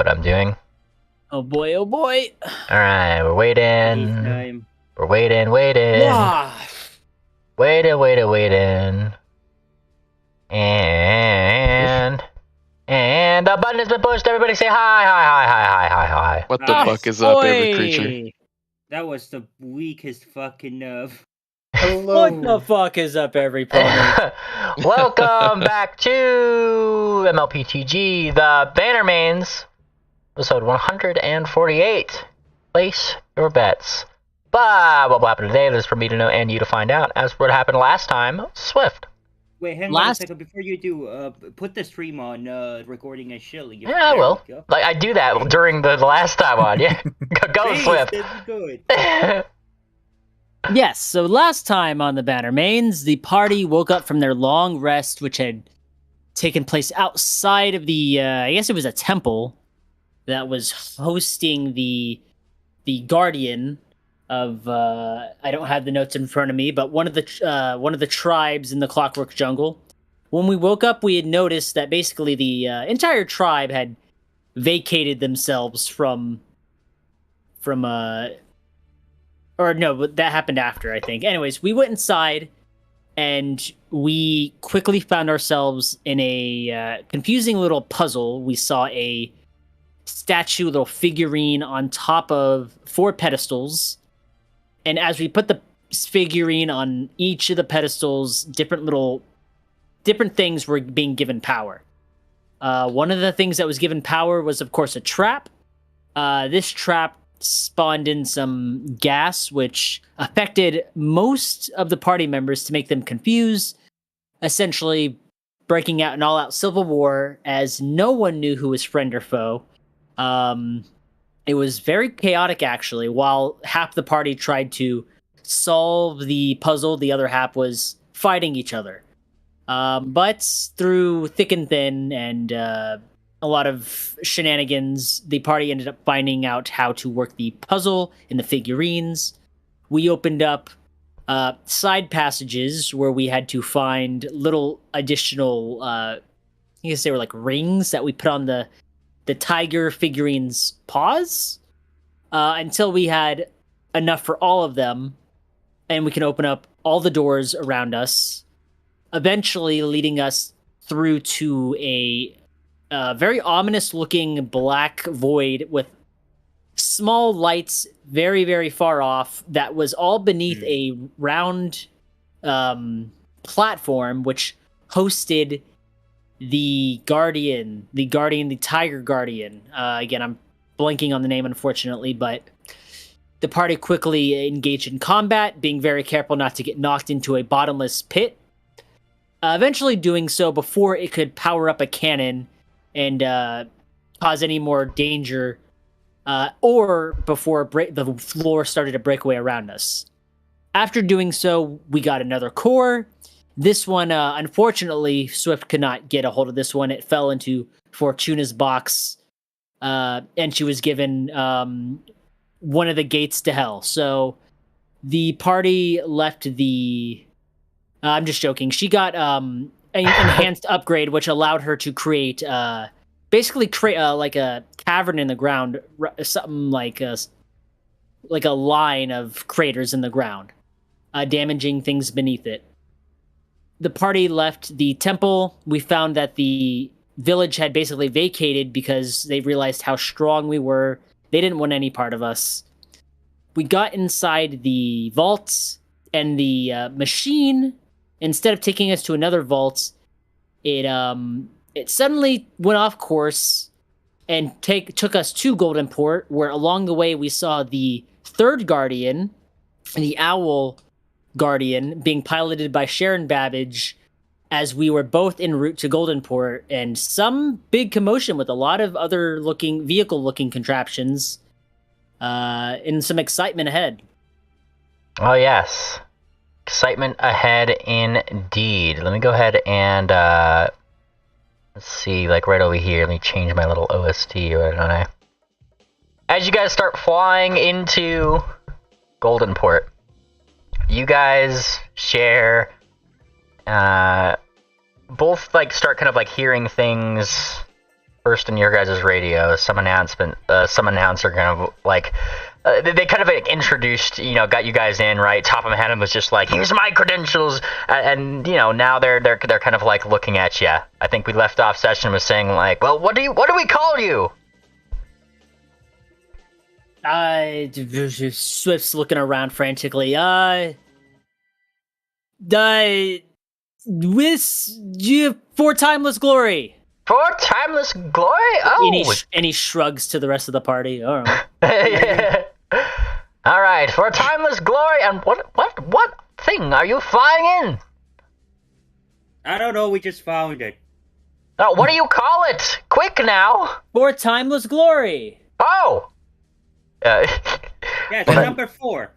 what I'm doing. Oh boy, oh boy. Alright, we're waiting. We're waiting. Yeah. Waiting. And the button has been pushed. Everybody say hi. What the fuck is up, every creature? Oi! That was the weakest fucking What the fuck is up, every pony? Welcome back to mlptg, the Bannermanes, episode 148. Place your bets. But what will happen today is for me to know and you to find out. As for what happened last time, Swift. Wait, hang on a second. Before you do, put the stream on recording as Shilly. Yeah, I will. Like, I do that during the last time on, yeah. Go Swift. Good. Yes, so last time on the Bannermanes, the party woke up from their long rest, which had taken place outside of the, I guess it was a temple that was hosting the guardian of, I don't have the notes in front of me, but one of the tribes in the Clockwork Jungle. When we woke up, we had noticed that basically the entire tribe had vacated themselves from or no, but that happened after, I think. Anyways, we went inside, and we quickly found ourselves in a confusing little puzzle. We saw a statue, little figurine on top of 4 pedestals. And as we put the figurine on each of the pedestals, different things were being given power. One of the things that was given power was, of course, a trap. This trap spawned in some gas, which affected most of the party members to make them confused, essentially breaking out an all-out civil war as no one knew who was friend or foe. It was very chaotic, actually. While half the party tried to solve the puzzle, the other half was fighting each other. But through thick and thin and a lot of shenanigans, the party ended up finding out how to work the puzzle and the figurines. We opened up side passages where we had to find little additional, I guess they were like rings that we put on the tiger figurines' paws until we had enough for all of them, and we can open up all the doors around us, eventually leading us through to a very ominous-looking black void with small lights very, very far off that was all beneath a round platform which hosted the tiger guardian. Again, I'm blanking on the name, unfortunately, but the party quickly engaged in combat, being very careful not to get knocked into a bottomless pit. Eventually doing so before it could power up a cannon and cause any more danger, or before the floor started to break away around us. After doing so, we got another core. This one, unfortunately, Swift could not get a hold of this one. It fell into Fortuna's box, and she was given one of the gates to hell. So the party left the... I'm just joking. She got an enhanced upgrade, which allowed her to create, basically create like a cavern in the ground, something like a line of craters in the ground, damaging things beneath it. The party left the temple. We found that the village had basically vacated because they realized how strong we were. They didn't want any part of us. We got inside the vaults, and the machine, instead of taking us to another vault, it suddenly went off course and took us to Golden Port, where along the way we saw the third guardian, the owl guardian, being piloted by Sharon Babbage, as we were both en route to Golden Port, and some big commotion with a lot of other vehicle-looking contraptions, and some excitement ahead. Oh, yes. Excitement ahead indeed. Let me go ahead and, let's see, like right over here. Let me change my little OST, right, don't I? As you guys start flying into Golden Port, you guys share, both like start kind of like hearing things first in your guys' radio, some announcer kind of like, they kind of like introduced, got you guys in, right? Top of my head and was just like, here's my credentials, and now they're kind of like looking at you. I think we left off session with saying like, well, what do we call you? Swift's looking around frantically. With you for timeless glory. For timeless glory? Oh! And he shrugs to the rest of the party. All right. Yeah. All right, for timeless glory, and what thing are you flying in? I don't know, we just found it. Oh, what do you call it? Quick now! For timeless glory. Oh! Yeah, it's number 4.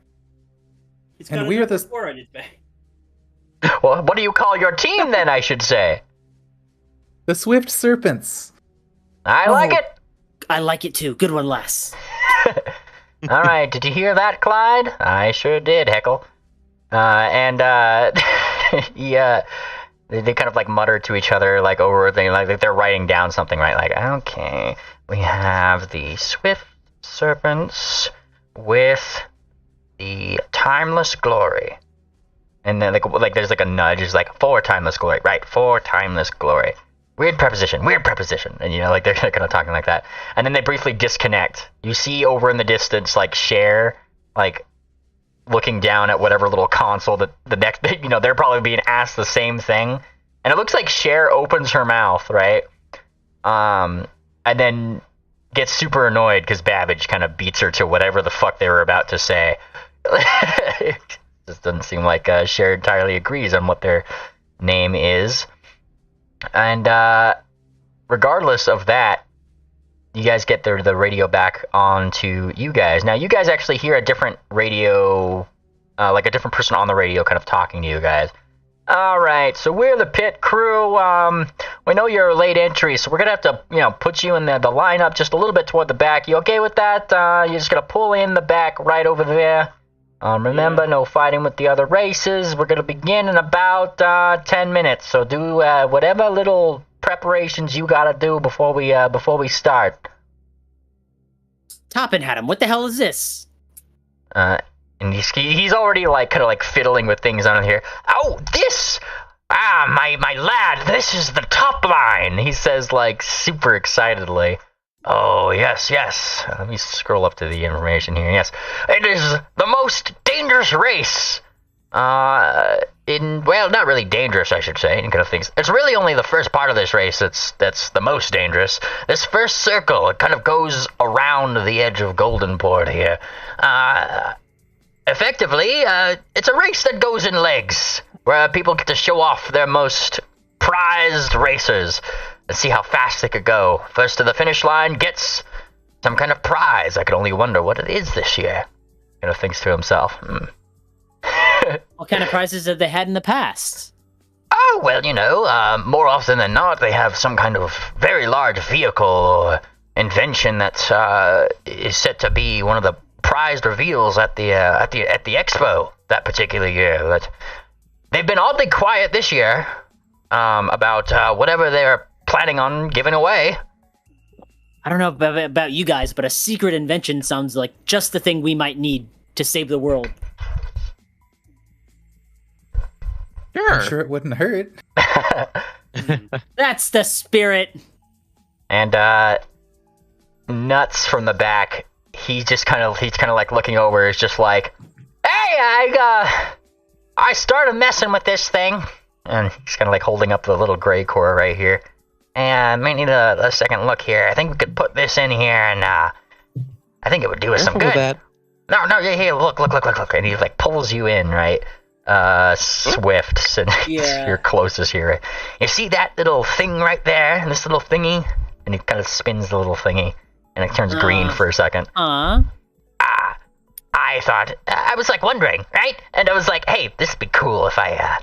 It's got And a we are number the 4 on its back. Well, what do you call your team then, I should say? the Swift Serpents. I like it! I like it too. Good one, Les. All right, did you hear that, Clyde? I sure did, Heckle. They kind of like mutter to each other, like over thing, like they're writing down something, right? Like, okay, we have the Swift Serpents with the Timeless Glory, and then like there's like a nudge, it's like for Timeless Glory, right? For Timeless Glory. Weird preposition, and like they're kind of talking like that, and then they briefly disconnect. You see over in the distance, like Cher, like looking down at whatever little console that the next, they're probably being asked the same thing, and it looks like Cher opens her mouth, right, and then gets super annoyed because Babbage kind of beats her to whatever the fuck they were about to say. It just doesn't seem like Cher entirely agrees on what their name is. And regardless of that, you guys get the radio back on to you guys. Now, you guys actually hear a different radio, like a different person on the radio kind of talking to you guys. All right, so we're the pit crew. We know you're a late entry, so we're going to have to, put you in the lineup just a little bit toward the back. You okay with that? You're just going to pull in the back right over there. Remember, no fighting with the other races. We're going to begin in about 10 minutes, so do whatever little preparations you got to do before we start. Toppin had him. What the hell is this? And he's already like kind of like fiddling with things on here. Oh, this! My lad, this is the top line, he says like super excitedly. Oh, yes. Let me scroll up to the information here. Yes, it is the most dangerous race. Well, not really dangerous, I should say. Kind of things. It's really only the first part of this race that's the most dangerous. This first circle, it kind of goes around the edge of Goldenport here. Effectively, it's a race that goes in legs, where people get to show off their most prized racers and see how fast they could go. First to the finish line gets some kind of prize. I can only wonder what it is this year. Kind of thinks to himself. What kind of prizes have they had in the past? Oh, well, more often than not, they have some kind of very large vehicle or invention that is set to be one of the prized reveals at the expo that particular year. But they've been oddly quiet this year about whatever they're planning on giving away. I don't know about you guys, but a secret invention sounds like just the thing we might need to save the world. Sure. I'm sure it wouldn't hurt. That's the spirit. And Nuts from the back, he's kind of like looking over. It's just like, hey, I started messing with this thing, and he's kind of like holding up the little gray core right here. And I might need a second look here. I think we could put this in here, and I think it would do us some Careful good. with that. No, hey, look, and he like pulls you in, right? Swift, since you're closest here. You see that little thing right there? This little thingy? And he kind of spins the little thingy, and it turns green for a second. I thought, I was like wondering, right? And I was like, hey, this would be cool if I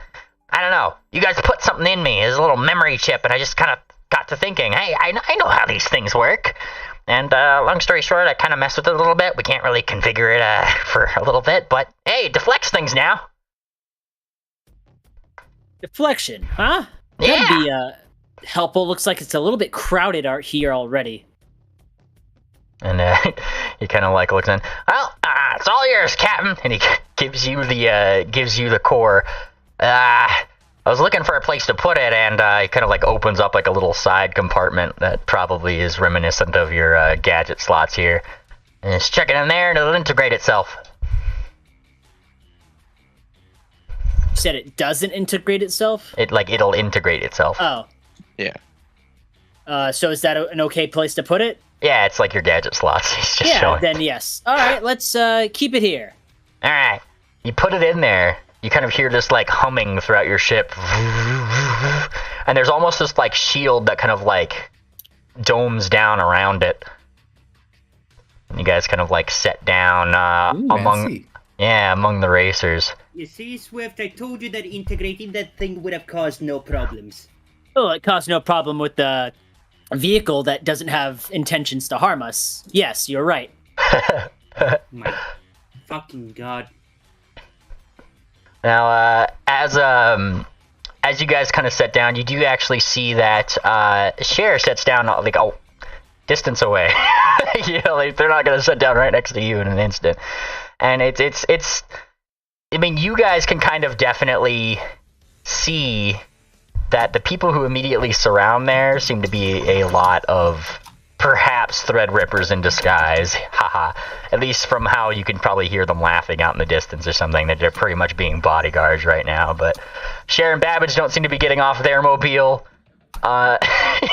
don't know, you guys put something in me, there's a little memory chip, and I just kind of got to thinking, hey, I know how these things work. And long story short, I kind of messed with it a little bit. We can't really configure it for a little bit, but hey, it deflects things now. Deflection, huh? Yeah. That'd be helpful. Looks like it's a little bit crowded out here already. And he kind of like looks in. Well, it's all yours, Captain. And he gives you the core. I was looking for a place to put it, and he kind of like opens up like a little side compartment that probably is reminiscent of your gadget slots here. And just check it in there, and it'll integrate itself. You said it doesn't integrate itself? It'll integrate itself. Oh. Yeah. So is that an okay place to put it? Yeah, it's like your gadget slots. He's just showing. Then yes. All right, let's keep it here. All right, you put it in there. You kind of hear this like humming throughout your ship, and there's almost this like shield that kind of like domes down around it. And you guys kind of like set down among the racers. You see, Swift, I told you that integrating that thing would have caused no problems. Oh, it caused no problem with the vehicle that doesn't have intentions to harm us. Yes, you're right. My fucking god. Now, as you guys kind of set down, you do actually see that Cher sets down like a distance away. You know, like, they're not gonna sit down right next to you in an instant. And it's. I mean, you guys can kind of definitely see that the people who immediately surround there seem to be a lot of perhaps Threadrippers in disguise. Haha. At least from how you can probably hear them laughing out in the distance or something, that they're pretty much being bodyguards right now. But Cher and Babbage don't seem to be getting off their mobile.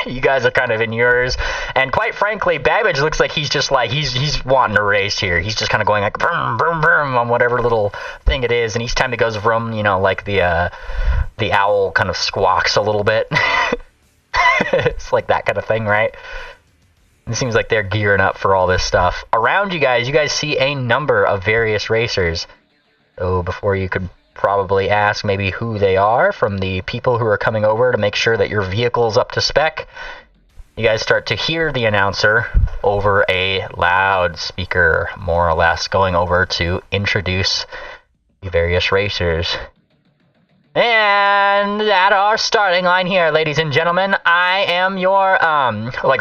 You guys are kind of in yours. And quite frankly, Babbage looks like he's just like, he's wanting to race here. He's just kind of going like, vroom, vroom, vroom, on whatever little thing it is. And each time it goes vroom, you know, like the owl kind of squawks a little bit. It's like that kind of thing, right? It seems like they're gearing up for all this stuff. Around you guys see a number of various racers. So before you could probably ask maybe who they are from the people who are coming over to make sure that your vehicle's up to spec, you guys start to hear the announcer over a loudspeaker, more or less, going over to introduce the various racers. And at our starting line here, ladies and gentlemen, I am your,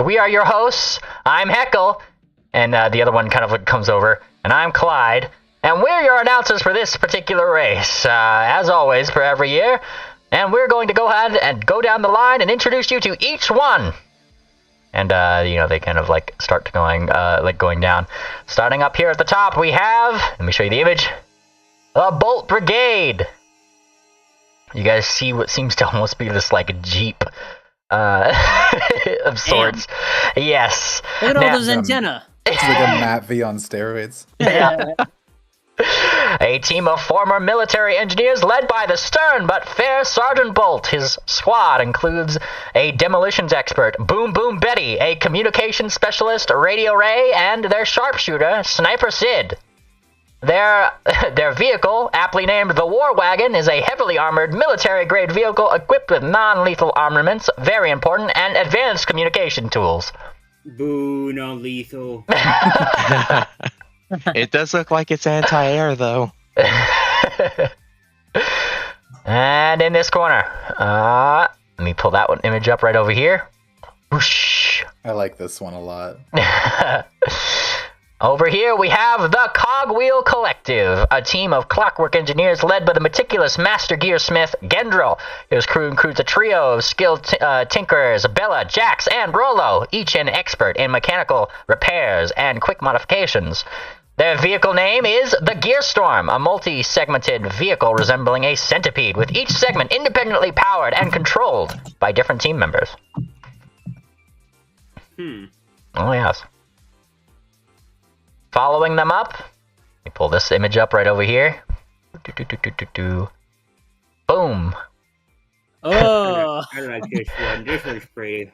we are your hosts. I'm Heckle. And the other one kind of comes over. And I'm Clyde. And we're your announcers for this particular race, as always, for every year. And we're going to go ahead and go down the line and introduce you to each one. And, they kind of, start going down. Starting up here at the top, we have, let me show you the image, a Bolt Brigade. You guys see what seems to almost be this, Jeep of sorts. Damn. Yes. Look at all those antennae. It's like a Matt V on steroids. Yeah. A team of former military engineers led by the stern but fair Sergeant Bolt. His squad includes a demolitions expert, Boom Boom Betty, a communications specialist, Radio Ray, and their sharpshooter, Sniper Sid. Their vehicle, aptly named the War Wagon, is a heavily armored military-grade vehicle equipped with non-lethal armaments, very important, and advanced communication tools. Boo, non-lethal. It does look like it's anti-air, though. And in this corner, let me pull that one image up right over here. Whoosh. I like this one a lot. Over here, we have the Cogwheel Collective, a team of clockwork engineers led by the meticulous master gearsmith, Gendril. His crew includes a trio of skilled tinkerers, Bella, Jax, and Rollo, each an expert in mechanical repairs and quick modifications. Their vehicle name is the Gearstorm, a multi-segmented vehicle resembling a centipede, with each segment independently powered and controlled by different team members. Oh, yes. Following them up, let me pull this image up right over here. Boom. Oh. I like this one. This one's pretty.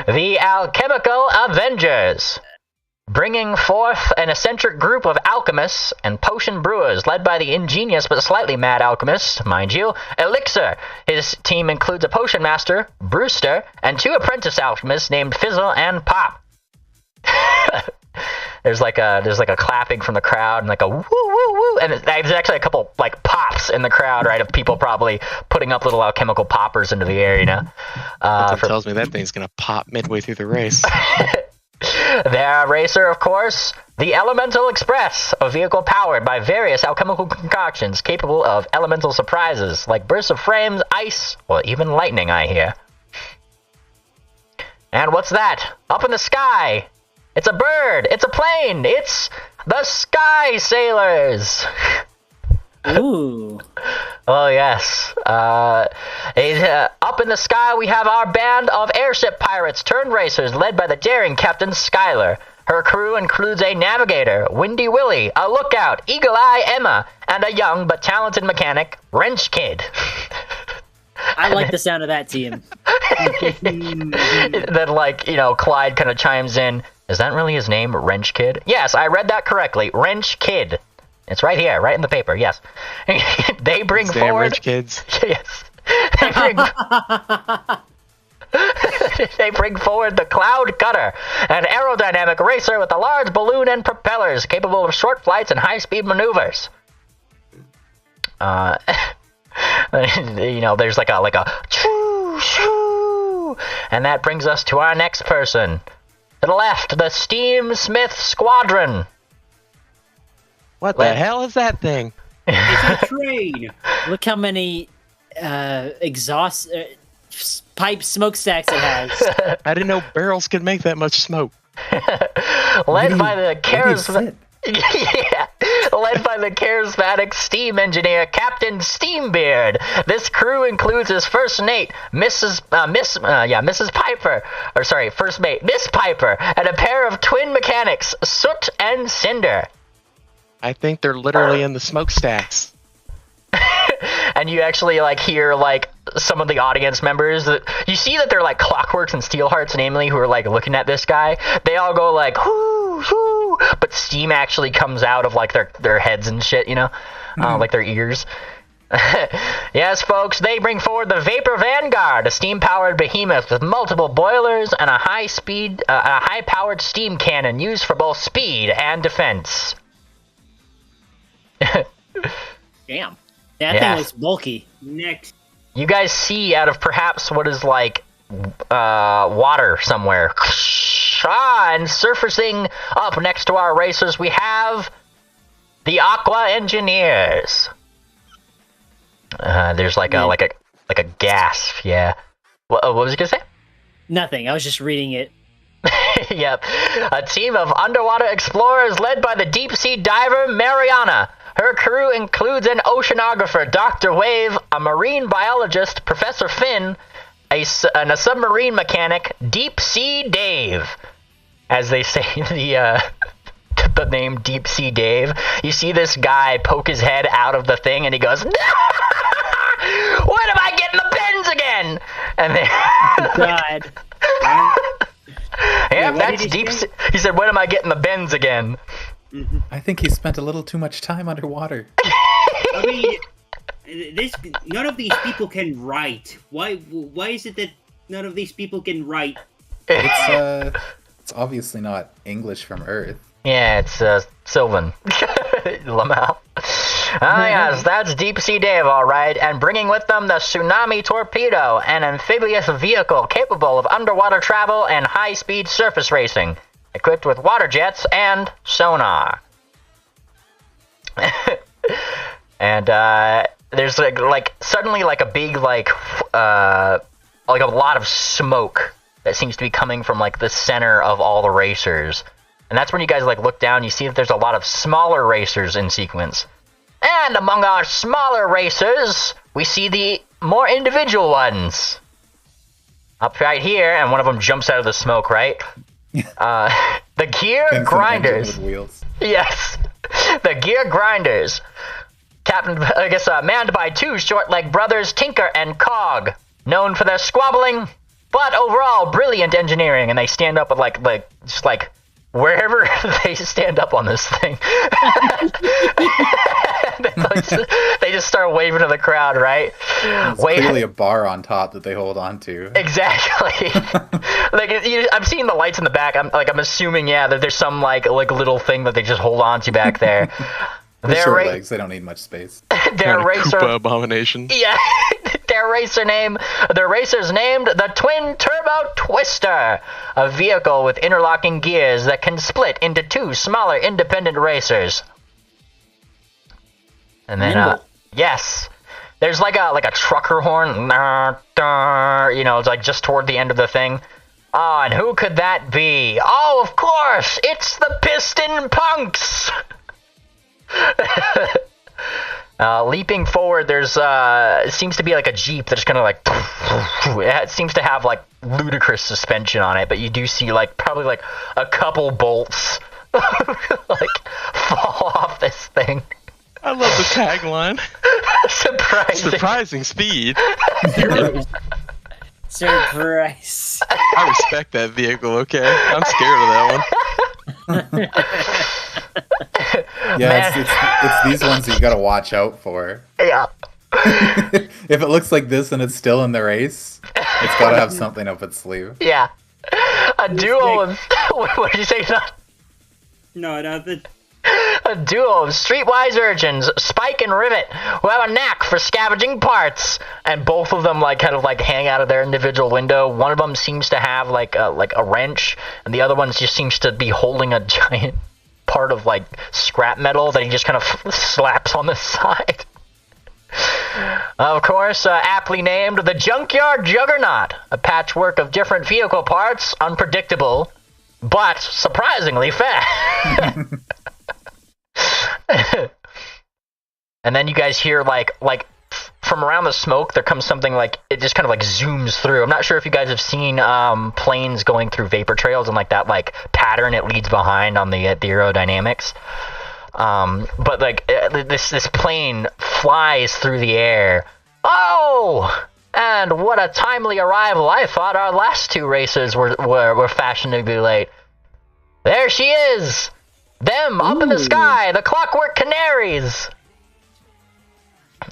The Alchemical Avengers, bringing forth an eccentric group of alchemists and potion brewers led by the ingenious but slightly mad alchemist, mind you, Elixir. His team includes a potion master, Brewster, and two apprentice alchemists named Fizzle and Pop. There's like a clapping from the crowd and like a woo woo woo, and there's actually a couple pops shouts in the crowd, right, of people probably putting up little alchemical poppers into the air, you know. Something tells me that thing's gonna pop midway through the race. Their racer, of course, the Elemental Express, a vehicle powered by various alchemical concoctions capable of elemental surprises like bursts of flames, ice, or even lightning, I hear. And what's that? Up in the sky! It's a bird! It's a plane! It's the Sky Sailors! Ooh. Oh, yes. Up in the sky, we have our band of airship pirates turned racers led by the daring Captain Skylar. Her crew includes a navigator, Windy Willie, a lookout, Eagle Eye Emma, and a young but talented mechanic, Wrench Kid. I like the sound of that team. Then, like, you know, Clyde kind of chimes in, is that really his name, Wrench Kid? Yes, I read that correctly, Wrench Kid. It's right here, right in the paper, yes. They bring Damn forward... rich kids. Yes. They bring forward the Cloud Cutter, an aerodynamic racer with a large balloon and propellers capable of short flights and high-speed maneuvers. You know, there's like a choo shoo, and that brings us to our next person. To the left, the Steam Smith Squadron. What the hell is that thing? It's a train. Look how many exhaust pipe smokestacks it has. I didn't know barrels could make that much smoke. Led by the charismatic steam engineer Captain Steambeard. This crew includes his first mate, Mrs. Piper, or sorry, first mate, Miss Piper, and a pair of twin mechanics, Soot and Cinder. I think they're literally in the smokestacks. And you actually like hear like some of the audience members that you see that they're like Clockworks and Steelhearts namely who are like looking at this guy. They all go like whoo whoo, but steam actually comes out of like their heads and shit, you know, like their ears. Yes, folks, they bring forward the Vapor Vanguard, a steam-powered behemoth with multiple boilers and a high-powered steam cannon used for both speed and defense. Damn. That thing looks bulky. Next. You guys see out of perhaps what is like water somewhere. And surfacing up next to our racers, we have the Aqua Engineers. There's like a gasp, yeah. What was you gonna say? Nothing. I was just reading it. Yep. A team of underwater explorers led by the deep-sea diver Mariana. Her crew includes an oceanographer, Dr. Wave, a marine biologist, Professor Finn, and a submarine mechanic, Deep Sea Dave. As they say the name Deep Sea Dave, you see this guy poke his head out of the thing and he goes, when am I getting the bends again? And they... God. Yeah, that's Deep Sea. He said, when am I getting the bends again? I think he spent a little too much time underwater. I mean, none of these people can write. Why is it that none of these people can write? It's obviously not English from Earth. Yeah, it's Sylvan. Lamau. Yes, that's Deep Sea Dave, all right. And bringing with them the Tsunami Torpedo, an amphibious vehicle capable of underwater travel and high-speed surface racing, equipped with water jets and sonar. And there's like suddenly like a big like a lot of smoke that seems to be coming from like the center of all the racers. And that's when you guys like look down, you see that there's a lot of smaller racers in sequence. And among our smaller racers, we see the more individual ones. Up right here, and one of them jumps out of the smoke, right? The Gear Grinders. With wheels. Yes. The Gear Grinders. Manned by two short-legged brothers, Tinker and Cog, known for their squabbling, but overall brilliant engineering, and they stand up with just wherever they stand up on this thing. They just start waving to the crowd, right? It's clearly a bar on top that they hold on to. Exactly. I'm seeing the lights in the back. I'm assuming, that there's some like little thing that they just hold on to back there. They're short legs. They don't need much space. Their racer Koopa abomination. Yeah, their racer's named the Twin Turbo Twister, a vehicle with interlocking gears that can split into two smaller independent racers. And then, yes, there's like a trucker horn, it's like just toward the end of the thing. Oh, and who could that be? Oh, of course, it's the Piston Punks. Leaping forward, there's seems to be like a Jeep that's kind of like it seems to have like ludicrous suspension on it, but you do see like probably like a couple bolts like fall off this thing. I love the tagline. Surprising speed. Surprise. I respect that vehicle, okay? I'm scared of that one. Yeah, it's these ones you gotta watch out for. Yeah. If it looks like this and it's still in the race, it's gotta have something up its sleeve. Yeah. A duo of... What did you say, Sean? No, a duo of streetwise urchins, Spike and Rivet, who have a knack for scavenging parts, and both of them like kind of like hang out of their individual window. One of them seems to have like a wrench, and the other one just seems to be holding a giant part of like scrap metal that he just kind of slaps on the side. Of course, aptly named the Junkyard Juggernaut, a patchwork of different vehicle parts, unpredictable, but surprisingly fast. And then you guys hear like from around the smoke there comes something like it just kind of like zooms through. I'm not sure if you guys have seen planes going through vapor trails and like that like pattern it leads behind on the aerodynamics. But like this plane flies through the air. Oh, and what a timely arrival! I thought our last two racers were fashionably late. There she is. Them up in the sky, the Clockwork Canaries.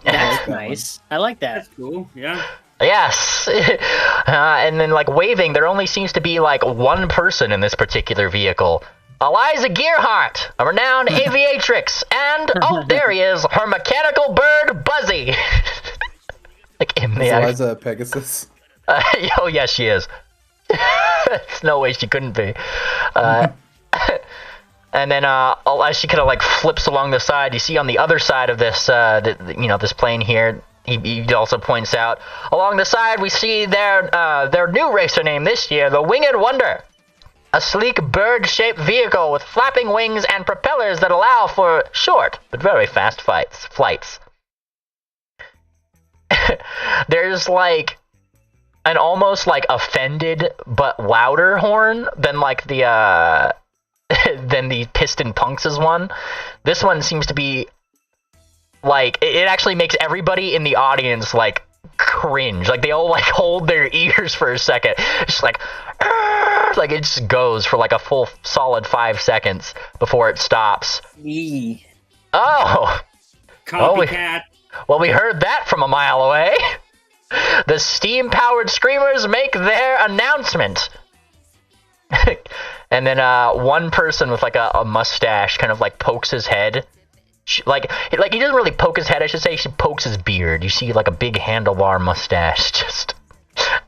That's nice. I like that. That's cool. Yeah. Yes. And then like waving, there only seems to be like one person in this particular vehicle. Eliza Gearhart, a renowned aviatrix, and oh, there he is, her mechanical bird Buzzy. Like in the Eliza Pegasus. Oh yes, she is. There's no way she couldn't be. And then as she kind of like flips along the side, you see on the other side of this, this plane here, he also points out, along the side we see their new racer name this year, the Winged Wonder. A sleek bird-shaped vehicle with flapping wings and propellers that allow for short but very fast flights. There's like an almost like offended but louder horn than like the than the Piston Punks' one. This one seems to be like it actually makes everybody in the audience like cringe. Like they all like hold their ears for a second. It's just like it just goes for like a full solid 5 seconds before it stops. Eee. Oh, Copycat. Well, we heard that from a mile away. The steam-powered screamers make their announcement. And then one person with like a mustache kind of like pokes his head. Like he doesn't really poke his head, I should say. She pokes his beard. You see like a big handlebar mustache just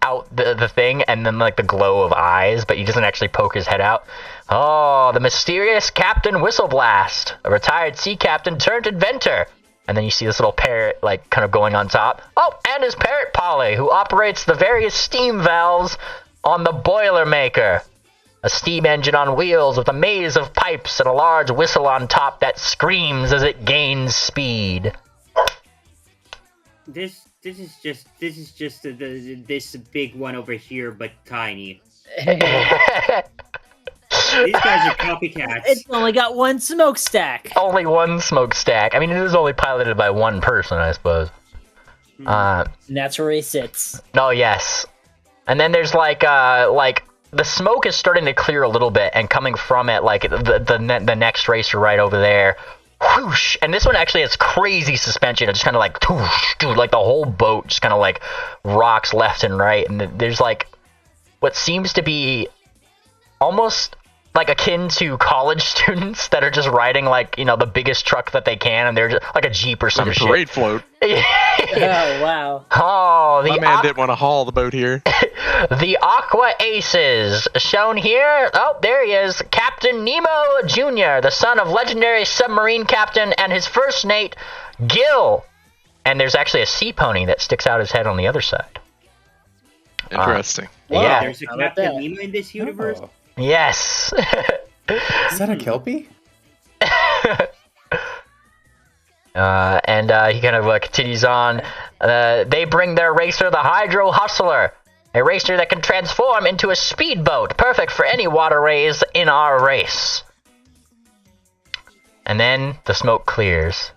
out the thing, and then like the glow of eyes, but he doesn't actually poke his head out. Oh, the mysterious Captain Whistleblast, a retired sea captain turned inventor. And then you see this little parrot like kind of going on top. Oh, and his parrot Polly, who operates the various steam valves on the Boilermaker. A steam engine on wheels with a maze of pipes and a large whistle on top that screams as it gains speed. This is just this big one over here, but tiny. These guys are copycats. It's only got one smokestack. Only one smokestack. I mean, it is only piloted by one person, I suppose. And that's where he sits. Oh, yes. And then there's like the smoke is starting to clear a little bit, and coming from it, like the next racer right over there, whoosh! And this one actually has crazy suspension. It's just kind of like, whoosh, dude, like the whole boat just kind of like rocks left and right, and there's like what seems to be almost like akin to college students that are just riding like, you know, the biggest truck that they can, and they're just like a Jeep or some Like a shit. parade float. Oh wow. Oh, My man didn't want to haul the boat here. the Aqua Aces, shown here. Oh, there he is. Captain Nemo Jr., the son of legendary submarine captain, and his first mate, Gil. And there's actually a sea pony that sticks out his head on the other side. Interesting. Yeah. There's a How about Captain that? Nemo in this universe. Oh. Yes. Is that a Kelpie? And he kind of continues on. They bring their racer, the Hydro Hustler, a racer that can transform into a speedboat, perfect for any water race in our race. And then the smoke clears.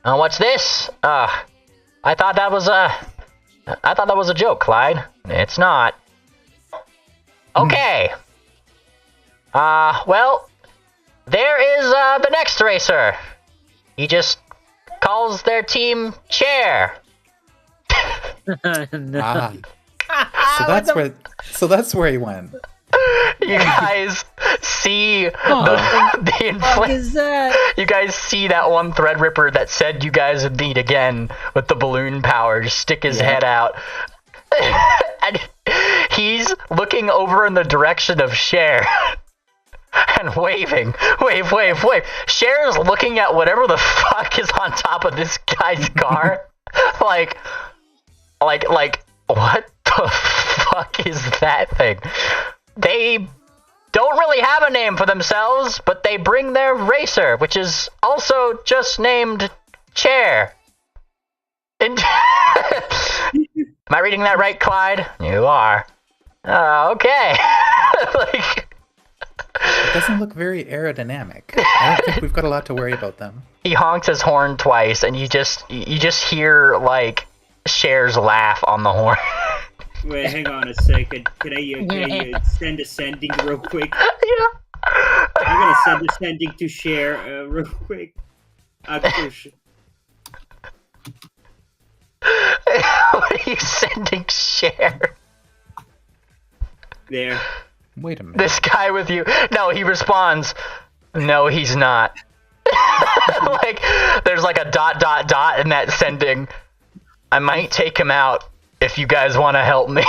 What's this? I thought that was a joke, Clyde. It's not. Okay. Well, there is the next racer. He just calls their team Chair. No. Ah. So that's where he went. You guys see the What is that? You guys see that one Threadripper that said you guys would meet again with the balloon power, just stick his head out. And he's looking over in the direction of Cher and waving. Wave. Cher's looking at whatever the fuck is on top of this guy's car. like, what the fuck is that thing? They don't really have a name for themselves, but they bring their racer, which is also just named Chair. And am I reading that right, Clyde? You are. Okay. Like, It doesn't look very aerodynamic. I don't think we've got a lot to worry about them. he honks his horn twice, and you just hear like Cher's laugh on the horn. Wait, hang on a second. Can I send a sending real quick? Yeah. I'm gonna send a sending to share real quick. Push. What are you sending Cher? There. Wait a minute. This guy with you? No, he responds, no, he's not. Like, there's like a ... in that sending. I might take him out if you guys want to help me.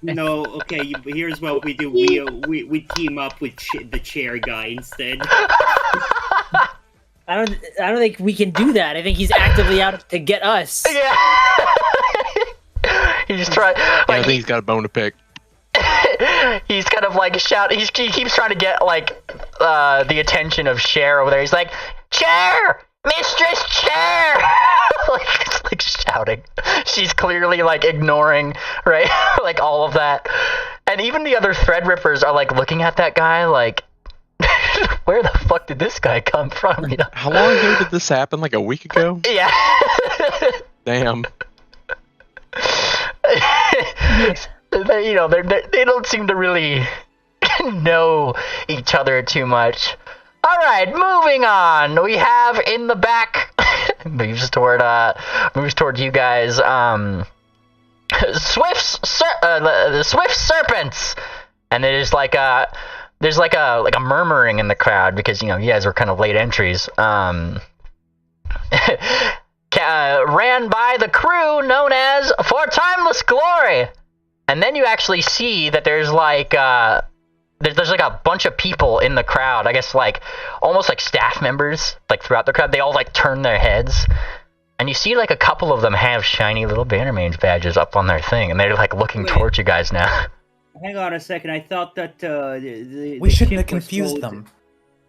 No, okay. Here's what we do. We team up with the chair guy instead. I don't think we can do that. I think he's actively out to get us. Yeah. He's trying. I Like, think he's got a bone to pick. he's kind of like shouting. He keeps trying to get like the attention of Cher over there. He's like, Cher, Mistress Cher. like shouting. She's clearly like ignoring, right? Like all of that. And even the other Threadrippers are like looking at that guy like, where the fuck did this guy come from? You know? How long ago did this happen? Like a week ago? Yeah. Damn. You know, they don't seem to really know each other too much. All right, moving on. We have in the back moves toward you guys. The Swift Serpents, and there's like a murmuring in the crowd because, you know, you guys were kind of late entries. Ran by the crew known as For Timeless Glory. And then you actually see that there's like there's like a bunch of people in the crowd. I guess like almost like staff members, like throughout the crowd. They all like turn their heads, and you see like a couple of them have shiny little Bannermanes badges up on their thing, and they're like looking towards you guys now. Hang on a second. I thought that We shouldn't have ship was confused called- them.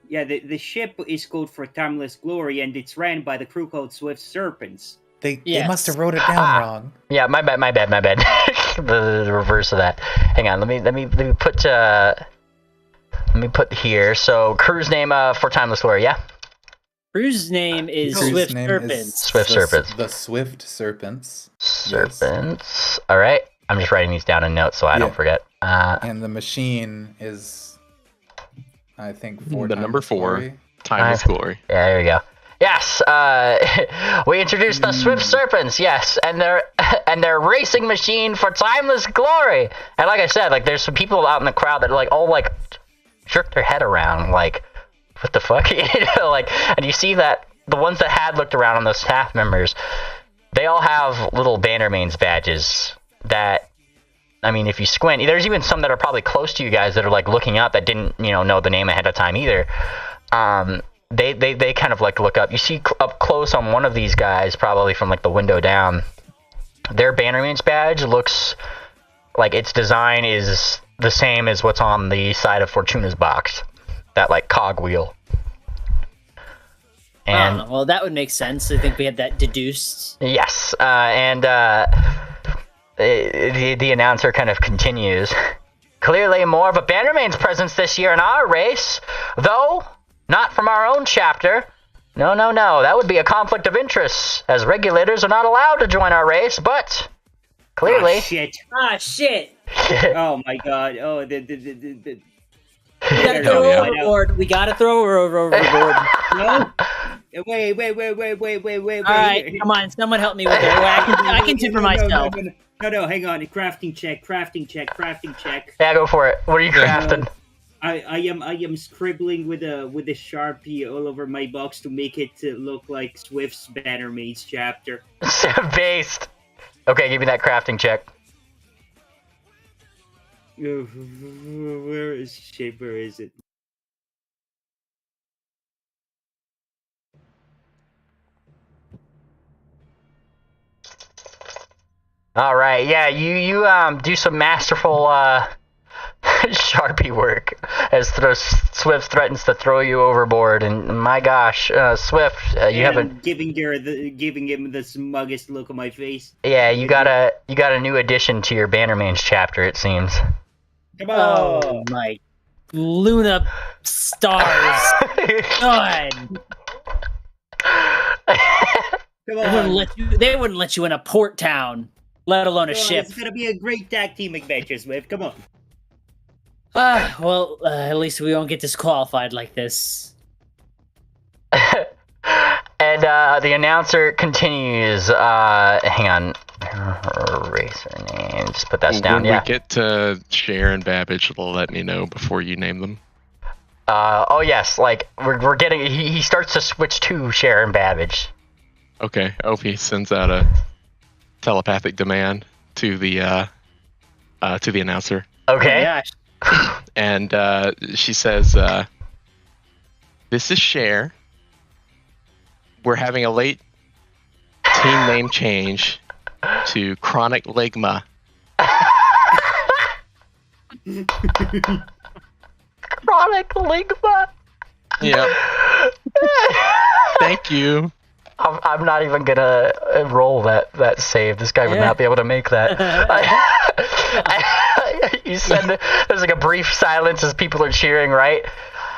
Yeah, the ship is called For Timeless Glory, and it's ran by the crew called Swift Serpents. They Yes. must have wrote it down wrong. Yeah, my bad. the reverse of that. Hang on, let me put here. So crew's name For Timeless Glory, yeah? Crew's name is Crew's Swift name Serpents. is Swift Serpents. The Swift Serpents. Serpents. All right. I'm just writing these down in notes so I don't Yeah. forget. And the machine is, I think, The number 4. Glory. Timeless Glory. Yeah, there we go. Yes, we introduced the Swift Serpents, yes, and they're and their racing machine for timeless glory. And like I said, like there's some people out in the crowd that like all like jerk their head around, like what the fuck, like, and you see that the ones that had looked around on those staff members, they all have little Bannermanes badges that, I mean, if you squint, there's even some that are probably close to you guys that are like looking up that didn't, know the name ahead of time either. They kind of like look up. You see up close on one of these guys, probably from like the window down, their Bannermanes badge looks like its design is the same as what's on the side of Fortuna's box, that like cogwheel. And well, that would make sense. I think we had that deduced. yes, and the announcer kind of continues. Clearly more of a Bannermanes presence this year in our race, though not from our own chapter. No, that would be a conflict of interest, as regulators are not allowed to join our race, but clearly... Ah, shit. Oh, my God. Oh, We gotta throw her overboard. We gotta throw her overboard. No? Wait. All right, come on, someone help me with it. I can do for myself. No, hang on. Crafting check. Yeah, go for it. What are you crafting? I am scribbling with a Sharpie all over my box to make it look like Swift's Bannermanes chapter. Based. Okay, give me that crafting check. Where is it? All right, yeah, you do some masterful Sharpie work as Swift threatens to throw you overboard, and my gosh, Swift, you haven't giving him the smuggest look on my face. Yeah, you got a new addition to your Bannermanes chapter, it seems. Come on. Oh my Luna stars. God. Come on. They wouldn't let you in a port town, let alone a ship. It's gonna be a great tag team adventure, Swift. Come on. Well, at least we won't get disqualified like this. And the announcer continues. Hang on. Racer name. Just put that down. When we get to Cher and Babbage, they'll let me know before you name them. Oh yes, like we're getting. He starts to switch to Cher and Babbage. Okay. Opie sends out a telepathic demand to the announcer. Okay. Yeah. And she says, "This is Cher. We're having a late team name change to Chronic Ligma." Chronic Ligma. Yep. Thank you. I'm not even gonna roll that save. This guy would not be able to make that. You said there's like a brief silence as people are cheering, right?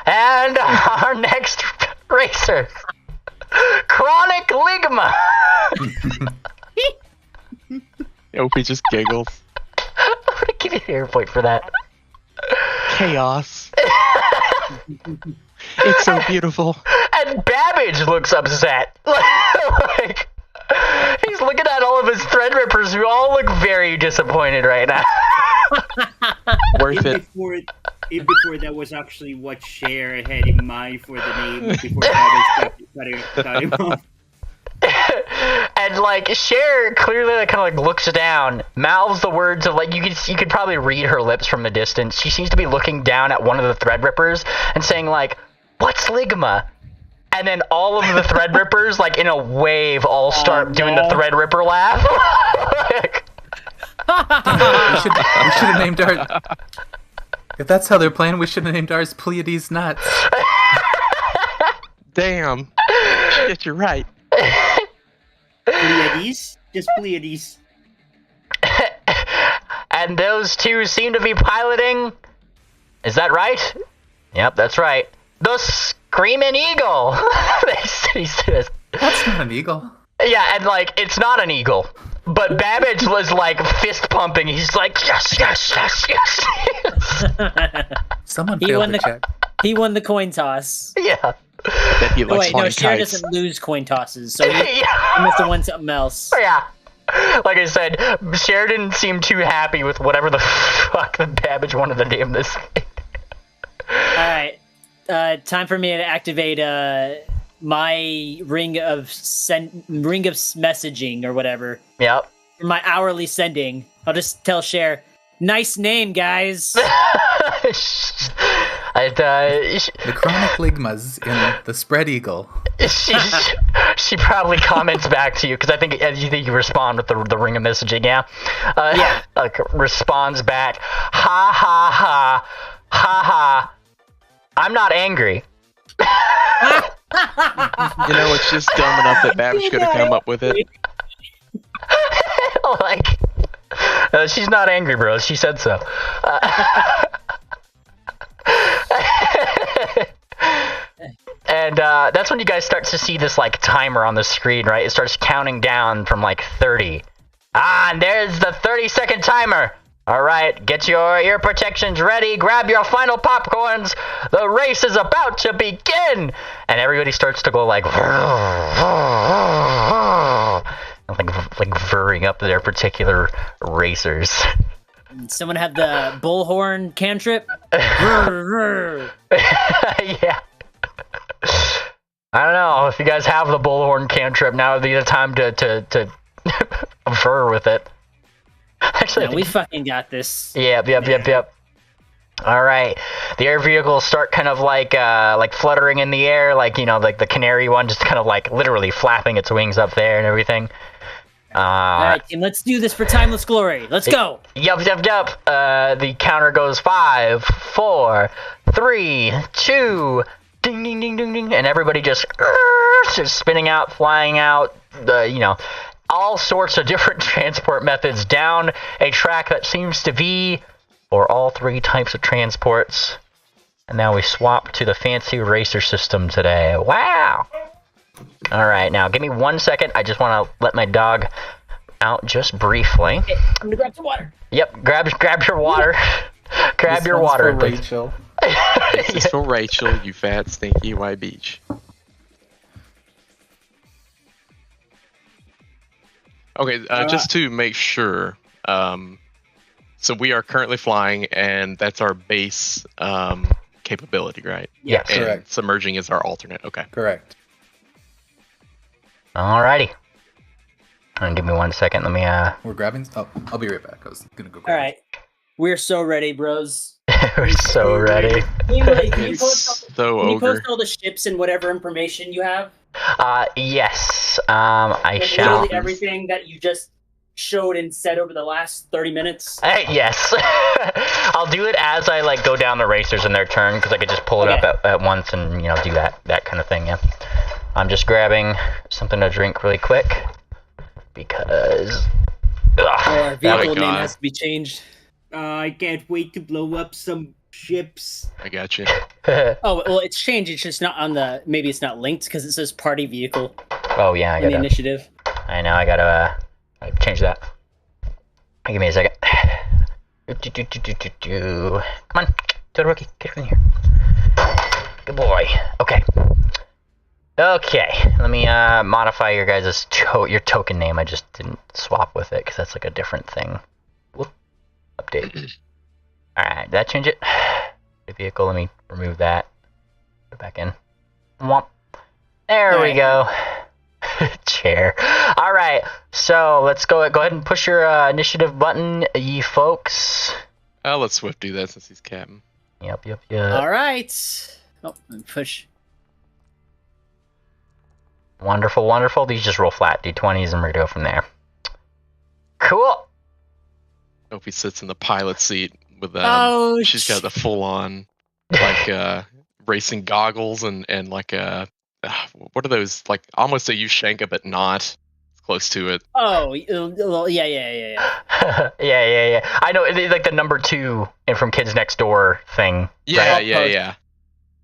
And our next racer, Chronic Ligma. Opie just giggles. I'm gonna give you an air point for that. Chaos. It's so beautiful. And Babbage looks upset. Like, he's looking at all of his Threadrippers who all look very disappointed right now. Worth it. Before that was actually what Cher had in mind for the name before Babbage cut him off. And like Cher clearly like kind of like looks down, mouths the words of like you could probably read her lips from a distance. She seems to be looking down at one of the Threadrippers and saying like, "What's Ligma?" And then all of the Threadrippers like in a wave all start doing the Threadripper laugh. Like, we should have named our. If that's how they're playing, we should have named ours Pleiades Nuts. Damn. Shit, you're right. Pleiades? Just Pleiades. And those two seem to be piloting. Is that right? Yep, that's right. The Screaming Eagle. That's not an eagle. Yeah, and like it's not an eagle. But Babbage was like fist pumping. He's like, yes. Someone failed to check. He won the coin toss. Yeah. That he likes Wait, no, flying Cher kites. doesn't lose coin tosses, so he must have won something else. Yeah. Like I said, Sheridan seemed too happy with whatever the fuck the Babbage wanted to name this. All right, time for me to activate my ring of messaging or whatever. Yep. For my hourly sending, I'll just tell Cher, nice name, guys. The chronic ligmas in the spread eagle. She probably comments back to you because I think you respond with the ring of messaging. Yeah. Yeah. Like responds back. Ha ha ha ha ha. I'm not angry. You know, it's just dumb enough that Babbage could have come up with it. Like, she's not angry, bro. She said so. And that's when you guys start to see this like timer on the screen, right? It starts counting down from like 30. And there's the 30-second timer. All right, get your ear protections ready. Grab your final popcorns. The race is about to begin. And everybody starts to go like whirring up their particular racers. Someone have the bullhorn cantrip. Yeah. I don't know if you guys have the bullhorn cantrip. Now would be the time to fur with it. Actually, Yeah, we fucking got this. Yep. All right, the air vehicles start kind of like fluttering in the air, like like the canary one, just kind of like literally flapping its wings up there and everything. All right, team, let's do this for timeless glory. Let's go. Yep. The counter goes 5, 4, 3, 2. Ding, ding, ding, ding, ding, and everybody just spinning out, flying out, all sorts of different transport methods down a track that seems to be for all 3 types of transports. And now we swap to the fancy racer system today. Wow! All right, now give me 1 second. I just want to let my dog out just briefly. Okay, I'm gonna grab some water. Yep, grab your water. Grab This your one's water. for Rachel. This is for Rachel, you fat, stinky white beach. Okay, just to make sure, so we are currently flying, and that's our base capability, right? Yes. And Correct. submerging is our alternate. Okay. Correct. Alrighty. Give me 1 second. Let me We're grabbing. Oh, I'll be right back. I was gonna go. All Grab right, we're so ready, bros. We're so ready. Can you post So can you ogre. post all the ships and whatever information you have? Yes. I Like, shall. literally everything that you just showed and said over the last 30 minutes. Yes. I'll do it as I go down the racers in their turn because I could just pull it Okay. up at once and do that kind of thing. Yeah. I'm just grabbing something to drink really quick because. Our vehicle go. name has to be changed. I can't wait to blow up some ships. I got you. Oh well, it's changed. It's just not on the. Maybe it's not linked because it says party vehicle Oh yeah, I in the gotta. initiative. I know. I gotta change that. Give me a second. Come on, Toad Rookie, get in here. Good boy. Okay. Let me modify your guys' your token name. I just didn't swap with it because that's like a different thing. Whoop. Update. Alright, did that change it? The vehicle, let me remove that. Put it back in. Womp. There we go. Chair. Alright, so let's go ahead and push your initiative button, ye folks. Let Swift do that since he's captain. All right. Oh, let me push. Wonderful. These just roll flat d20s and we're gonna go from there. Cool. Hope he sits in the pilot seat with she's got the full on racing goggles and what are those, like almost a Ushanka but not. It's close to it. Oh, yeah. Yeah. I know, it's like the number 2 and from Kids Next Door thing. Yeah, right? yeah.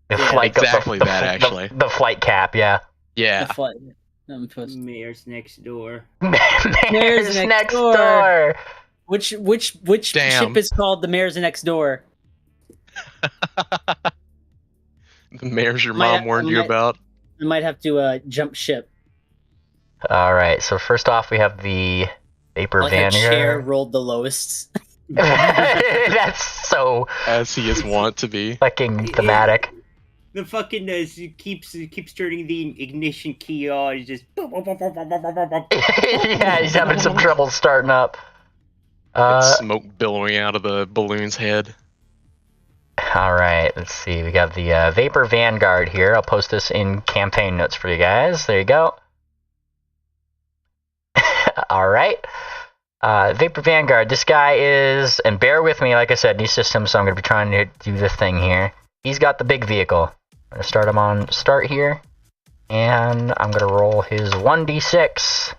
The Yeah, flight, exactly that, actually. The flight cap, yeah. Yeah. The flight. Let me post. Mayor's next door. Mayor's next door. Which Damn. ship is called the Mayor's Next Door? The mayor's your Might- mom warned I you might- about. I might have to jump ship. All right, so first off, we have the Vapor Like a chair Vanguard. rolled the lowest. That's so As he is wont to be. fucking thematic. The fucking keeps turning the ignition key on. It's just. Yeah, he's having some trouble starting up. It's smoke billowing out of the balloon's head. All right, let's see. We got the Vapor Vanguard here. I'll post this in campaign notes for you guys. There you go. All right. Vapor Vanguard. This guy is, and bear with me, like I said, new system, so I'm going to be trying to do the thing here. He's got the big vehicle. I'm going to start him on start here, and I'm going to roll his 1d6.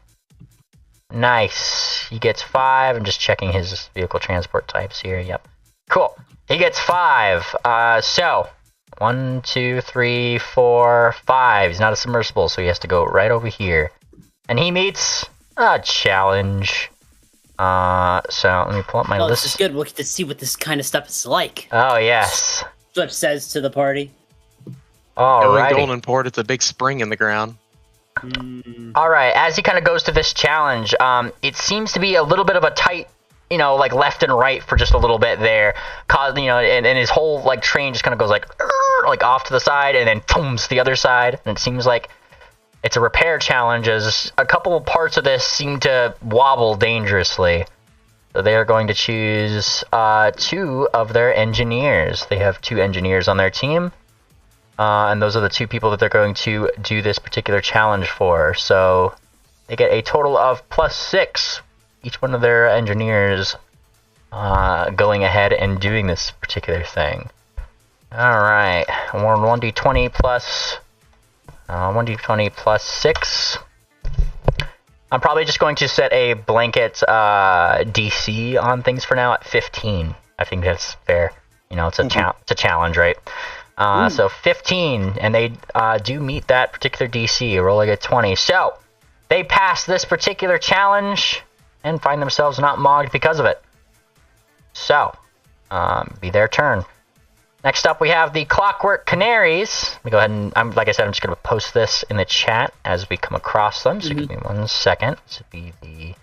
Nice. He gets 5. I'm just checking his vehicle transport types here. Yep. Cool. He gets 5. So 1, 2, 3, 4, 5. He's not a submersible, so he has to go right over here. And he meets a challenge. So let me pull up my list. This is good. We'll get to see what this kind of stuff is like. Oh, yes. Flip says to the party. Alrighty. Golden Port, it's a big spring in the ground. Alright, as he kind of goes to this challenge, it seems to be a little bit of a tight, like left and right for just a little bit there. And his whole like train just kind of goes like off to the side and then boom to the other side. And it seems like it's a repair challenge as a couple of parts of this seem to wobble dangerously. So they are going to choose 2 of their engineers. They have 2 engineers on their team. And those are the 2 people that they're going to do this particular challenge for. So they get a total of +6. Each one of their engineers going ahead and doing this particular thing. Alright, 1d20 plus 6. I'm probably just going to set a blanket DC on things for now at 15. I think that's fair. It's a challenge, right? So 15, and they do meet that particular DC, rolling a 20. So they pass this particular challenge and find themselves not mogged because of it. So, be their turn. Next up, we have the Clockwork Canaries. Let me go ahead and, like I said, I'm just going to post this in the chat as we come across them. So give me 1 second. This would be the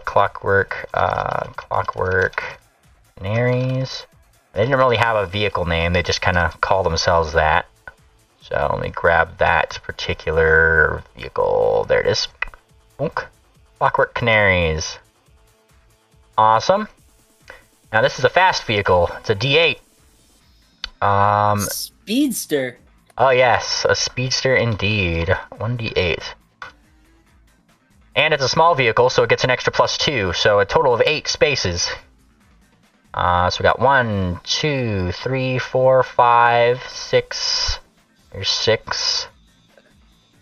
Clockwork Canaries. They didn't really have a vehicle name. They just kind of call themselves that. So let me grab that particular vehicle. There it is. Boink. Clockwork Canaries. Awesome. Now this is a fast vehicle. It's a D8. Speedster. Oh yes, a speedster indeed. 1d8. And it's a small vehicle, so it gets an extra +2. So a total of 8 spaces. So we got 1, 2, 3, 4, 5, 6. There's 6.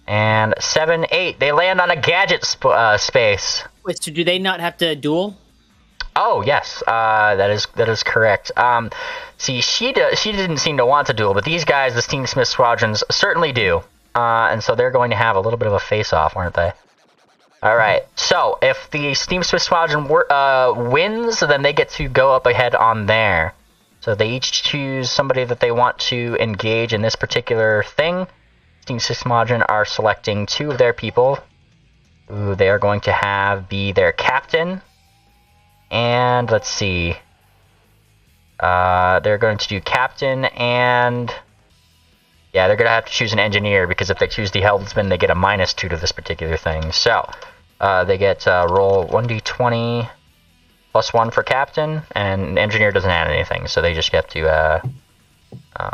And 7, 8. They land on a gadget space. Wait, so do they not have to duel? Oh yes, that is correct. See, she didn't seem to want to duel, but these guys, the Steamsmith Squadrons, certainly do. And so they're going to have a little bit of a face-off, aren't they? Alright, so if the Steamsmith Squadron wins, then they get to go up ahead on there. So they each choose somebody that they want to engage in this particular thing. Steamsmith Squadron are selecting 2 of their people, who they are going to have be their captain. And let's see. They're going to do captain and... yeah, they're going to have to choose an engineer, because if they choose the helmsman, they get a -2 to this particular thing. So, they get roll 1d20 +1 for captain, and engineer doesn't add anything, so they just get to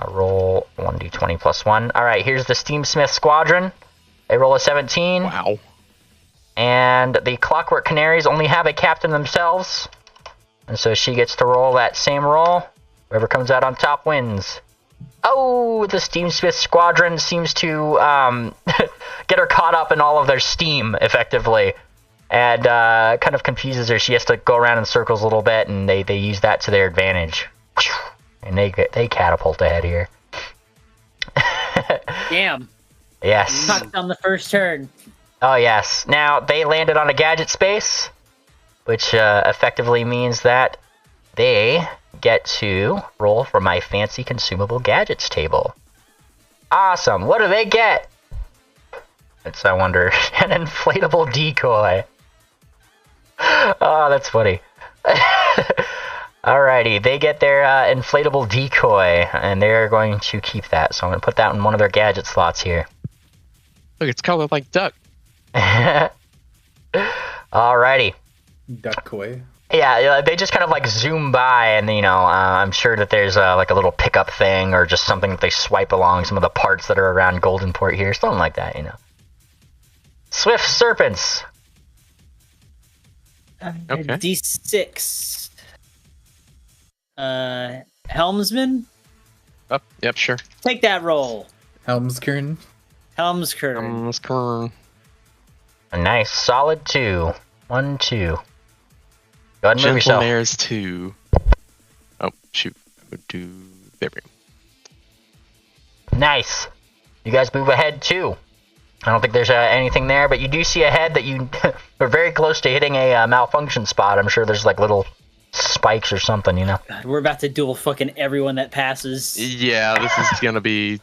roll 1d20 +1. Alright, here's the Steamsmith Squadron. They roll a 17. Wow. And the Clockwork Canaries only have a captain themselves, and so she gets to roll that same roll. Whoever comes out on top wins. Oh, the Steamsmith Squadron seems to get her caught up in all of their steam, effectively. And kind of confuses her. She has to go around in circles a little bit, and they use that to their advantage. And they catapult ahead here. Damn. Yes. Knocked on the first turn. Oh, yes. Now, they landed on a gadget space, which effectively means that they get to roll from my fancy consumable gadgets table. Awesome. What do they get? It's, I wonder, an inflatable decoy. Oh, that's funny. Alrighty, they get their inflatable decoy, and they're going to keep that. So I'm going to put that in one of their gadget slots here. Look, it's colored like duck. Alrighty. Duck koi. Yeah, they just kind of like zoom by, and I'm sure that there's like a little pickup thing or just something that they swipe along some of the parts that are around Goldenport here, something like that, Swift serpents. Okay. D6. Helmsman, Oh, yep, sure. take that roll. Helmskern. Helmskern. A nice solid 2. 1, 2. Go ahead and move Gentle yourself. Mares 2. Oh, shoot. I would do... There we go. Nice. You guys move ahead too. I don't think there's anything there, but you do see ahead that you are very close to hitting a malfunction spot. I'm sure there's like little spikes or something, God, we're about to duel fucking everyone that passes. Yeah, this is gonna be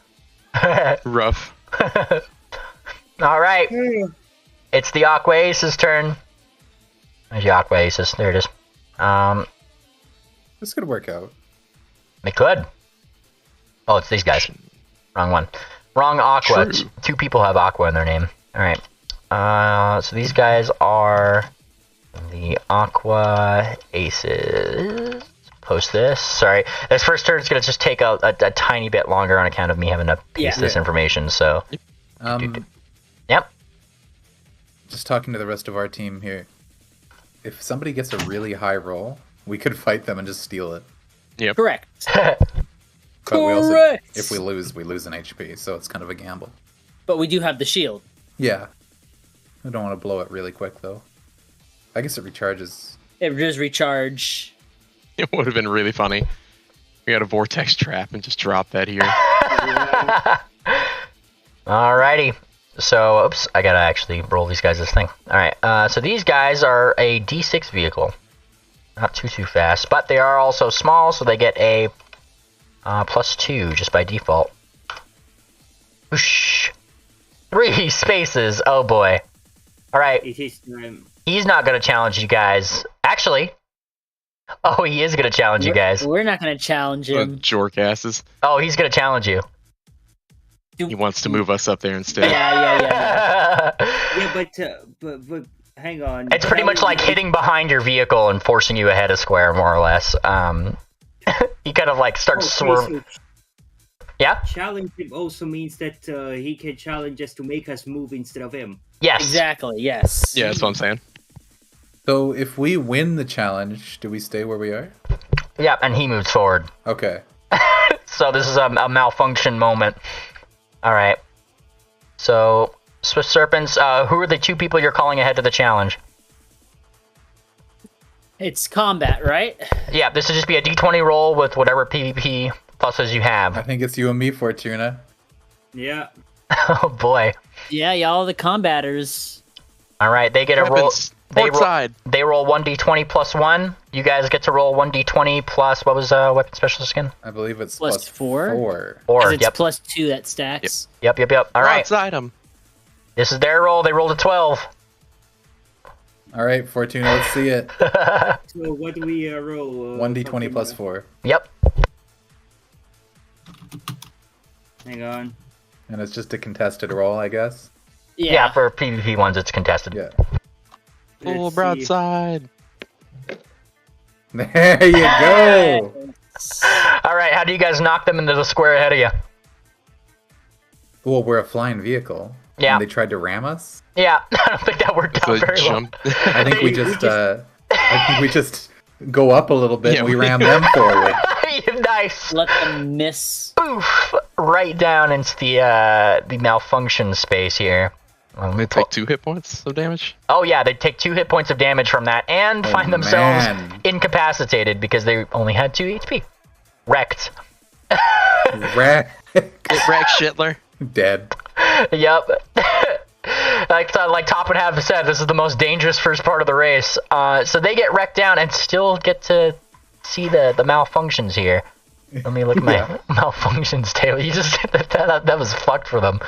rough. All right. It's the Aqua Ace's turn. There's the Aqua Aces. There it is. This could work out. It could. Oh, it's these guys. Wrong one. Wrong Aqua. True. 2 people have Aqua in their name. All right. So these guys are the Aqua Aces. Post this. Sorry. This first turn is going to just take a tiny bit longer on account of me having to paste this information. So, yep. Just talking to the rest of our team here. If somebody gets a really high roll, we could fight them and just steal it. Yep. Correct. But we also, Correct. if we lose an HP, so it's kind of a gamble. But we do have the shield. Yeah. I don't want to blow it really quick, though. I guess it recharges. It does recharge. It would have been really funny. We got a vortex trap and just drop that here. Alrighty. So, oops, I gotta actually roll these guys this thing. Alright, so these guys are a D6 vehicle. Not too fast, but they are also small, so they get a +2 just by default. Whoosh. 3 spaces, oh boy. Alright, It is time. he's not gonna challenge you guys. Actually, oh, he is gonna challenge you guys. We're not going to challenge him. Jork asses. Oh, he's gonna challenge you. He wants to move us up there instead. Yeah. Yeah, but hang on. It's pretty much like hitting behind your vehicle and forcing you ahead a square, more or less. He kind of like starts swerving. So Yeah? challenge him also means that he can challenge us to make us move instead of him. Yes. Exactly, yes. Yeah, that's what I'm saying. So if we win the challenge, do we stay where we are? Yeah, and he moves forward. Okay. So this is a malfunction moment. All right. So, Swift Serpents, who are the 2 people you're calling ahead to the challenge? It's combat, right? Yeah, this would just be a d20 roll with whatever PvP pluses you I have. think it's you and me, Fortuna. Yeah. Oh boy. Yeah, y'all the combaters. All right, they get a roll. Weapons. Port side. They roll 1d20 plus 1. You guys get to roll 1d20 plus, what was weapon specialist again? I believe it's Plus 4? 4. 4. 'Cause it's Yep. +2 that stacks. Yep. All right. Outside him. This is their roll. They rolled a 12. All right, Fortuna, let's see it. So what do we roll? 1d20 plus 4. Yep. Hang on. And it's just a contested roll, I guess. Yeah, for PvP ones, it's contested. Yeah. Full Let's see. broadside. There you go. All right, how do you guys knock them into the square ahead of you? Well, we're a flying vehicle. Yeah. And they tried to ram us. Yeah, I don't think that worked out So very well. jump. I think we just go up a little bit and we ram them forward. Nice. Let them miss. Boof! Right down into the malfunction space here. They take 2 hit points of damage. Oh yeah, they take 2 hit points of damage from that and find themselves man. incapacitated because they only had 2 HP. Wrecked. Wreck. Get wrecked, Shitler. Dead. Yep. like Top and Half said, this is the most dangerous first part of the race. So they get wrecked down and still get to see the malfunctions here. Let me look at my malfunctions table. You just that was fucked for them.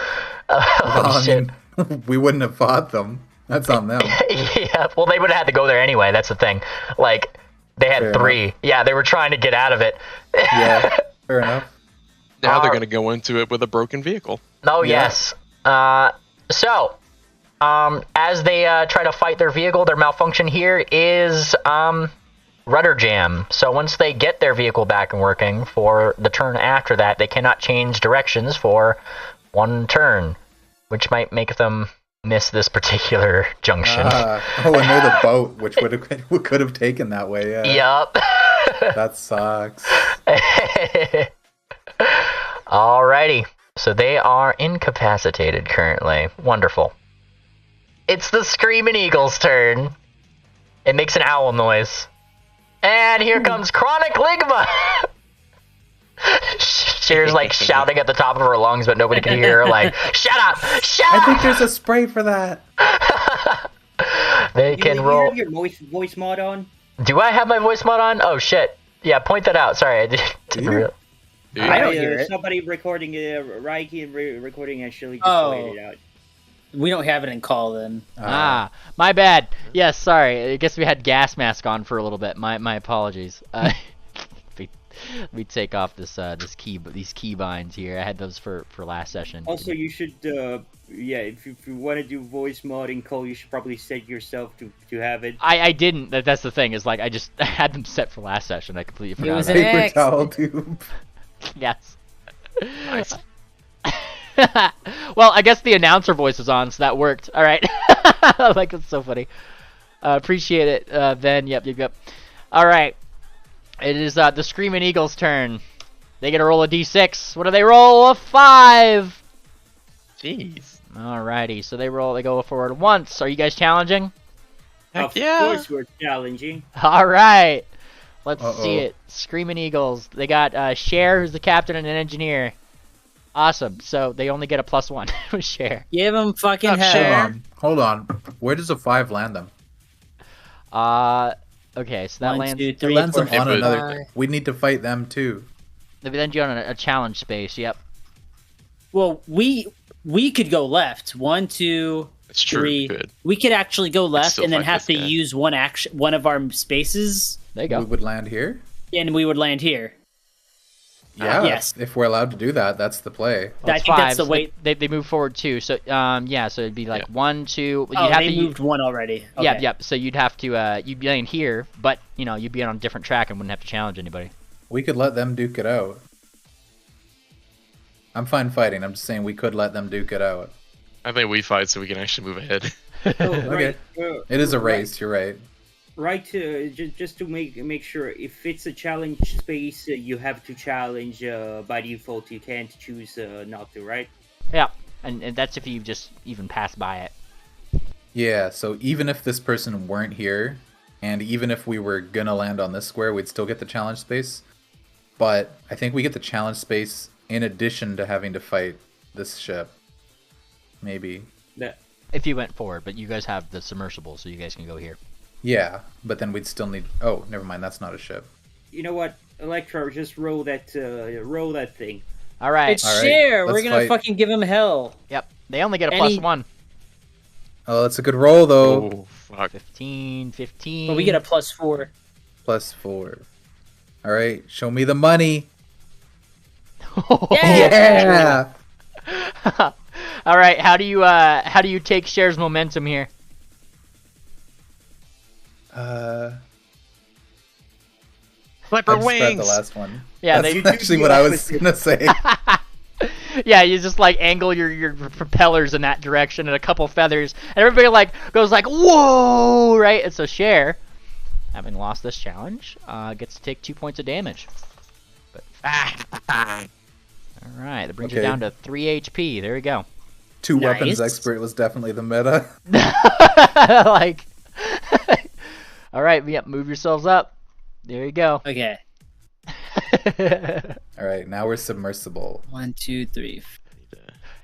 Oh Well, shit. I mean, we wouldn't have fought them. That's on them. Yeah, well, they would have had to go there anyway. That's the thing. Like, they had Fair 3. enough. Yeah, they were trying to get out of it. Yeah, fair enough. Now they're going to go into it with a broken vehicle. Oh, Yeah. yes. As they try to fight their vehicle, their malfunction here is rudder jam. So once they get their vehicle back and working for the turn after that, they cannot change directions for 1 turn, which might make them miss this particular junction. And they're the boat, which could have taken that way. Yeah. Yup. That sucks. Alrighty. So they are incapacitated currently. Wonderful. It's the Screaming Eagle's turn. It makes an owl noise. And here comes Chronic Ligma! Cher's like shouting at the top of her lungs, but nobody can hear her. Like, shut up! Shut up! I think there's a spray for that. They can roll. You have your voice mod on? Do I have my voice mod on? Oh shit! Yeah, point that out. Sorry, I didn't realize. I don't hear it. Somebody recording, Raiki recording actually just Oh. played it out. We don't have it in call then. My bad. Yes, sorry. I guess we had gas mask on for a little bit. My apologies. We take off these key binds here. I had those for last session. Also, you should, if you want to do voice mod in call, you should probably set yourself to have it. I didn't. That's the thing. Is like I just had them set for last session. I completely forgot. was about an it. Paper X. towel tube. Yes. Nice. Well, I guess the announcer voice is on, so that worked. All right. Like, it's so funny. Appreciate it, Ben. Yep. All right. It is the Screaming Eagle's turn. They get to roll a d6. What do they roll? A 5. Jeez. Alrighty. So they go forward once. Are you guys challenging? Heck Of yeah. course we're challenging. All right. Let's Uh-oh. see it. Screaming Eagles. They got Cher, who's the captain and an engineer. Awesome. So they only get a +1 with Cher. Give him fucking Oh, hell. shit. Hold on. Where does a 5 land them? Okay. So that 1, lands. 2, It 3, lands 4, them on but- another. 5. We need to fight them too. They land you on a challenge space. Yep. Well, we could go left. 1, 2, It's true. 3. Good. We could actually go left still and then fight have this to guy. use one of our spaces, There you go. We would land here. and we would land here. Yeah. yes. If we're allowed to do that, that's the play. Well, I it's think that's 5, the so way. they move forward too. So so it'd be like Yeah. 1, 2. You'd Oh, have they to moved 1 already. Okay. Yep. So you'd have to you'd be in here, but you'd be on a different track and wouldn't have to challenge anybody. We could let them duke it out. I'm fine fighting. I'm just saying we could let them duke it out. I think we fight so we can actually move ahead. Okay. It is a race. You're right. Right, just to make sure, if it's a challenge space, you have to challenge by default. You can't choose not to, right? Yeah, and that's if you just even pass by it. Yeah. So even if this person weren't here, and even if we were gonna land on this square, we'd still get the challenge space. But I think we get the challenge space in addition to having to fight this ship. Maybe. That If you went forward, but you guys have the submersible, so you guys can go here. Yeah, but then we'd still need. Oh, never mind. That's not a ship. you know what, Electro, just roll that thing. All right. It's All right, Cher. We're let's gonna fight. fucking give him hell. Yep. They only get a Any- +1. Oh, that's a good roll though. Oh, fuck. 15. But we get a +4. +4. All right, show me the money. Yeah! Yeah. All right. How do you take Cher's momentum here? Flipper I just read the wings. last one. Yeah, That's they- actually what I was gonna say. Yeah, you just like angle your propellers in that direction and a couple feathers, and everybody like goes like whoa, right? And so Cher, having lost this challenge, gets to take 2 points of damage. But all right, that brings you Okay. down to 3 HP. There we go. Two weapons Nice. expert was definitely the meta. Like, all right, yep, move yourselves up. There you go. Okay. All right, now we're submersible. 1, 2, 3.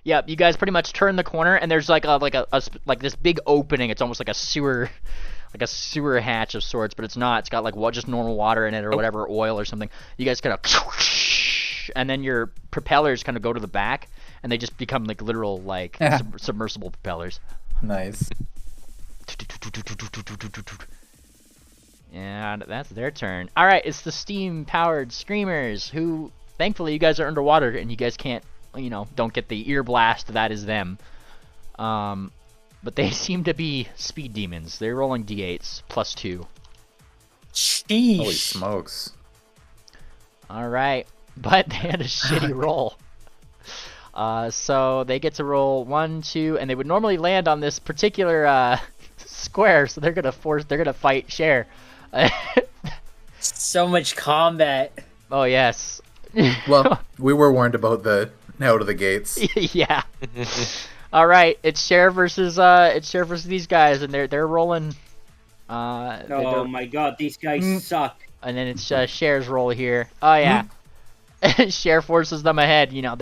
Yep, you guys pretty much turn the corner, and there's like this big opening. It's almost like a sewer hatch of sorts, but it's not. It's got like just normal water in it or whatever, oil or something. You guys kind of, and then your propellers kind of go to the back, and they just become like literal like submersible propellers. Nice. And that's their turn. Alright, it's the steam-powered screamers, who, thankfully, you guys are underwater, and you guys can't, you know, don't get the ear blast that is them. But they seem to be speed demons. They're rolling d8s, +2. Sheesh. Holy smokes. Alright, but they had a shitty roll. So they get to roll 1, 2, and they would normally land on this particular square, so they're gonna fight Cher. So much combat. Oh yes. Well, we were warned about the out of the gates. Yeah. All right, it's Cher versus these guys, and they're rolling. Oh my god, these guys suck. And then it's Cher's roll here. Oh yeah. Cher forces them ahead. You know,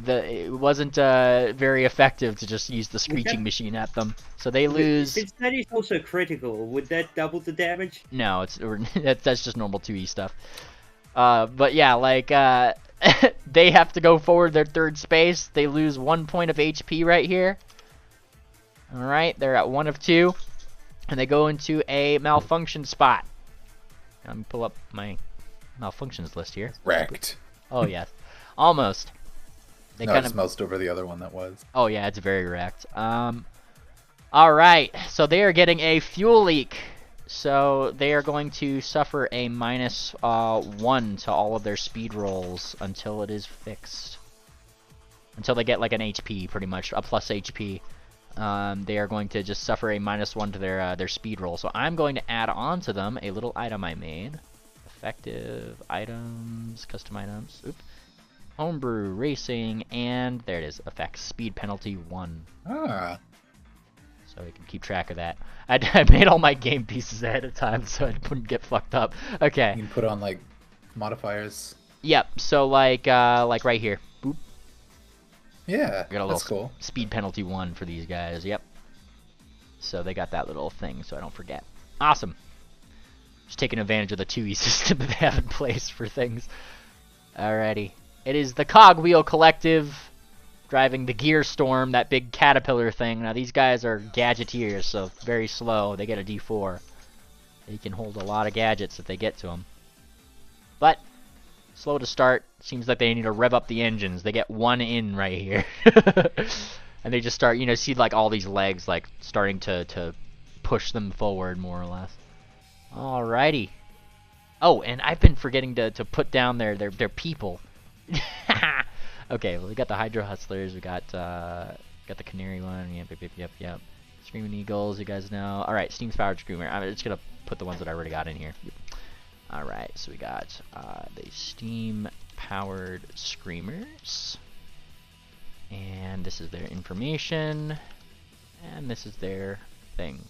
it wasn't very effective to just use the screeching machine at them, so they lose. Since that is also critical, would that double the damage? No, that's just normal 2e stuff. But yeah, like they have to go forward their third space. They lose 1 point of HP right here. All right, they're at 1 of 2, and they go into a malfunction spot. Let me pull up my malfunctions list here. Wrecked. Oh yes, almost. They No, kind I of moused over the other one that was. Oh yeah, it's very wrecked. All right, so they are getting a fuel leak. So they are going to suffer a -1 to all of their speed rolls until it is fixed. Until they get like an HP, pretty much a plus HP. They are going to just suffer a -1 to their speed roll. So I'm going to add on to them a little item I made. Effective items, custom items. Oop. Homebrew, racing, and there it is. Effects, speed penalty 1. Ah. So we can keep track of that. I made all my game pieces ahead of time so I wouldn't get fucked up. Okay. You can put on like modifiers. Yep. So like right here. Boop. Yeah, Got a that's little cool. speed penalty 1 for these guys. Yep. So they got that little thing, so I don't forget. Awesome. Just taking advantage of the 2e system that they have in place for things. Alrighty. It is the Cogwheel Collective driving the Gear Storm, that big caterpillar thing. Now these guys are gadgeteers, so very slow. They get a D4. They can hold a lot of gadgets if they get to them. But slow to start. Seems like they need to rev up the engines. They get 1 in right here. And they just start, you know, see like all these legs like starting to push them forward more or less. Alrighty. Oh, and I've been forgetting to put down their people. Okay, well we got the Hydro Hustlers, we got the Canary one, yep. Screaming Eagles, you guys know. Alright, Steam's Powered Screamer. I'm just gonna put the ones that I already got in here. Alright, so we got the Steam Powered Screamers. And this is their information. And this is their thing.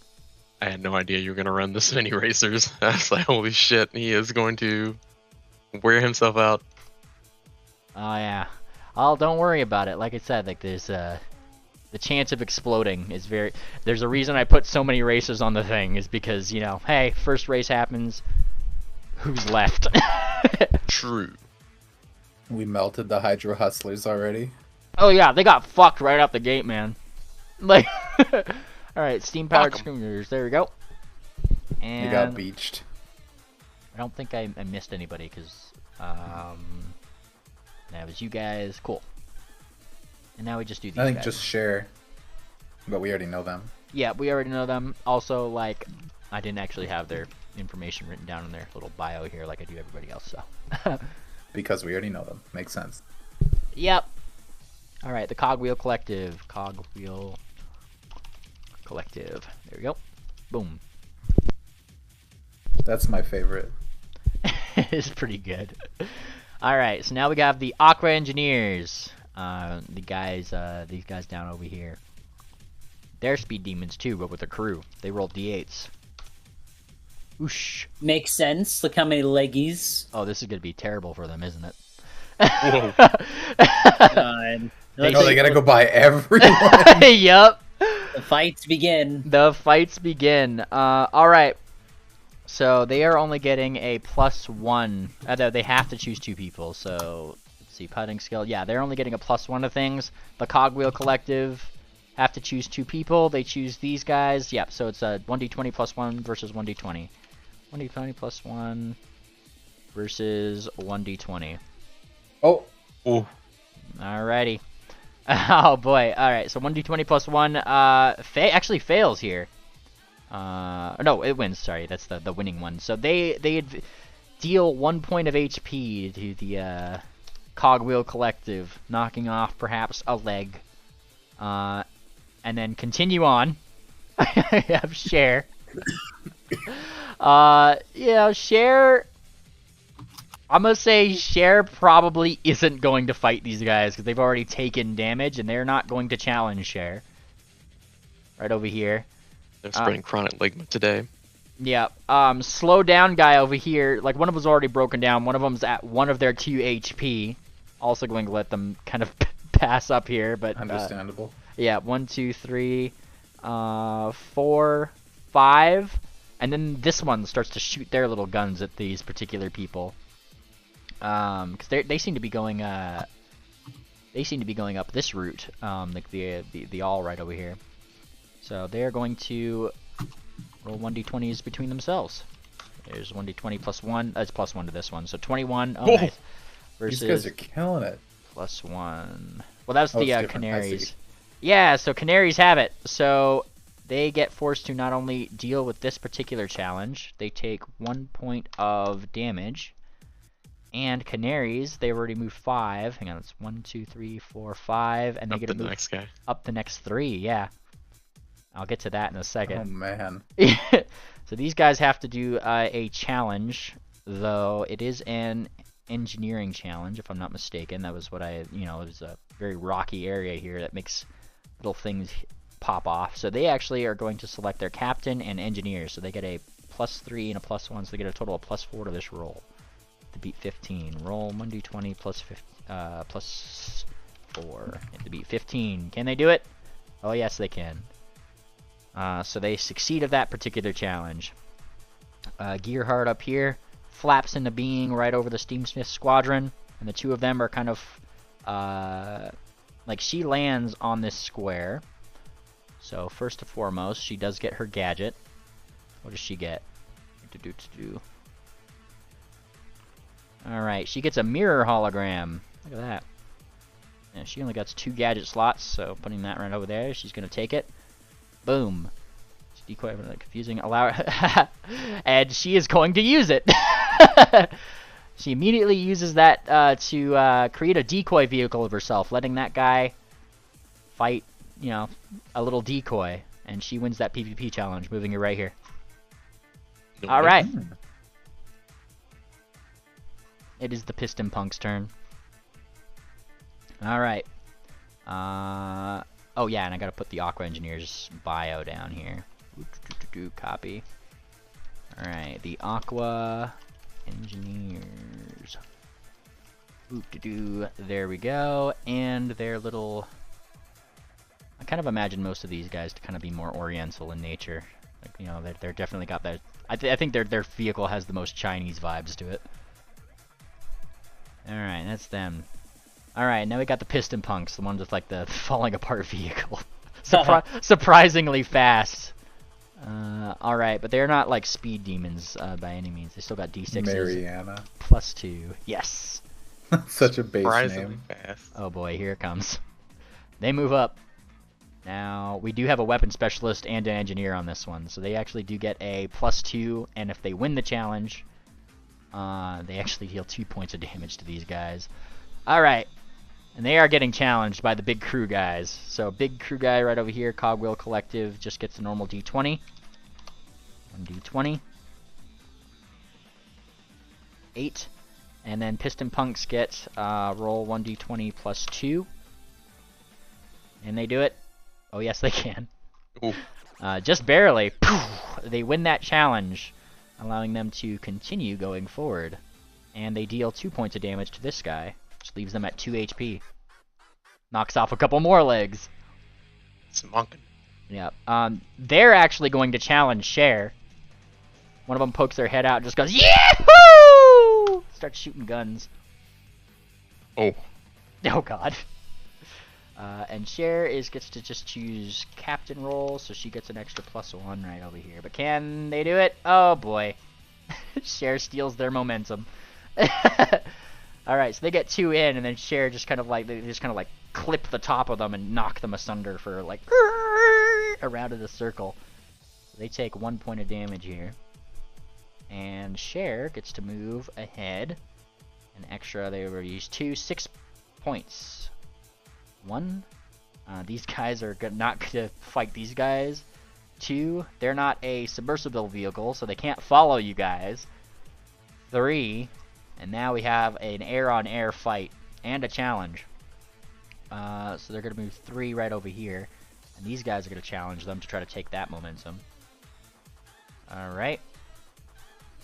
I had no idea you were going to run this many racers. I was like, holy shit, he is going to wear himself out. Oh yeah. Oh, don't worry about it. Like I said, like there's the chance of exploding is very. There's a reason I put so many races on the thing is because, you know, hey, first race happens, who's left? True. We melted the Hydro Hustlers already. Oh yeah, they got fucked right out the gate, man. Like, all right, steam powered Fuck 'em. screamers. There we go. And You got beached. I don't think I missed anybody because that was you guys. Cool. And now we just do these I think guys. just share, but we already know them. Yeah, we already know them. Also, like, I didn't actually have their information written down in their little bio here like I do everybody else, so. Because we already know them. Makes sense. Yep. Alright, the Cogwheel Collective. Cogwheel Collective. There we go. Boom. That's my favorite. It's pretty good. Alright, so now we got the Aqua Engineers. The guys, these guys down over here. They're speed demons too, but with a crew. They roll d8s. Oosh. Makes sense. Look how many leggies. Oh, this is gonna be terrible for them, isn't it? Whoa. God. They No, they gotta go by everyone. Yup. The fights begin. The fights begin. Alright. So they are only getting a +1. They have to choose 2 people, so let's see, putting skill. Yeah, they're only getting a +1 to things. The Cogwheel Collective have to choose 2 people. They choose these guys. Yep, so it's a 1d20 plus 1 versus 1d20. 1d20 plus 1 versus 1d20. Oh. Oh. Alrighty. Oh boy. Alright, so 1d20 plus 1 actually fails here. No, it wins, sorry. That's the winning one. So they deal 1 point of HP to the Cogwheel Collective, knocking off perhaps a leg. And then continue on. I have Cher. Cher. I'm gonna say Cher probably isn't going to fight these guys because they've already taken damage and they're not going to challenge Cher. Right over here. They're spreading chronic ligma today. Yeah. Slow down guy over here. Like, one of them's already broken down. One of them's at 1 of their 2 HP. Also going to let them kind of pass up here, but Understandable. yeah, 1, 2, 3, 4, 5, and then this one starts to shoot their little guns at these particular people. Because they seem to be going up this route. Like the all right over here. So they are going to roll 1d20s between themselves. There's 1d20 plus 1. That's plus 1 to this one. So 21. Oh, nice. Versus These guys are killing it. plus 1. Well, that's the it's different. I Canaries. see. Yeah, so Canaries have it. So they get forced to not only deal with this particular challenge, they take 1 point of damage. And Canaries, they already moved 5. Hang on, it's 1, 2, 3, 4, 5, and they Up get to the move next guy. up the next 3. Yeah, I'll get to that in a second. Oh man. So these guys have to do a challenge, though it is an engineering challenge, if I'm not mistaken. That was what it was a very rocky area here that makes little things pop off. So they actually are going to select their captain and engineer. So they get a +3 and a +1, so they get a total of +4 to this roll to beat 15. Roll 1d20 plus 4 to beat 15. Can they do it? Oh yes, they can. So they succeed of that particular challenge. Gearhart up here flaps into being right over the Steamsmith squadron, and the 2 of them are kind of like, she lands on this square. So first and foremost, she does get her gadget. What does she get? Alright, she gets a mirror hologram. Look at that. Yeah, she only got 2 gadget slots, so putting that right over there, she's going to take it. Boom. Decoy, confusing. Allow her. And she is going to use it. She immediately uses that to create a decoy vehicle of herself, letting that guy fight, a little decoy. And she wins that PvP challenge, moving her right here. Alright. It is the Piston Punk's turn. Alright. Oh yeah, and I gotta put the Aqua Engineer's bio down here. Copy. Alright, the Aqua Engineers. There we go. And their little... I kind of imagine most of these guys to kind of be more oriental in nature. Like, they're definitely got that... I think their vehicle has the most Chinese vibes to it. Alright, that's them. Alright, now we got the Piston Punks, the ones with like the falling apart vehicle. Surprisingly fast. Alright, but they're not like speed demons by any means. They still got D6s. Mariana. +2. Yes. Such a base Surprisingly name. fast. Oh boy, here it comes. They move up. Now, we do have a weapon specialist and an engineer on this one, so they actually do get a +2, and if they win the challenge, they actually deal 2 points of damage to these guys. Alright. And they are getting challenged by the big crew guys. So big crew guy right over here, Cogwheel Collective, just gets a normal D20. 1d20. 8. And then Piston Punks get roll 1d20 plus 2. And they do it. Oh yes, they can. Just barely. They win that challenge, allowing them to continue going forward. And they deal 2 points of damage to this guy, which leaves them at 2 HP. Knocks off a couple more legs. It's monking. Yep. They're actually going to challenge Cher. One of them pokes their head out and just goes, Yahoo! Starts shooting guns. Oh. Oh god. And Cher gets to just choose captain role, so she gets an extra +1 right over here. But can they do it? Oh boy. Cher steals their momentum. Alright, so they get 2 in, and then Cher just kind of like, they just kind of like clip the top of them and knock them asunder for like around in a circle. So they take 1 point of damage here. And Cher gets to move ahead. An extra, they already used 2, 6 points. 1, these guys are not going to fight these guys. 2, they're not a submersible vehicle, so they can't follow you guys. 3, and now we have an air-on-air fight and a challenge. So they're going to move 3 right over here, and these guys are going to challenge them to try to take that momentum. Alright.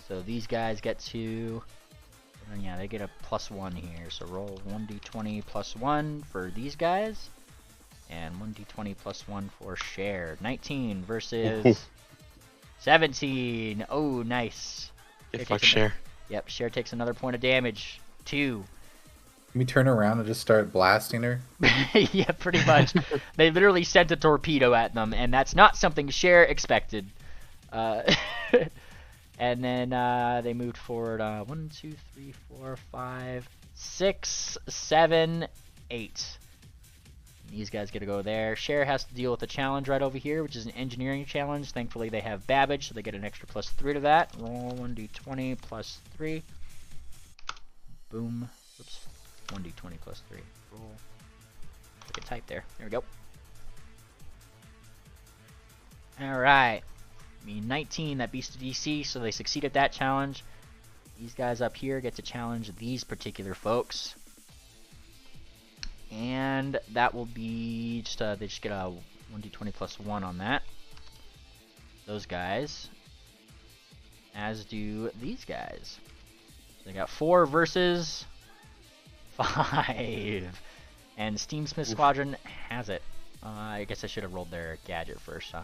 So these guys get to... yeah, they get a +1 here, so roll 1d20 +1 for these guys, and 1d20 +1 for Cher. 19 versus 17. Oh, nice. Yeah, fuck Cher. Yep, Cher takes another point of damage. 2. Can we turn around and just start blasting her? Yeah, pretty much. They literally sent a torpedo at them, and that's not something Cher expected. And then they moved forward 1, 2, 3, 4, 5, 6, 7, 8. These guys get to go there. Cher has to deal with a challenge right over here, which is an engineering challenge. Thankfully, they have Babbage, so they get an extra +3 to that. Roll 1d20 +3. Boom. Oops. 1d20 +3. Roll. Look at type there. There we go. Alright. 19, that beats the DC, so they succeeded that challenge. These guys up here get to challenge these particular folks. And that will be just, they just get a 1d20 +1 on that. Those guys. As do these guys. So they got 4 versus 5. And Steamsmith Squadron has it. I guess I should have rolled their gadget first, huh?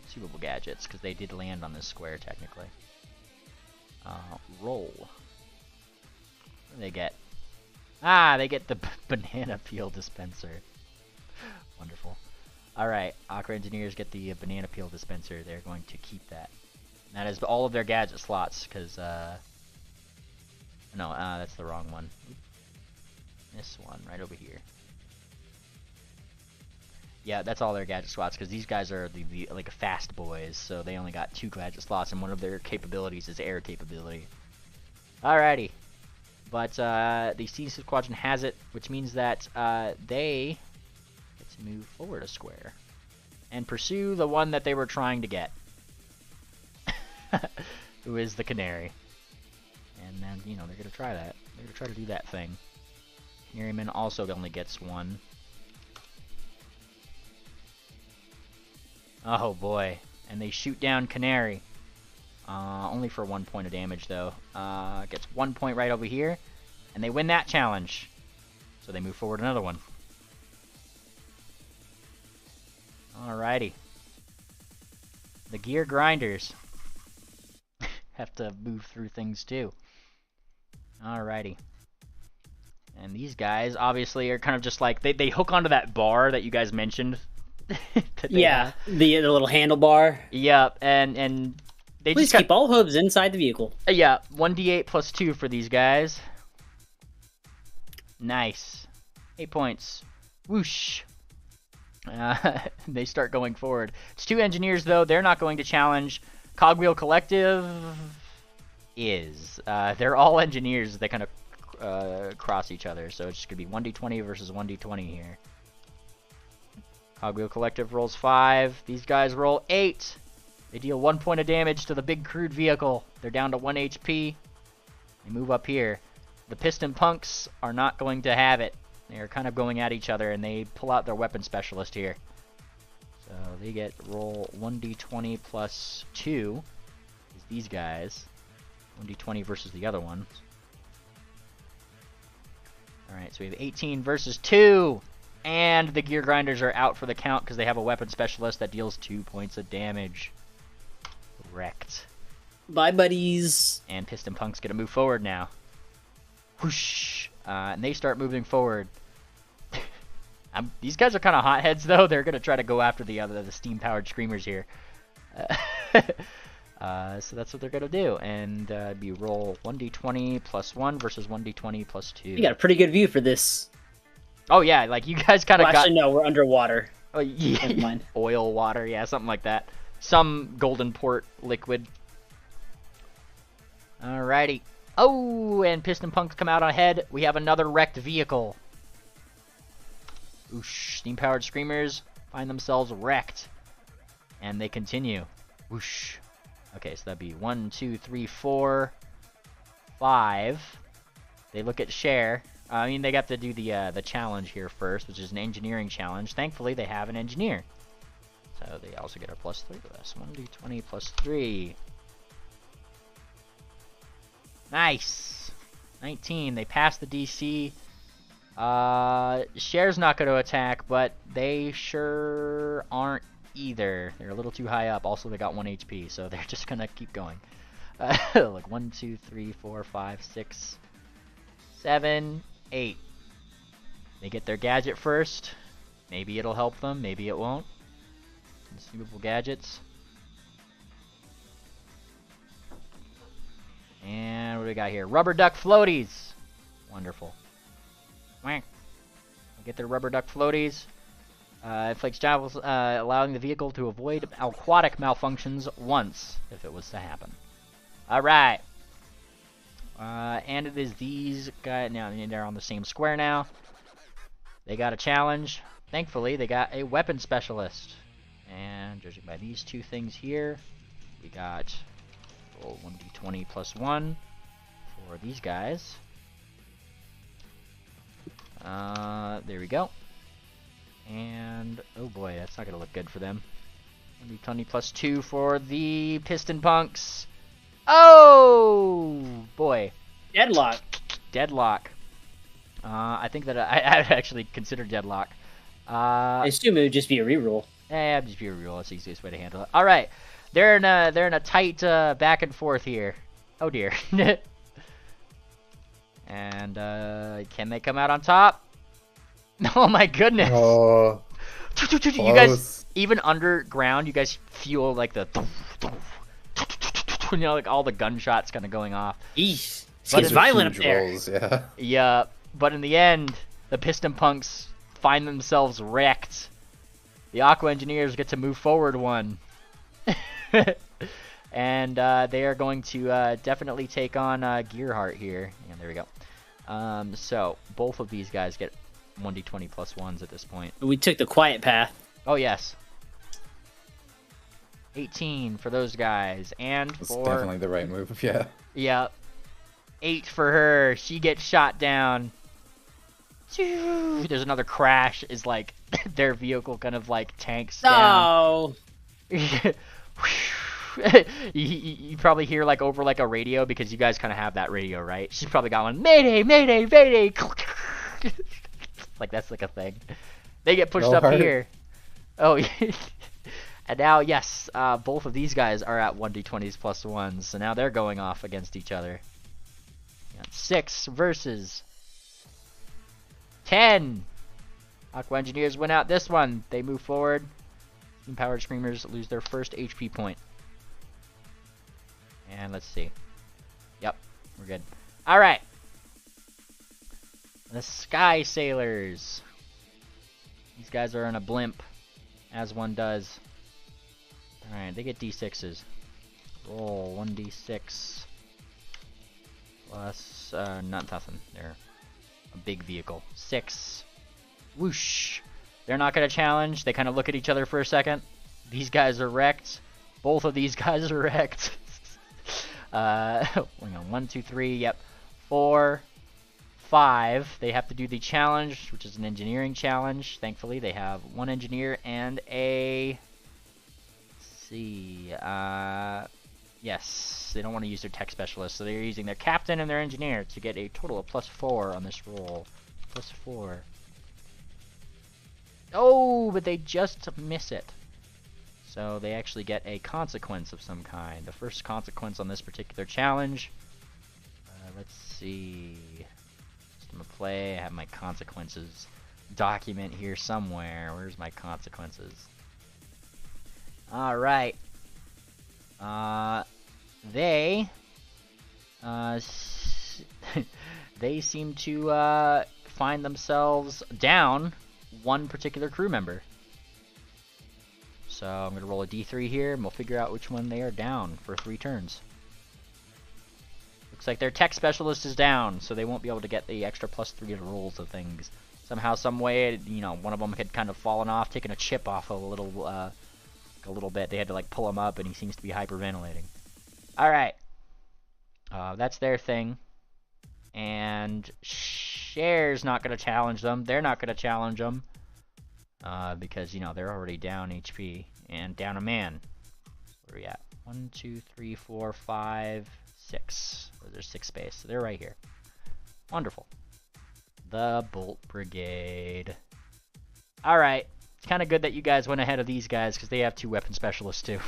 Consumable gadgets, because they did land on this square, technically. Roll. What do they get? Ah, they get the banana peel dispenser. Wonderful. Alright, Aqua Engineers get the banana peel dispenser. They're going to keep that. And that is all of their gadget slots, because, no, that's the wrong one. This one, right over here. Yeah, that's all their gadget slots, because these guys are the like fast boys, so they only got 2 gadget slots, and one of their capabilities is air capability. Alrighty. But the Steamsmith Squadron has it, which means that they get to move forward a square and pursue the one that they were trying to get, who is the Canary. And then, you know, they're going to try that. They're going to try to do that thing. Canaryman also only gets 1. Oh boy. And they shoot down Canary. Only for 1 point of damage, though. Gets 1 point right over here. And they win that challenge. So they move forward another one. Alrighty. The gear grinders have to move through things, too. Alrighty. And these guys, obviously, are kind of just like... They hook onto that bar that you guys mentioned. Yeah, the little handlebar. Yeah, and they Please just keep all hooves inside the vehicle. Yeah, 1d8 + 2 for these guys. Nice. 8 points. Whoosh. They start going forward. It's 2 engineers, though. They're not going to challenge. Cogwheel Collective is. They're all engineers. They kind of cross each other. So it's just going to be 1d20 versus 1d20 here. Cogwheel Collective rolls 5. These guys roll 8. They deal 1 point of damage to the big crude vehicle. They're down to 1 HP. They move up here. The Piston Punks are not going to have it. They are kind of going at each other, and they pull out their weapon specialist here. So they get roll 1d20 + 2. Is these guys. 1d20 versus the other ones. Alright, so we have 18 versus 2. And the gear grinders are out for the count because they have a weapon specialist that deals 2 points of damage. Wrecked. Bye, buddies. And Piston Punk's gonna move forward now. Whoosh! And they start moving forward. These guys are kind of hotheads, though. They're going to try to go after the steam-powered screamers here. So that's what they're going to do. And be roll 1d20 plus 1 versus 1d20 plus 2. You got a pretty good view for this. Oh, yeah. Like, you guys kind of got... Actually, no. We're underwater. Oh, yeah. Never mind. Oil, water. Yeah, something like that. Some golden port liquid. Alrighty. Oh, and piston punks come out ahead. We have another wrecked vehicle. Whoosh. Steam-powered screamers find themselves wrecked. And they continue. Whoosh. Okay, so that'd be 1, 2, 3, 4, 5. They look at share. I mean, they got to do the challenge here first, which is an engineering challenge. Thankfully, they have an engineer. So they also get a +3 to this. 1d20 plus 3. Nice. 19. They pass the DC. Share's not going to attack, but they sure aren't either. They're a little too high up. Also, they got 1 HP, so they're just going to keep going. Like 1, 2, 3, 4, 5, 6, 7, 8. They get their gadget first. Maybe it'll help them. Maybe it won't. Consumable gadgets. And what do we got here? Rubber duck floaties. Wonderful. Get their rubber duck floaties. Inflicts travels, allowing the vehicle to avoid aquatic malfunctions once, if it was to happen. Alright. And it is these guys. Now they're on the same square now. They got a challenge. Thankfully, they got a weapon specialist. And judging by these two things here, we got roll 1d20 plus 1 for these guys. There we go. And, oh boy, that's not going to look good for them. 1d20 plus 2 for the piston punks. Oh, boy. Deadlock. Deadlock. I think that I'd actually consider deadlock. I assume it would just be a reroll. Just be a reroll. That's the easiest way to handle it. All right, they're in a tight back and forth here. Oh dear. And can they come out on top? Oh my goodness. Oh, you guys, even underground, you guys feel like the you know, like all the gunshots kind of going off. Eesh. But It's violent up huge there. rolls, yeah. Yeah, but in the end, the piston punks find themselves wrecked. The Aqua Engineers get to move forward one. And they are going to definitely take on Gearheart here. And there we go. So both of these guys get 1d20 plus 1s at this point. We took the quiet path. Oh, yes. 18 for those guys. And That's for... definitely the right move, yeah. Yeah. 8 for her. She gets shot down. There's another crash. Is like their vehicle kind of like tanks down. No. You probably hear like over like a radio because you guys kind of have that radio, right? She's probably got one. Mayday, mayday, mayday. Like that's like a thing. They get pushed up here. Oh, and now yes, both of these guys are at 1d20s plus 1s, so now they're going off against each other. 6 versus 10. Aqua Engineers win out this one. They move forward. Empowered Screamers lose their first HP point. And let's see. Yep, we're good. Alright. The Sky Sailors. These guys are in a blimp, as one does. Alright, they get D6s. Roll 1d6. Plus, nothing. They're a big vehicle. 6. Whoosh. They're not going to challenge. They kind of look at each other for a second. These guys are wrecked. Both of these guys are wrecked. Hang on. 1, 2, 3. Yep. 4, 5. They have to do the challenge, which is an engineering challenge. Thankfully, they have one engineer and a... Let's see. Yes. They don't want to use their tech specialist, so they're using their captain and their engineer to get a total of +4 on this roll. +4. Oh, but they just miss it. So they actually get a consequence of some kind. The first consequence on this particular challenge. Let's see. System of play. I have my consequences. document here somewhere. Where's my consequences? All right. They they seem to find themselves down one particular crew member. So I'm gonna roll a d3 here, and we'll figure out which one they are down for 3 turns. Looks like their tech specialist is down, so they won't be able to get the extra +3 to rolls of things. Somehow, some way, you know, one of them had kind of fallen off, taken a chip off a little bit. They had to like pull him up, and he seems to be hyperventilating. All right, that's their thing. And Share's not gonna challenge them. They're not gonna challenge them because you know they're already down HP and down a man. Where are we at? 1, 2, 3, 4, 5, 6. There's 6 space, so they're right here. Wonderful. The Bolt Brigade. All right. It's kind of good that you guys went ahead of these guys because they have 2 weapon specialists too.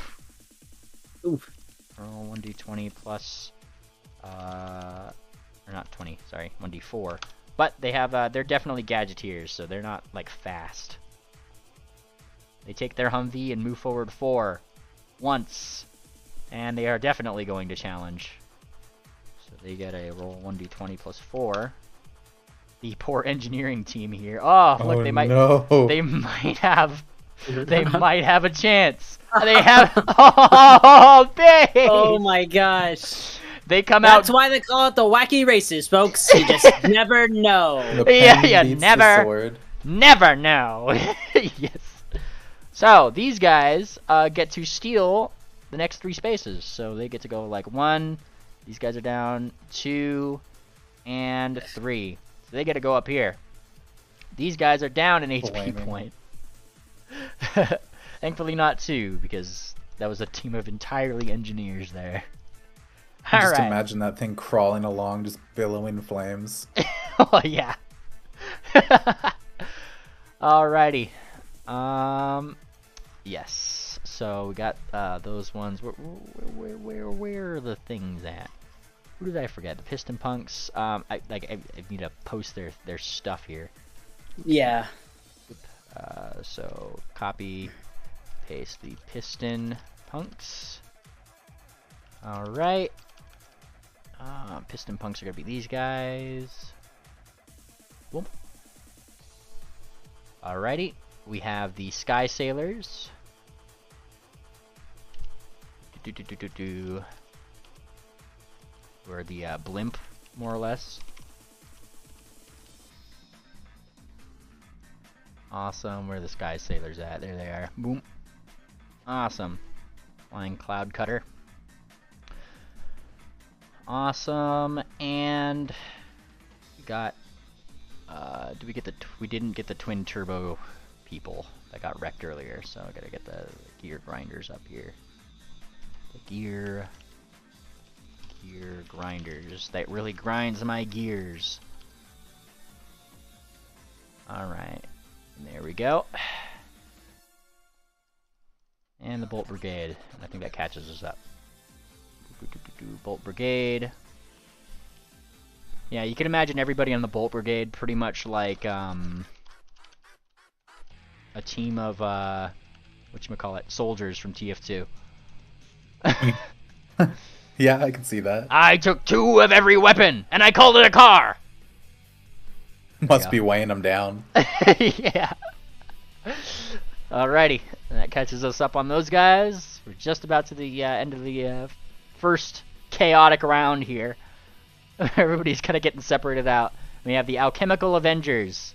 Oof. Roll 1d20 plus, or not 20, sorry, 1d4. But they have, they're definitely gadgeteers, so they're not like fast. They take their Humvee and move forward 4 once, and they are definitely going to challenge. So they get a roll 1d20 plus 4. The poor engineering team here. Oh, look, they might have a chance. They have big. Oh my gosh. They come out. That's why they call it the wacky races, folks. You just never know. Yeah, never know. Yes. So these guys get to steal the next 3 spaces. So they get to go like 1. These guys are down 2 and 3. So they get to go up here. These guys are down an HP point. Thankfully not 2, because that was a team of entirely engineers there. Just imagine that thing crawling along, just billowing flames. Oh yeah. Alrighty. Yes. So we got those ones. Where are the things at? Who did I forget? The Piston Punks. I need to post their stuff here. Yeah. So copy, paste the Piston Punks. All right. Piston Punks are gonna be these guys. Boom. Alrighty. We have the Sky Sailors. Or the blimp, more or less. Awesome. Where are the Sky Sailors at? There they are. Boom. Awesome. Flying Cloud Cutter. Awesome. And we got we didn't get the twin turbo people that got wrecked earlier, so I gotta get the gear grinders up here. The gear grinders that really grinds my gears. Alright, there we go. And the Bolt Brigade, I think that catches us up. Bolt Brigade. Yeah, you can imagine everybody on the Bolt Brigade pretty much like a team of whatchamacallit, soldiers from TF2. Yeah, I can see that. I took 2 of every weapon, and I called it a car! Must be weighing them down. Yeah. Alrighty, and that catches us up on those guys. We're just about to the end of the first chaotic round here. Everybody's kind of getting separated out. We have the Alchemical Avengers.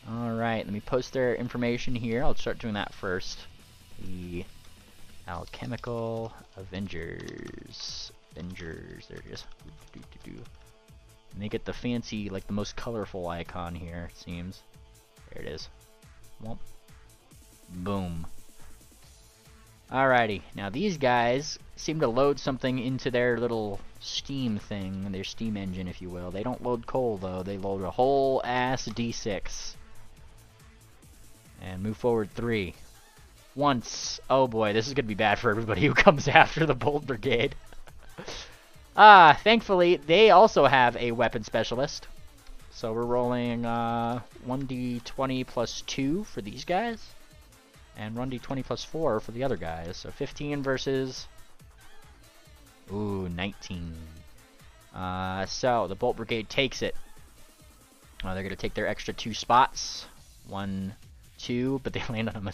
Alright, let me post their information here. I'll start doing that first. The Alchemical Avengers. There it is. And they get the fancy, like the most colorful icon here, it seems. There it is. Whoop. Boom. Alrighty, now these guys seem to load something into their little steam thing, their steam engine, if you will. They don't load coal, though. They load a whole ass D6. And move forward 3. Once. Oh boy, this is going to be bad for everybody who comes after the Bolt Brigade. Thankfully, they also have a weapon specialist. So we're rolling 1d20 plus 2 for these guys, and 1d20 plus 4 for the other guys. So 15 versus... Ooh, 19. So the Bolt Brigade takes it. They're going to take their extra 2 spots. 1, 2, but they landed on they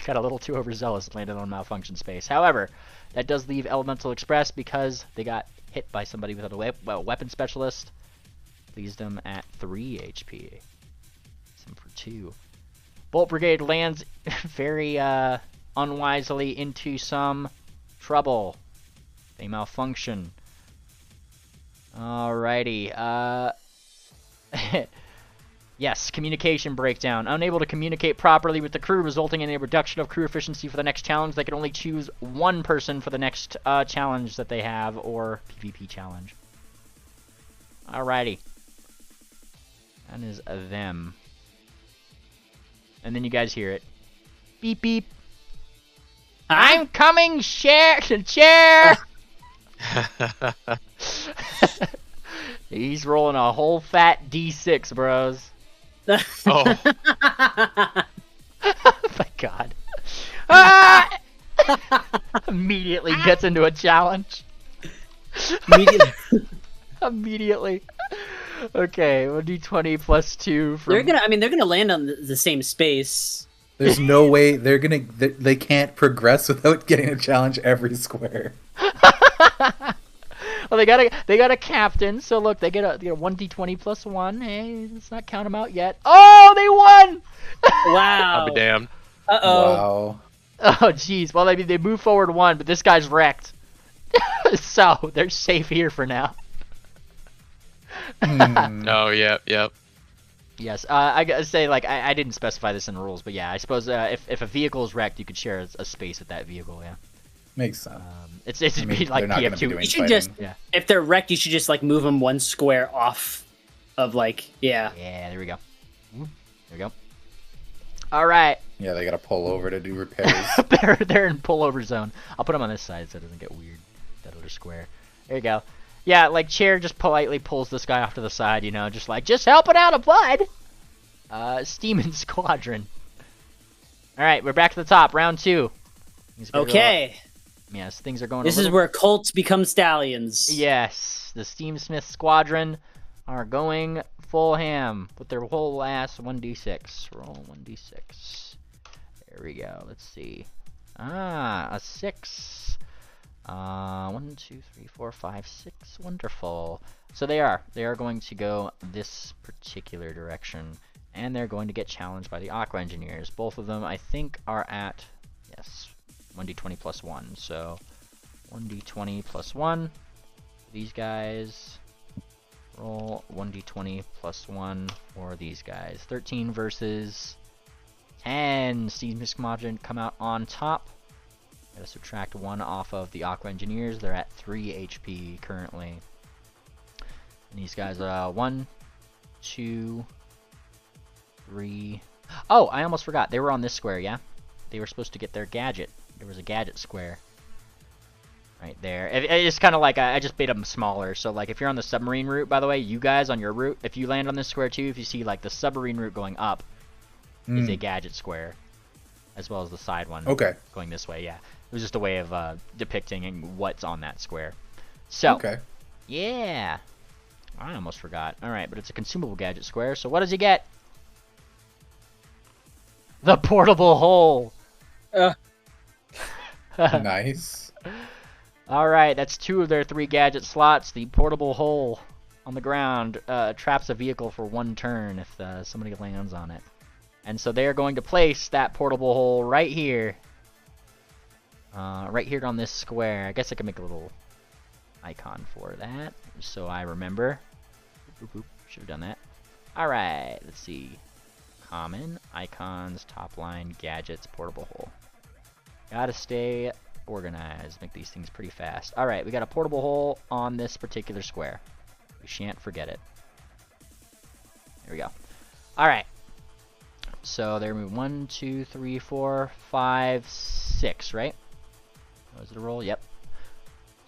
got a little too overzealous and landed on malfunction space. However, that does leave Elemental Express because they got hit by somebody with a weapon specialist. Leaves them at 3 HP. Some for 2. Bolt Brigade lands very unwisely into some trouble. They malfunction. Alrighty. Yes, communication breakdown. Unable to communicate properly with the crew, resulting in a reduction of crew efficiency for the next challenge. They can only choose one person for the next challenge that they have, or PvP challenge. Alrighty. That is them. And then you guys hear it. Beep, beep. I'm coming, chair! He's rolling a whole fat D6, bros. Oh. Oh my god. Ah! Immediately gets into a challenge. Immediately. Okay, 1d20 plus 2 from... They're gonna land on the same space. There's no way they can't progress without getting a challenge every square. Well, they got a captain, so look, they get a 1d20 plus 1. Hey, let's not count them out yet. Oh, they won! Wow. I'll be damned. Uh-oh. Wow. Oh, jeez. Well, they move forward 1, but this guy's wrecked. So, they're safe here for now. Oh, yep. Yes, I gotta say, like, I didn't specify this in the rules, but yeah, I suppose if a vehicle is wrecked, you could share a space with that vehicle, yeah. Makes sense. It's I mean, like they're not gonna be PF2. doing You should just, Yeah. if they're wrecked, you should just like move them 1 square off of like, yeah. Yeah, there we go. There we go. All right. Yeah, they gotta pull over to do repairs. they're in pullover zone. I'll put them on this side so it doesn't get weird. That other square. There you go. Yeah, like Chair just politely pulls this guy off to the side, you know, just helping out a bud. Steaming Squadron. All right, we're back to the top. Round 2. Okay. Yes, things are going. This is where colts become stallions. Yes, the Steamsmith Squadron are going full ham with their whole ass 1d6. Roll 1d6. There we go. Let's see. Ah, a 6. 1, 2, 3, 4, 5, 6. Wonderful. So they are going to go this particular direction, and they're going to get challenged by the Aqua Engineers. Both of them, I think, are at 1d20 plus 1. So 1d20 plus 1. These guys roll 1d20 plus 1 for these guys. 13 versus 10. Steamsmith Squadron come out on top. Gotta subtract 1 off of the Aqua Engineers. They're at 3 HP currently. And these guys, 1, 2, 3. Oh, I almost forgot. They were on this square, yeah? They were supposed to get their gadget. There was a gadget square right there. It's kind of like I just made them smaller. So like if you're on the submarine route, by the way, you guys on your route, if you land on this square too, if you see like the submarine route going up is a gadget square, as well as the side one going this way. Yeah, it was just a way of depicting what's on that square. So yeah, I almost forgot. All right, but it's a consumable gadget square. So what does he get? The portable hole. Nice. Alright, that's 2 of their 3 gadget slots. The portable hole on the ground traps a vehicle for 1 turn if somebody lands on it. And so they are going to place that portable hole right here. Right here on this square. I guess I can make a little icon for that, so I remember. Should have done that. Alright, let's see. Common, icons, top line, gadgets, portable hole. Gotta stay organized. Make these things pretty fast. Alright, we got a portable hole on this particular square. We shan't forget it. There we go. Alright. So there we 1, 2, 3, 4, 5, 6, right? Was it a roll? Yep.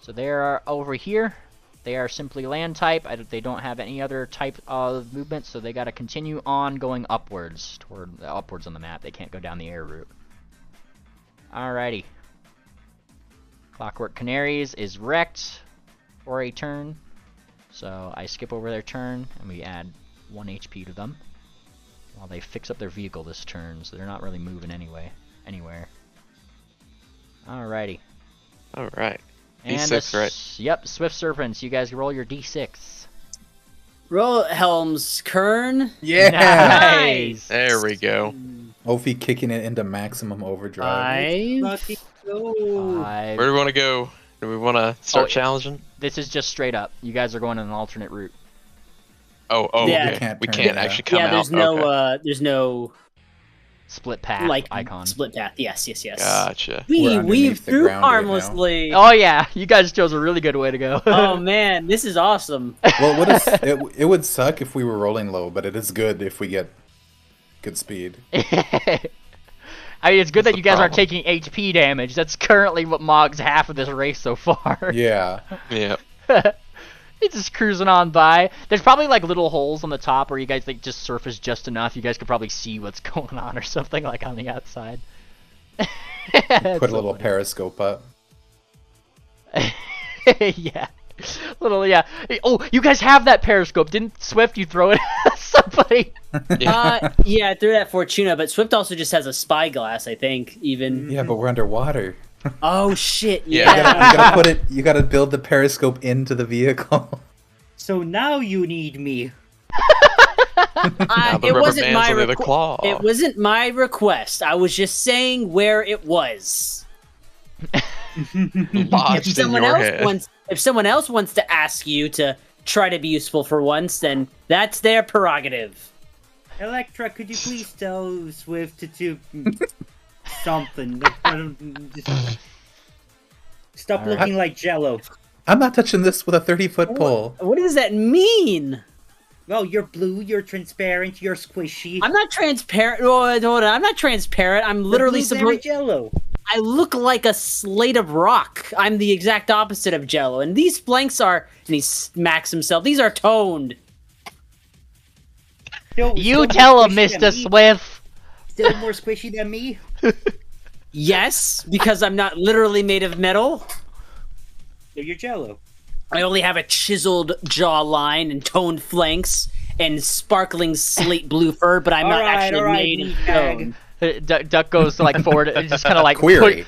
So they are over here. They are simply land type. They don't have any other type of movement, so they got to continue on going upwards upwards on the map. They can't go down the air route. Alrighty. Clockwork Canaries is wrecked for a turn, so I skip over their turn and we add 1 HP to them while they fix up their vehicle this turn, so they're not really moving anywhere. Alrighty. Alright. And D6, right? Yep, Swift Serpents. You guys roll your D6. Roll Helm's Kern. Yeah. Nice. There we go. Ophi kicking it into maximum overdrive. Lucky go. Five. Where do we want to go? Do we want to start Oh, challenging? This is just straight up. You guys are going on an alternate route. Oh, Yeah. okay. We turn, can't yeah. actually come Yeah, out. there's no Split path like icon. split path. Yes. Gotcha. We We're weave underneath the through ground right now. harmlessly. Oh yeah, you guys chose a really good way to go. Oh man, this is awesome. Well, it would suck if we were rolling low, but it is good if we get good speed. I mean, it's good What's that you the guys aren't problem? taking HP damage. That's currently what mogs half of this race so far. Yeah. Yeah. It's just cruising on by. There's probably like little holes on the top where you guys like just surface just enough. You guys could probably see what's going on or something like on the outside. Put a little periscope up. Yeah. Yeah. Oh, you guys have that periscope. Didn't Swift you throw it at somebody? Yeah, I threw that Fortuna, but Swift also just has a spyglass, I think, even. Yeah, but we're underwater. Oh shit, Yeah. yeah. You gotta build the periscope into the vehicle. So now you need me. Now the It rubber wasn't band's my under the claw. It wasn't my request. I was just saying where it was. Lodged in someone your else head. If someone else wants to ask you to try to be useful for once, then that's their prerogative. Electra, could you please tell Swift to do something? Stop Alright. looking like Jello. I'm not touching this with a 30-foot pole. What does that mean? Well, you're blue, you're transparent, you're squishy. I'm not transparent. Hold on, I'm not transparent. I'm literally supposed. Jello. I look like a slate of rock. I'm the exact opposite of Jello, and these flanks are. And he smacks himself. These are toned. You tell him, Mr. Swift. Still more squishy than me? Yes, because I'm not literally made of metal. So you're Jello. I only have a chiseled jawline and toned flanks and sparkling slate blue fur, but I'm not actually made of stone. Duck goes to like forward and just kind of like Query.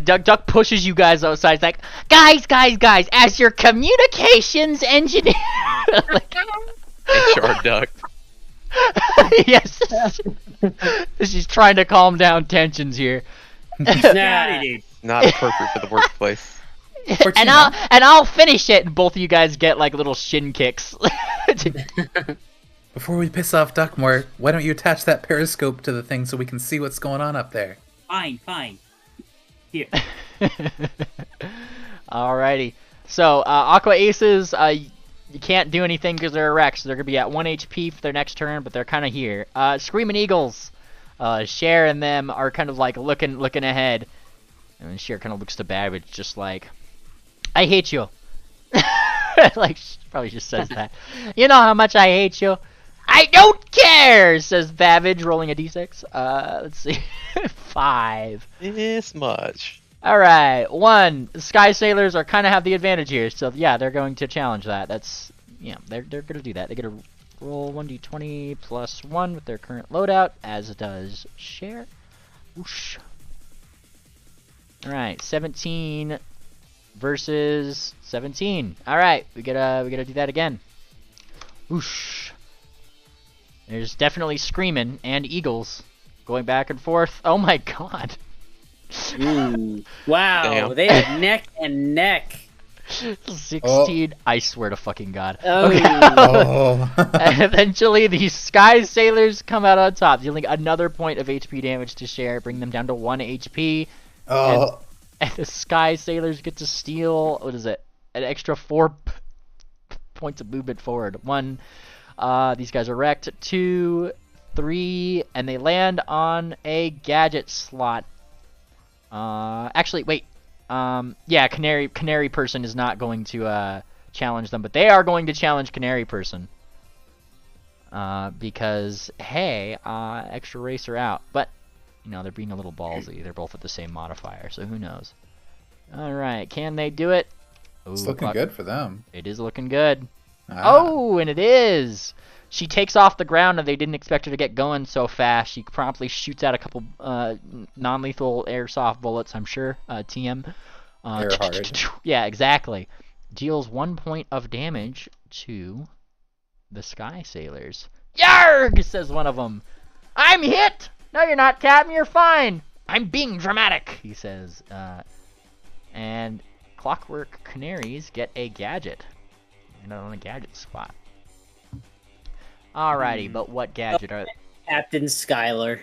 Duck pushes you guys outside. It's like, guys, as your communications engineer. Like, HR duck. yes, she's trying to calm down tensions here. Nah. Not appropriate for the workplace. and I'll finish it. And both of you guys get like little shin kicks. Before we piss off Duckmore, why don't you attach that periscope to the thing so we can see what's going on up there? Fine. Here. Alrighty. So, Aqua Aces, you can't do anything because they're wrecked, so they're going to be at 1 HP for their next turn, but they're kind of here. Screaming Eagles, Cher and them are kind of like looking ahead. And Cher kind of looks to Babbage just like, I hate you. Like, she probably just says that. You know how much I hate you? I don't care, says Babbage, rolling a d6. Let's see. 5. This much. Alright, 1. The Sky Sailors are kind of have the advantage here, so yeah, they're going to challenge that. That's, yeah, they're going to do that. They're going to roll 1d20 plus 1 with their current loadout, as does Cher. Whoosh. Alright, 17 versus 17. Alright, we gotta do that again. Whoosh. There's definitely Screaming and Eagles going back and forth. Oh my god. Ooh. Wow, Damn. they are neck and neck. 16. I swear to fucking god. Oh. Okay. Oh. And eventually, the Sky Sailors come out on top, dealing another point of HP damage to Cher, bring them down to 1 HP. Oh. And the Sky Sailors get to steal, what is it, an extra 4 points of movement forward. 1, these guys are wrecked. 2, 3, and they land on a gadget slot. Actually, wait. Yeah, Canary person is not going to challenge them, but they are going to challenge Canary Person. Because, hey, extra racer out. But, you know, they're being a little ballsy. They're both at the same modifier, so who knows. Alright, can they do it? Ooh, It's looking good for them. It is looking good. Ah. Oh, and it is! She takes off the ground, and they didn't expect her to get going so fast. She promptly shoots out a couple non-lethal airsoft bullets, I'm sure. TM. Air hard. Yeah, exactly. Deals 1 point of damage to the Sky Sailors. Yarg! Says one of them. I'm hit! No, you're not, Captain. You're fine. I'm being dramatic, he says. And Clockwork Canaries get a gadget. And on a gadget spot. Alrighty, but what gadget are... Captain Skylar.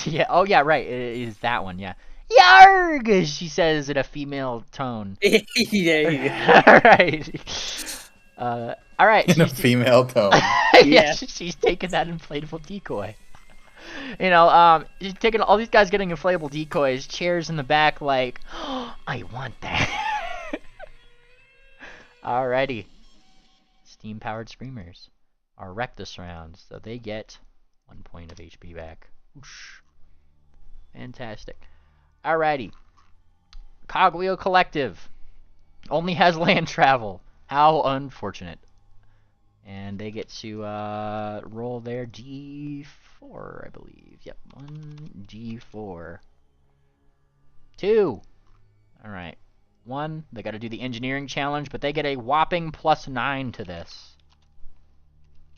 Yeah, oh yeah, right. It is that one, yeah. Yarg! She says in a female tone. Yeah. Alright. Alright. In a female tone. Yeah, she's taking that inflatable decoy. You know, she's taking all these guys getting inflatable decoys, chairs in the back like, oh, I want that. Alrighty. Steam-powered screamers are wrecked this round, so they get 1 point of HP back. Whoosh. Fantastic. Alrighty. Cogwheel Collective only has land travel. How unfortunate. And they get to roll their D4, I believe. Yep, 1 D4. 2. Alright. 1, they got to do the engineering challenge, but they get a whopping +9 to this.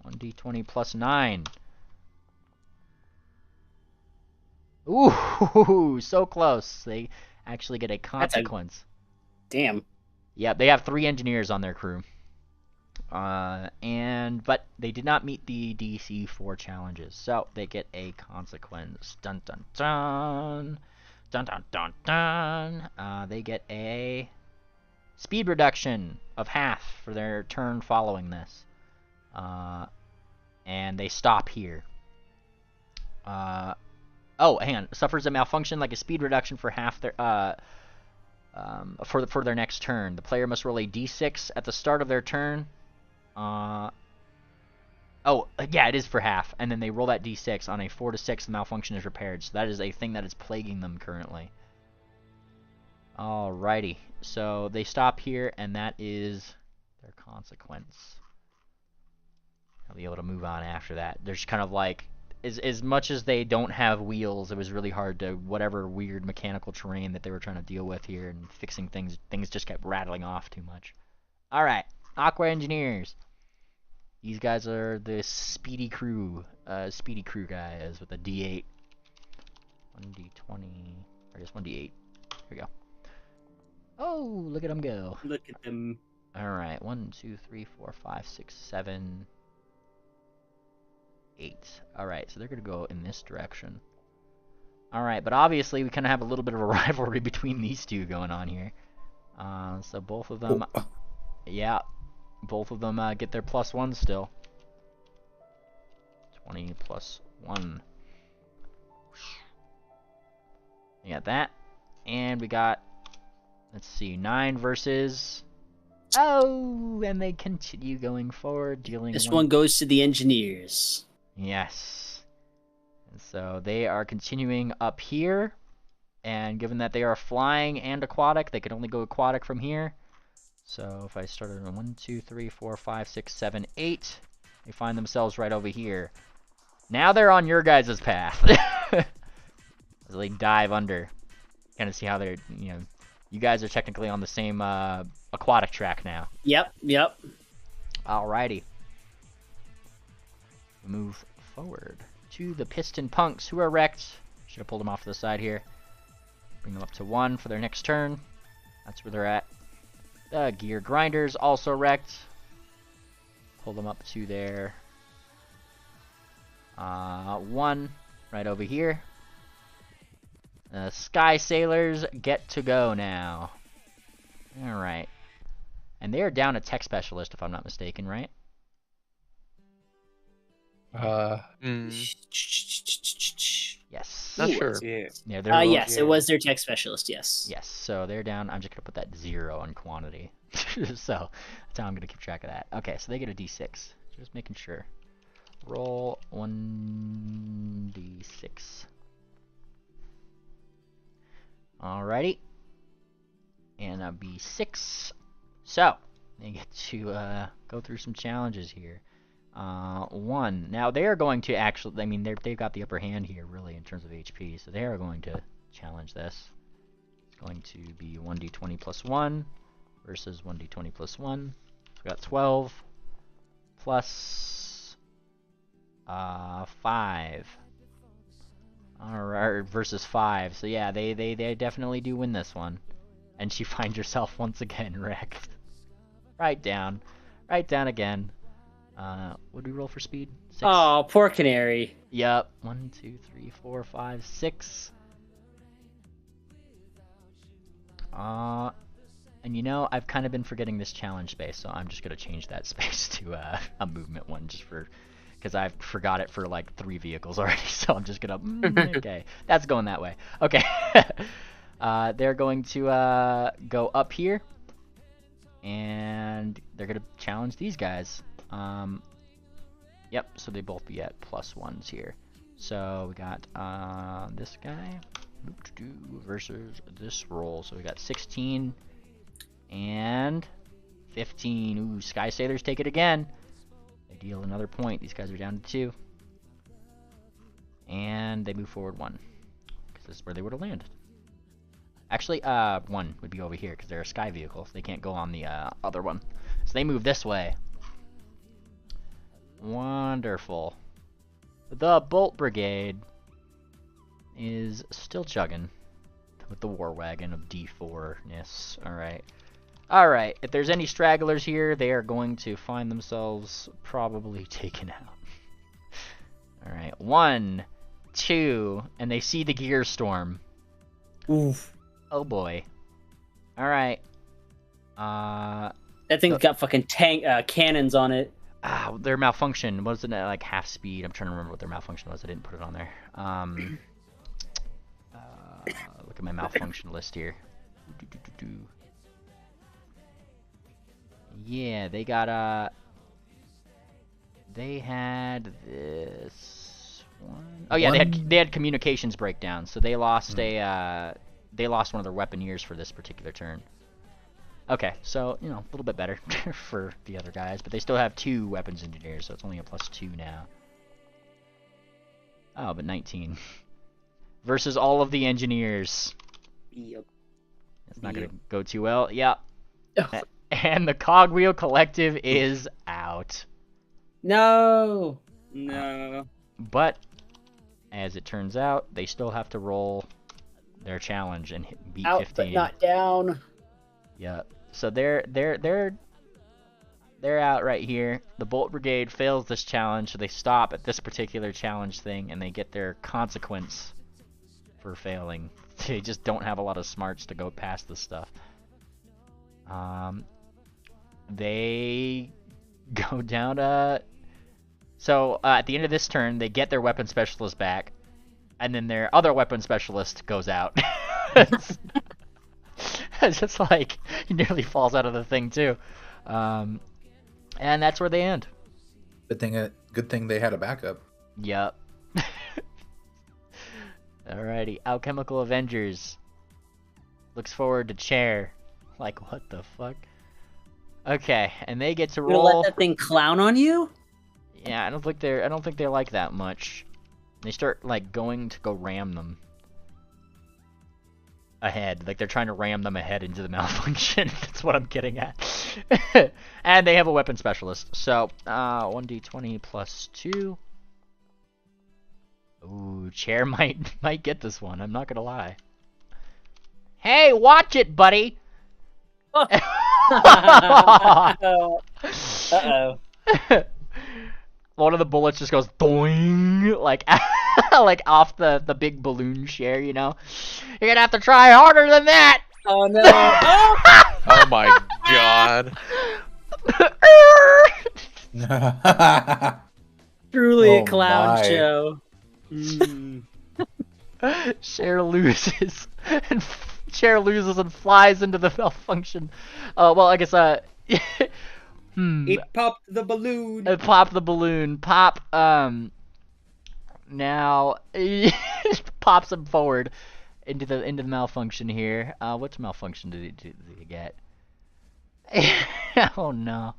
1d20 plus 9. Ooh, so close. They actually get a consequence. Damn. Yeah, they have 3 engineers on their crew. But they did not meet the DC 4 challenges, so they get a consequence. Dun dun dun. Dun dun dun dun. They get a speed reduction of half for their turn following this. And they stop here. Oh, hang on. Suffers a malfunction like a speed reduction for half their for their next turn. The player must roll a d6 at the start of their turn. Oh, yeah, it is for half. And then they roll that d6. On a 4 to 6, the malfunction is repaired. So that is a thing that is plaguing them currently. Alrighty. So they stop here, and that is their consequence. I'll be able to move on after that. They're just kind of like, as much as they don't have wheels, it was really hard to, whatever weird mechanical terrain that they were trying to deal with here, and fixing things just kept rattling off too much. Alright, Aqua Engineers. These guys are the speedy crew guys with a D8. 1d20, or just 1d8. Here we go. Oh, look at them go. Look at them. Alright, 1, 2, 3, 4, 5, 6, 7, 8. Alright, so they're going to go in this direction. Alright, but obviously we kind of have a little bit of a rivalry between these two going on here. So both of them... Oh. Yeah, both of them get their +1 still. 20 plus 1. We got that. And we got, let's see, 9 versus... Oh, and they continue going forward, dealing... This one goes to the engineers. Yes. And so they are continuing up here. And given that they are flying and aquatic, they can only go aquatic from here. So if I started on 1, 2, 3, 4, 5, 6, 7, 8, they find themselves right over here. Now they're on your guys' path. As they dive under. Kind of see how they're, you know, you guys are technically on the same aquatic track now. Yep. Alrighty. Move forward to the Piston Punks, who are wrecked. Should have pulled them off to the side here. Bring them up to 1 for their next turn. That's where they're at. The Gear Grinders also wrecked. Pull them up to their 1 right over here. Sky Sailors get to go now. Alright. And they are down a tech specialist, if I'm not mistaken, right? Yes. Not sure. Yeah, Yes, it was their tech specialist, yes. Yes, so they're down. I'm just going to put that 0 on quantity. So that's how I'm gonna keep track of that. Okay, so they get a D6. Just making sure. Roll 1d6. Alrighty. And a B6. So, they get to go through some challenges here. 1. Now, they are going to actually, I mean, they've got the upper hand here, really, in terms of HP. So they are going to challenge this. It's going to be 1d20 plus 1 versus 1d20 plus 1. So we got 12 plus 5. Alright, versus 5. So yeah, they definitely do win this one. And she finds herself once again wrecked. Right down. Right down again. What do we roll for speed? 6. Oh, poor canary. Yep. 1, 2, 3, 4, 5, 6. And you know, I've kind of been forgetting this challenge space, so I'm just gonna change that space to a movement one, just for, because I've forgot it for like 3 vehicles already. So I'm just gonna okay, that's going that way. Okay. They're going to go up here, and they're gonna challenge these guys. Yep, so they both be at +1s here. So we got this guy versus this roll. So we got 16 and 15. Ooh, Sky Sailors take it again. They deal another point. These guys are down to 2. And they move forward 1, because this is where they would have landed. Actually, 1 would be over here, because they're a sky vehicle, so they can't go on the other one. So they move this way. Wonderful. The Bolt Brigade is still chugging with the War Wagon of D4-ness. Alright. Alright, if there's any stragglers here, they are going to find themselves probably taken out. Alright, 1, 2, and they see the gear storm. Oof. Oh boy. Alright. That thing's got fucking cannons on it. Their malfunction wasn't at like half speed. I'm trying to remember what their malfunction was. I didn't put it on there. Look at my malfunction list here. Yeah, they got they had this one. Oh yeah, they had communications breakdown, so they lost one of their weaponeers for this particular turn. Okay, so, you know, a little bit better for the other guys, but they still have 2 weapons engineers, so it's only a +2 now. Oh, but 19. Versus all of the engineers. Yep. It's not gonna go too well. Yep. And the Cogwheel Collective is out. No! No. But, as it turns out, they still have to roll their challenge and beat Out, 15. but not down. Yep. So they're out right here. The Bolt Brigade fails this challenge, so they stop at this particular challenge thing, and they get their consequence for failing. They just don't have a lot of smarts to go past this stuff. They go down to... So, at the end of this turn, they get their weapon specialist back, and then their other weapon specialist goes out. It's just like, he nearly falls out of the thing, too. And that's where they end. Good thing they had a backup. Yep. Alrighty, Alchemical Avengers looks forward to chair. Like, what the fuck? Okay, and they get to You're gonna roll. let that thing clown on you? Yeah, I don't think they're like that much. They start like going to go ram them ahead, like they're trying to ram them ahead into the malfunction. That's what I'm getting at. And they have a weapon specialist, so 1d20 plus 2. Ooh, chair might get this one. I'm not gonna lie. Hey, watch it, buddy. Uh-oh. One of the bullets just goes doing, like like off the big balloon chair, you know. You're gonna have to try harder than that. Oh no! Oh my god. Truly Oh a clown my. show. Cher loses, and chair loses and flies into the malfunction. Well, I guess It popped the balloon. It popped the balloon. Pop. Now pops him forward into the malfunction here. What's malfunction did he get? Oh no.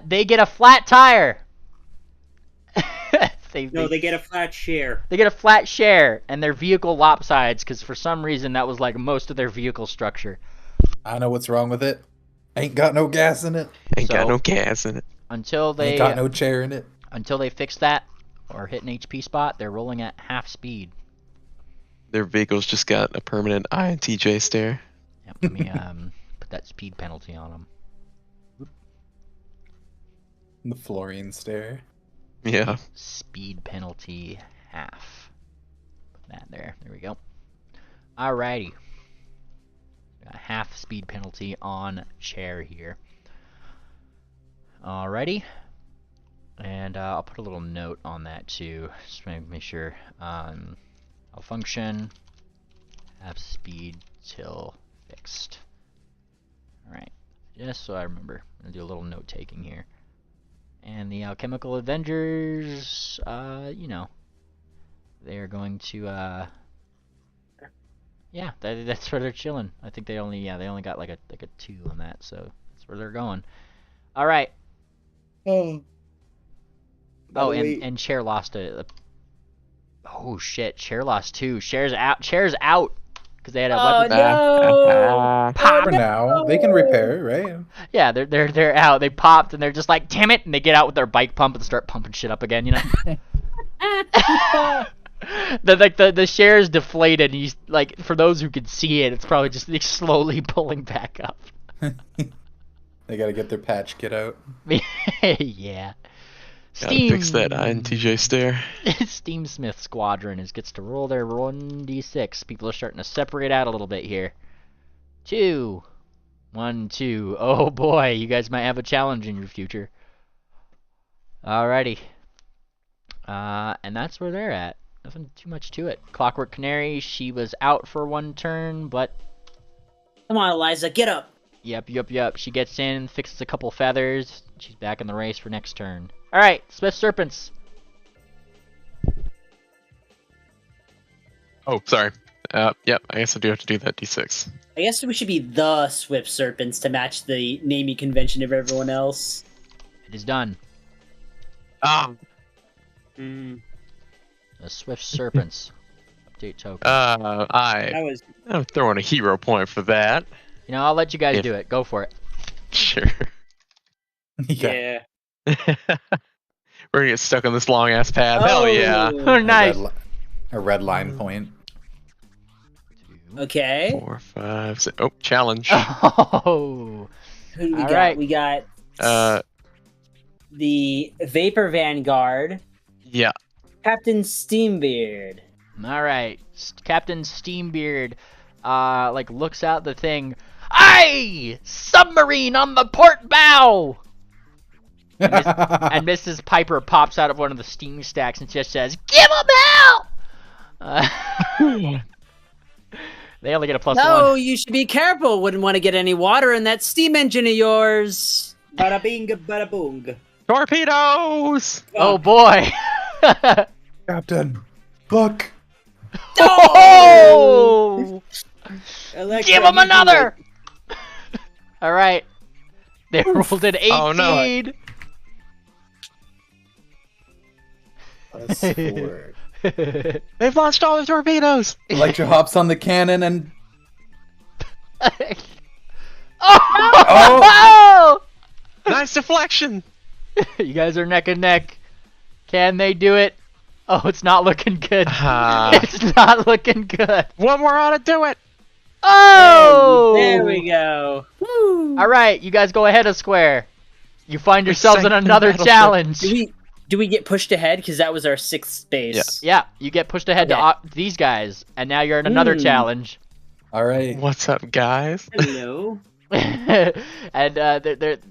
They get a flat tire. They get a flat share. They get a flat share, and their vehicle lopsides because for some reason that was like most of their vehicle structure. I don't know what's wrong with it. Ain't got no gas in it. Ain't got no gas in it. Until they Ain't got no chair in it. Until they fix that or hit an HP spot, they're rolling at half speed. Their vehicle's just got a permanent INTJ stare. Yep, let me put that speed penalty on them. The fluorine stare. Yeah. Speed penalty half. Put that there. There we go. Alrighty. Got a half speed penalty on chair here. Alrighty. And I'll put a little note on that too, just to make sure. I'll function, half speed till fixed. Alright, just so I remember. I'm going to do a little note taking here. And the Alchemical Avengers, you know, they are going to, yeah, that's where they're chilling. I think they only got like a 2 on that, so that's where they're going. Alright. Oh, and Cher lost oh shit, Cher lost 2. Cher's out. Because they had a weapon. No! For now, they can repair, right? Yeah, they're out. They popped and they're just like, damn it, and they get out with their bike pump and start pumping shit up again, you know? the share is deflated. And he's like, for those who can see it, it's probably just like, slowly pulling back up. They gotta get their patch kit out. Yeah. Gotta fix that INTJ stare. Steam Smith Squadron gets to roll their 1d6. People are starting to separate out a little bit here. 2. 1, 2. Oh boy, you guys might have a challenge in your future. Alrighty. And that's where they're at. Nothing too much to it. Clockwork Canary, she was out for 1 turn, but... Come on, Eliza, get up. Yep. She gets in, fixes a couple feathers. She's back in the race for next turn. Alright, Swift Serpents. Oh, sorry. Yep, I guess I do have to do that D6. I guess we should be the Swift Serpents to match the naming convention of everyone else. It is done. Ah! Mm. The Swift Serpents. Update token. I'm throwing a hero point for that. You know, I'll let you guys do it. Go for it. Sure. Yeah. We're gonna get stuck on this long ass path. Hell yeah. Oh, nice. A red line point. Okay. 4, 5, 6. Oh, challenge. Oh. Who do we All got? right. We got the Vapor Vanguard. Yeah. Captain Steambeard. All right. Captain Steambeard like looks out the thing. Aye! Submarine on the port bow! And Mrs. Piper pops out of one of the steam stacks and just says, "Give them hell!" They only get a +1. No, you should be careful. Wouldn't want to get any water in that steam engine of yours. Bada bing, bada boom. Torpedoes! Oh boy! Captain, look! Oh! Electra, Give him you do another! it. All right. They rolled an 18. Oh, no. +4. They've launched all the torpedoes! Electra hops on the cannon and... Oh! Nice deflection! You guys are neck and neck. Can they do it? Oh, it's not looking good. It's not looking good. One more ought to do it! Oh! There we go. Woo. All right, you guys go ahead a square. You find yourselves in another challenge. Do we get pushed ahead? Because that was our 6th space. Yeah, you get pushed ahead to these guys, and now you're in another challenge. All right. What's up, guys? Hello. And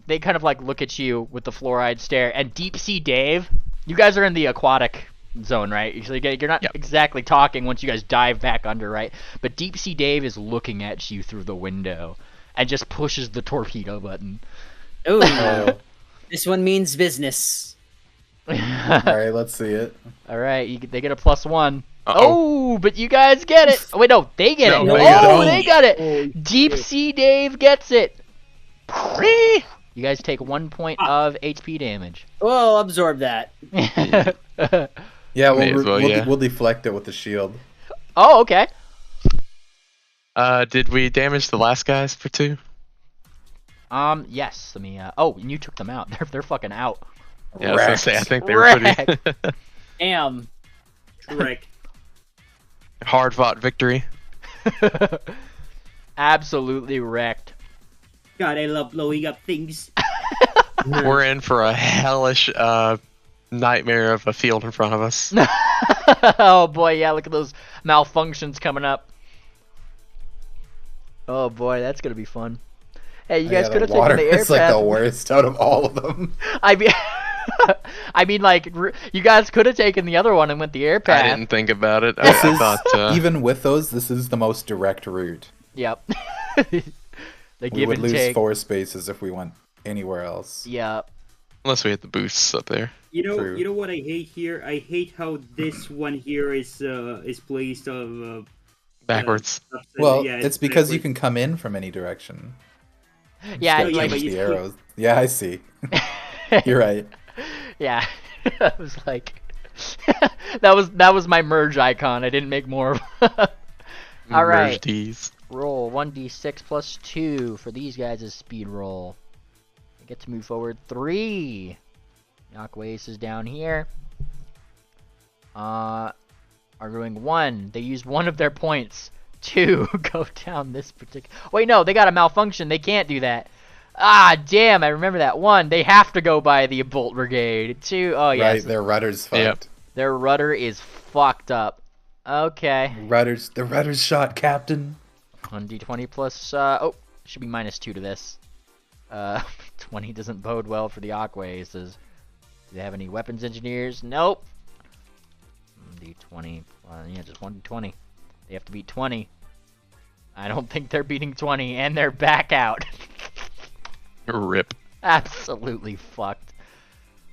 they kind of like look at you with the fluoride stare. And Deep Sea Dave, you guys are in the aquatic zone, right? So you're not Yep. exactly talking once you guys dive back under, right? But Deep Sea Dave is looking at you through the window and just pushes the torpedo button. Ooh, Oh. this one means business. All right, let's see it. All right, they get a +1. Uh-oh. Oh, but you guys get it. Oh, wait, no, they get No, it. they Oh, don't. they got it. Oh, Deep shit. Sea Dave gets it. You guys take 1 point of HP damage. Oh, absorb that. Yeah, May as well, yeah. we'll deflect it with the shield. Oh, okay. Did we damage the last guys for 2? Yes. Let me. Oh, and you took them out. They're fucking out. Yeah, I was gonna say, I Wrecked. think they were pretty Damn. Correct. hard fought victory. Absolutely wrecked. God, I love blowing up things. We're in for a hellish nightmare of a field in front of us. Oh boy, yeah. Look at those malfunctions coming up. Oh boy, that's gonna be fun. Hey, you guys Yeah, could have the taken water the air is like path. the worst out of all of them. I mean, I mean, like you guys could have taken the other one and went the air path. I didn't think about it. This I is, thought even with those, this is the most direct route. Yep. The We give would and lose take. 4 spaces if we went anywhere else. Yep. unless we hit the boosts up there. True. You know what I hate here? I hate how this one here is placed of Backwards. Well, yeah, it's because you backwards. can come in from any direction. Yeah, Just gotta yeah, like, but change you the still- arrows. Yeah, I see. You're right. yeah. I was like, that was my merge icon. I didn't make more. All right. Merge Ds. Roll 1d6 plus 2 for these guys' speed roll. They get to move forward 3. Yakwace is down here. Are doing 1. They used 1 of their points to go down this particular. Wait, no, they got a malfunction. They can't do that. Ah, damn! I remember that. 1. They have to go by the Bolt Brigade. 2. Oh yeah. Right, their rudder's fucked. Yep. Their rudder is fucked up. Okay. The rudder's shot, Captain. 1d20 plus, oh, should be -2 to this. 20 doesn't bode well for the Aquays. Do they have any weapons engineers? Nope. D20, yeah, just 1d20. They have to beat 20. I don't think they're beating 20, and they're back out. Rip. Absolutely fucked.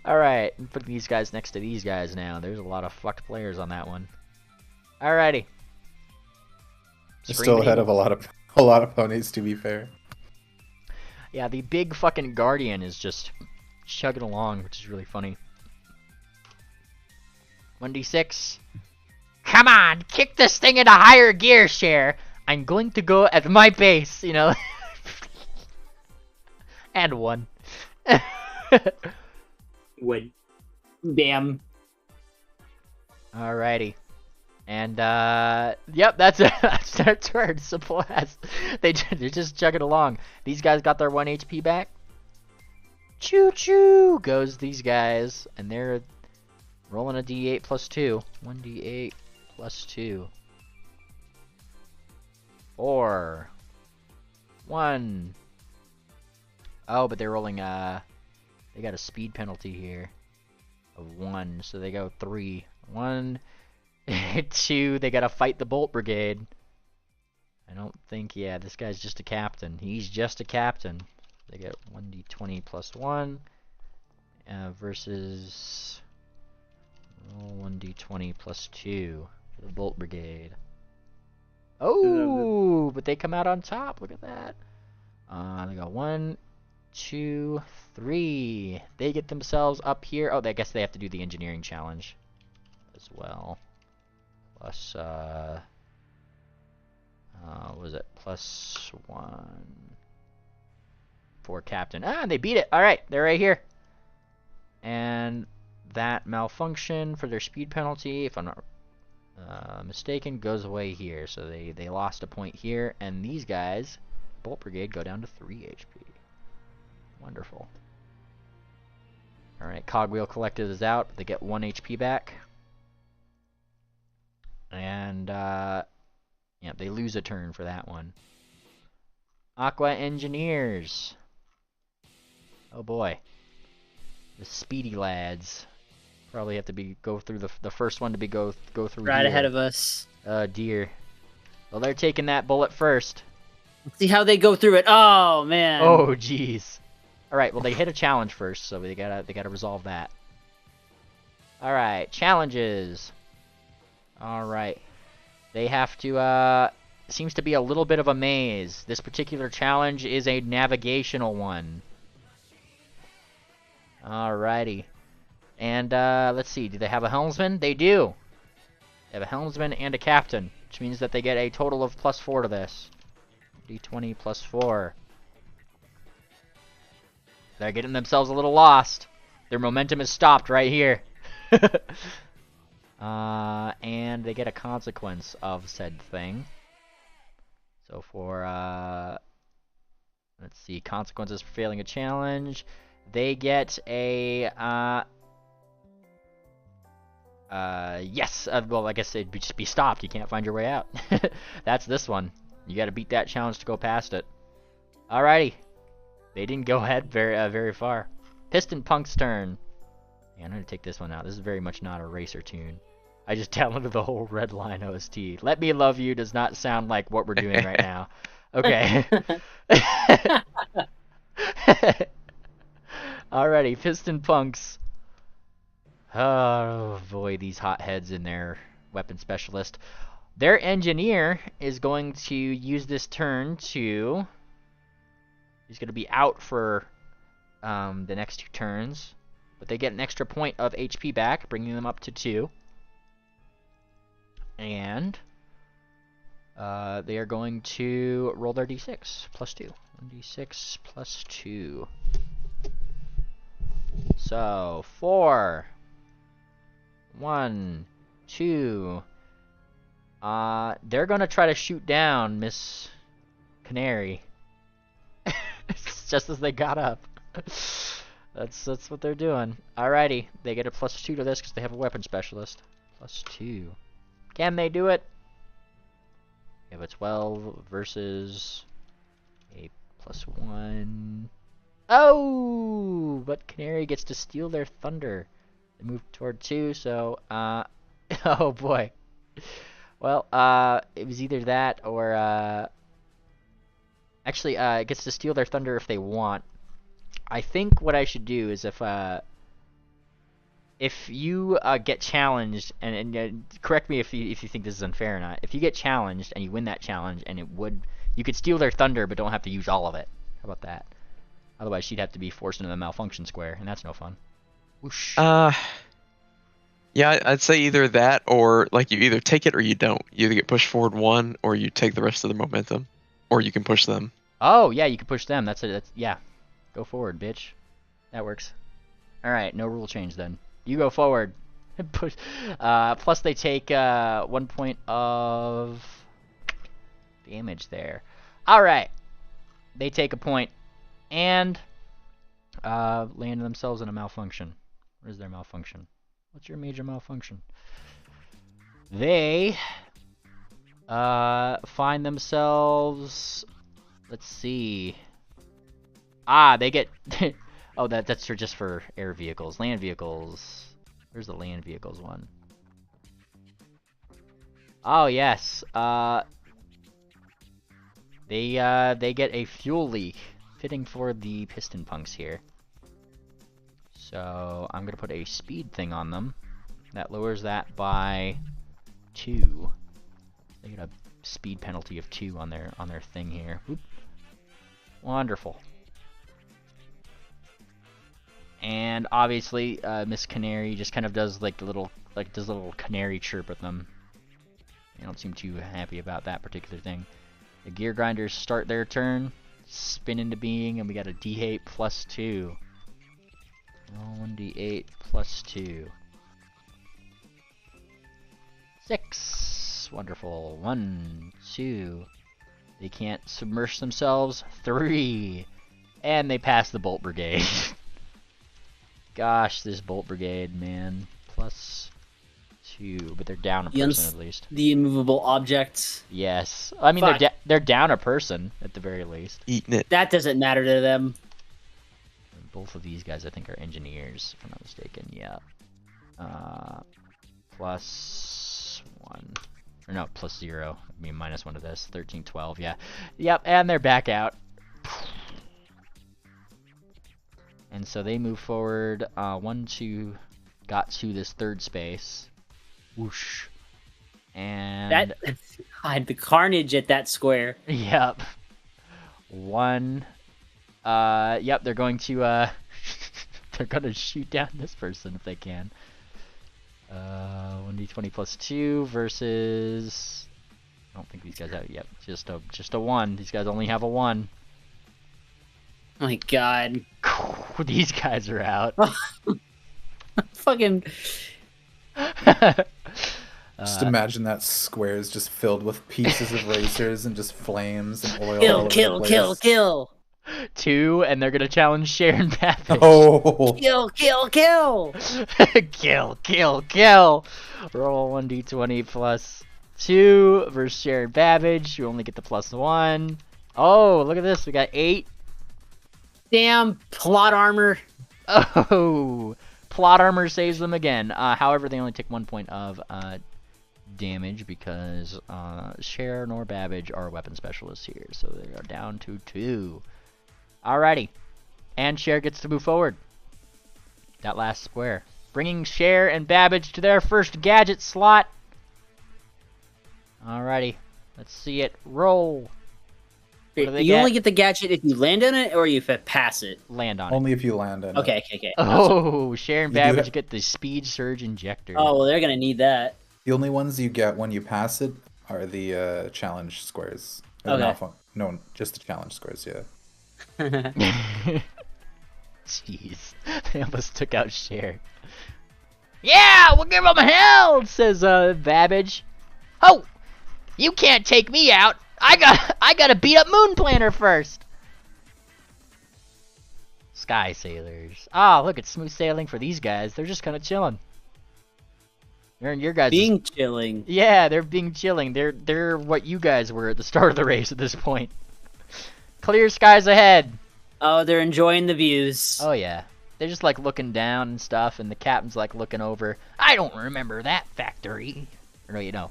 Alright, put these guys next to these guys now. There's a lot of fucked players on that one. Alrighty. They're still ahead of a lot of ponies, to be fair. Yeah, the big fucking Guardian is just chugging along, which is really funny. 1d6. Come on, kick this thing into higher gear, Cher. I'm going to go at my pace, you know. And 1. When Damn. Alrighty. And, yep, that's it. That's their turn. Simple as. They're just chugging along. These guys got their 1 HP back. Choo-choo goes these guys. And they're rolling a d8 plus 2. 1d8 plus 2. 4. 1. Oh, but they're rolling, they got a speed penalty here of 1. So they go 3. 1. 2, they gotta fight the Bolt Brigade. I don't think, yeah, this guy's just a captain. He's just a captain. They get 1d20 plus 1 versus 1d20 plus 2 for the Bolt Brigade. Oh, but they come out on top. Look at that. They got 1, 2, 3. They get themselves up here. Oh, I guess they have to do the engineering challenge as well. Plus, what was it? Plus 1 for captain. Ah, and they beat it. All right, they're right here. And that malfunction for their speed penalty, if I'm not mistaken, goes away here. So they lost a point here, and these guys, Bolt Brigade, go down to 3 HP. Wonderful. All right, Cogwheel Collected is out. They get 1 HP back. And, yeah, they lose a turn for that one. Aqua Engineers. Oh boy. The speedy lads. Probably have to go through the first one to go through. Right here. ahead of us. Oh dear. Well, they're taking that bullet first. Let's see how they go through it. Oh man. Oh jeez. All right. Well, they hit a challenge first, so they gotta resolve that. All right. Challenges. All right. They have to. Seems to be a little bit of a maze. This particular challenge is a navigational one. Alrighty. And, let's see. Do they have a helmsman? They do. They have a helmsman and a captain, which means that they get a total of +4 to this. D20 +4. They're getting themselves a little lost. Their momentum is stopped right here. And they get a consequence of said thing. So for, let's see, consequences for failing a challenge, they get a, yes, well, I guess it'd just be stopped. You can't find your way out. That's this one. You gotta beat that challenge to go past it. Alrighty. They didn't go ahead very far. Piston Punk's turn. Yeah, I'm gonna take this one out. This is very much not a racer tune. I just downloaded the whole Red Line OST. Let Me Love You does not sound like what we're doing right now. Okay. Alrighty, Piston Punks. Oh boy, these hotheads in their weapon specialist. Their engineer is going to use this turn to... He's going to be out for the next 2 turns. But they get an extra point of HP back, bringing them up to 2. And they are going to roll their d6 +2. 1d6 +2. So 4, 1, 2. They're gonna try to shoot down Miss Canary. Just as they got up. That's what they're doing. Alrighty, they get a +2 to this because they have a weapon specialist. +2. Can they do it? We have a 12 versus a +1. Oh! But Canary gets to steal their thunder. They move toward 2, so, oh boy. Well, it was either that or, actually, it gets to steal their thunder if they want. I think what I should do is if you get challenged, and correct me if you think this is unfair or not. If you get challenged and you win that challenge, and you could steal their thunder, but don't have to use all of it. How about that? Otherwise, she'd have to be forced into the malfunction square, and that's no fun. Whoosh. Yeah, I'd say either that or like you either take it or you don't. You either get pushed forward 1 or you take the rest of the momentum, or you can push them. Oh yeah, you can push them. That's yeah. Go forward, bitch. That works. All right, no rule change then. You go forward. Push. Plus they take 1 point of damage there. All right, they take a point and land themselves in a malfunction. Where's their malfunction? What's your major malfunction? They find themselves. Let's see. They get. Oh, that's just for air vehicles. Land vehicles. Where's the land vehicles one? Oh yes. They get a fuel leak, fitting for the Piston Punks here. So I'm gonna put a speed thing on them. That lowers that by 2. They get a speed penalty of 2 on their thing here. Oop. Wonderful. And obviously, Miss Canary just kind of does like a little canary chirp at them. They don't seem too happy about that particular thing. The gear grinders start their turn, spin into being, and we got a D8 +2. Roll 1d8 +2. 6. Wonderful. 1, 2. They can't submerge themselves. 3. And they pass the Bolt Brigade. Gosh, this Bolt Brigade, man. +2. But they're down a person at least. The immovable objects. Yes. I mean, they're down a person at the very least. Eating it. That doesn't matter to them. Both of these guys, I think, are engineers, if I'm not mistaken. Yeah. plus 1. Or no, plus 0. I mean, minus 1 to this. 13, 12, yeah. Yep, and they're back out. And so they move forward. 1, 2, got to this third space. Whoosh. And... God, the carnage at that square. Yep. 1. Yep, they're going to, they're going to shoot down this person if they can. 1d20 plus 2 versus... I don't think these guys have... Yep, just a 1. These guys only have a 1. Oh my god. These guys are out. Fucking... Just imagine that square is just filled with pieces of racers and just flames and oil. all over Kill, the kill, place. kill. 2, and they're gonna challenge Sharon Babbage. Oh, Kill, kill, kill. Kill. Roll 1d20 plus 2 versus Sharon Babbage. You only get the plus 1. Oh, look at this. We got 8. Damn plot armor. Oh, plot armor saves them again. However, they only take 1 point of damage because Cher nor Babbage are weapon specialists here, so they are down to 2. Alrighty, and Cher gets to move forward. That last square, bringing Cher and Babbage to their first gadget slot. Alrighty, let's see it roll. What do they You get? only get the gadget if you land on it or if you pass it. Land on it. only if you land on it. Okay. Oh, Cher and You do Babbage have- get the speed surge injector. Oh, well, they're gonna need that. The only ones you get when you pass it are the challenge squares. Okay. No, just the challenge squares. Yeah. Jeez, they almost took out Cher. Yeah, we'll give them hell, says Babbage. Oh, you can't take me out. I gotta beat up Moon Planner first. Sky Sailors. Ah, look, it's smooth sailing for these guys. They're just kind of chilling. They're in your guys. Being chilling. Yeah, they're being chilling. They're what you guys were at the start of the race at this point. Clear skies ahead. Oh, they're enjoying the views. Oh yeah, they're just like looking down and stuff, and the captain's like looking over. I don't remember that factory. Or no, you know,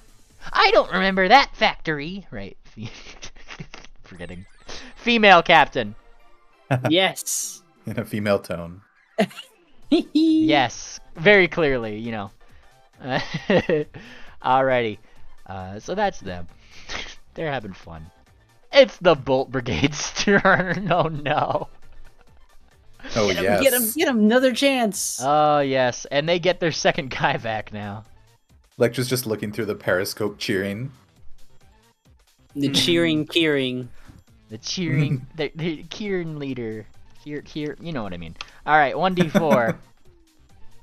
I don't remember that factory. Right? Forgetting. Female captain. Yes. In a female tone. Yes, very clearly. You know. Alrighty. So that's them. They're having fun. It's the Bolt Brigade's turn. Oh no. Oh yes. Get him another chance. Oh yes, and they get their second guy back now. Lecture's just looking through the periscope, cheering. The cheering, Kiering. The cheering, the Kieran leader. Kier, you know what I mean. All right, 1d4.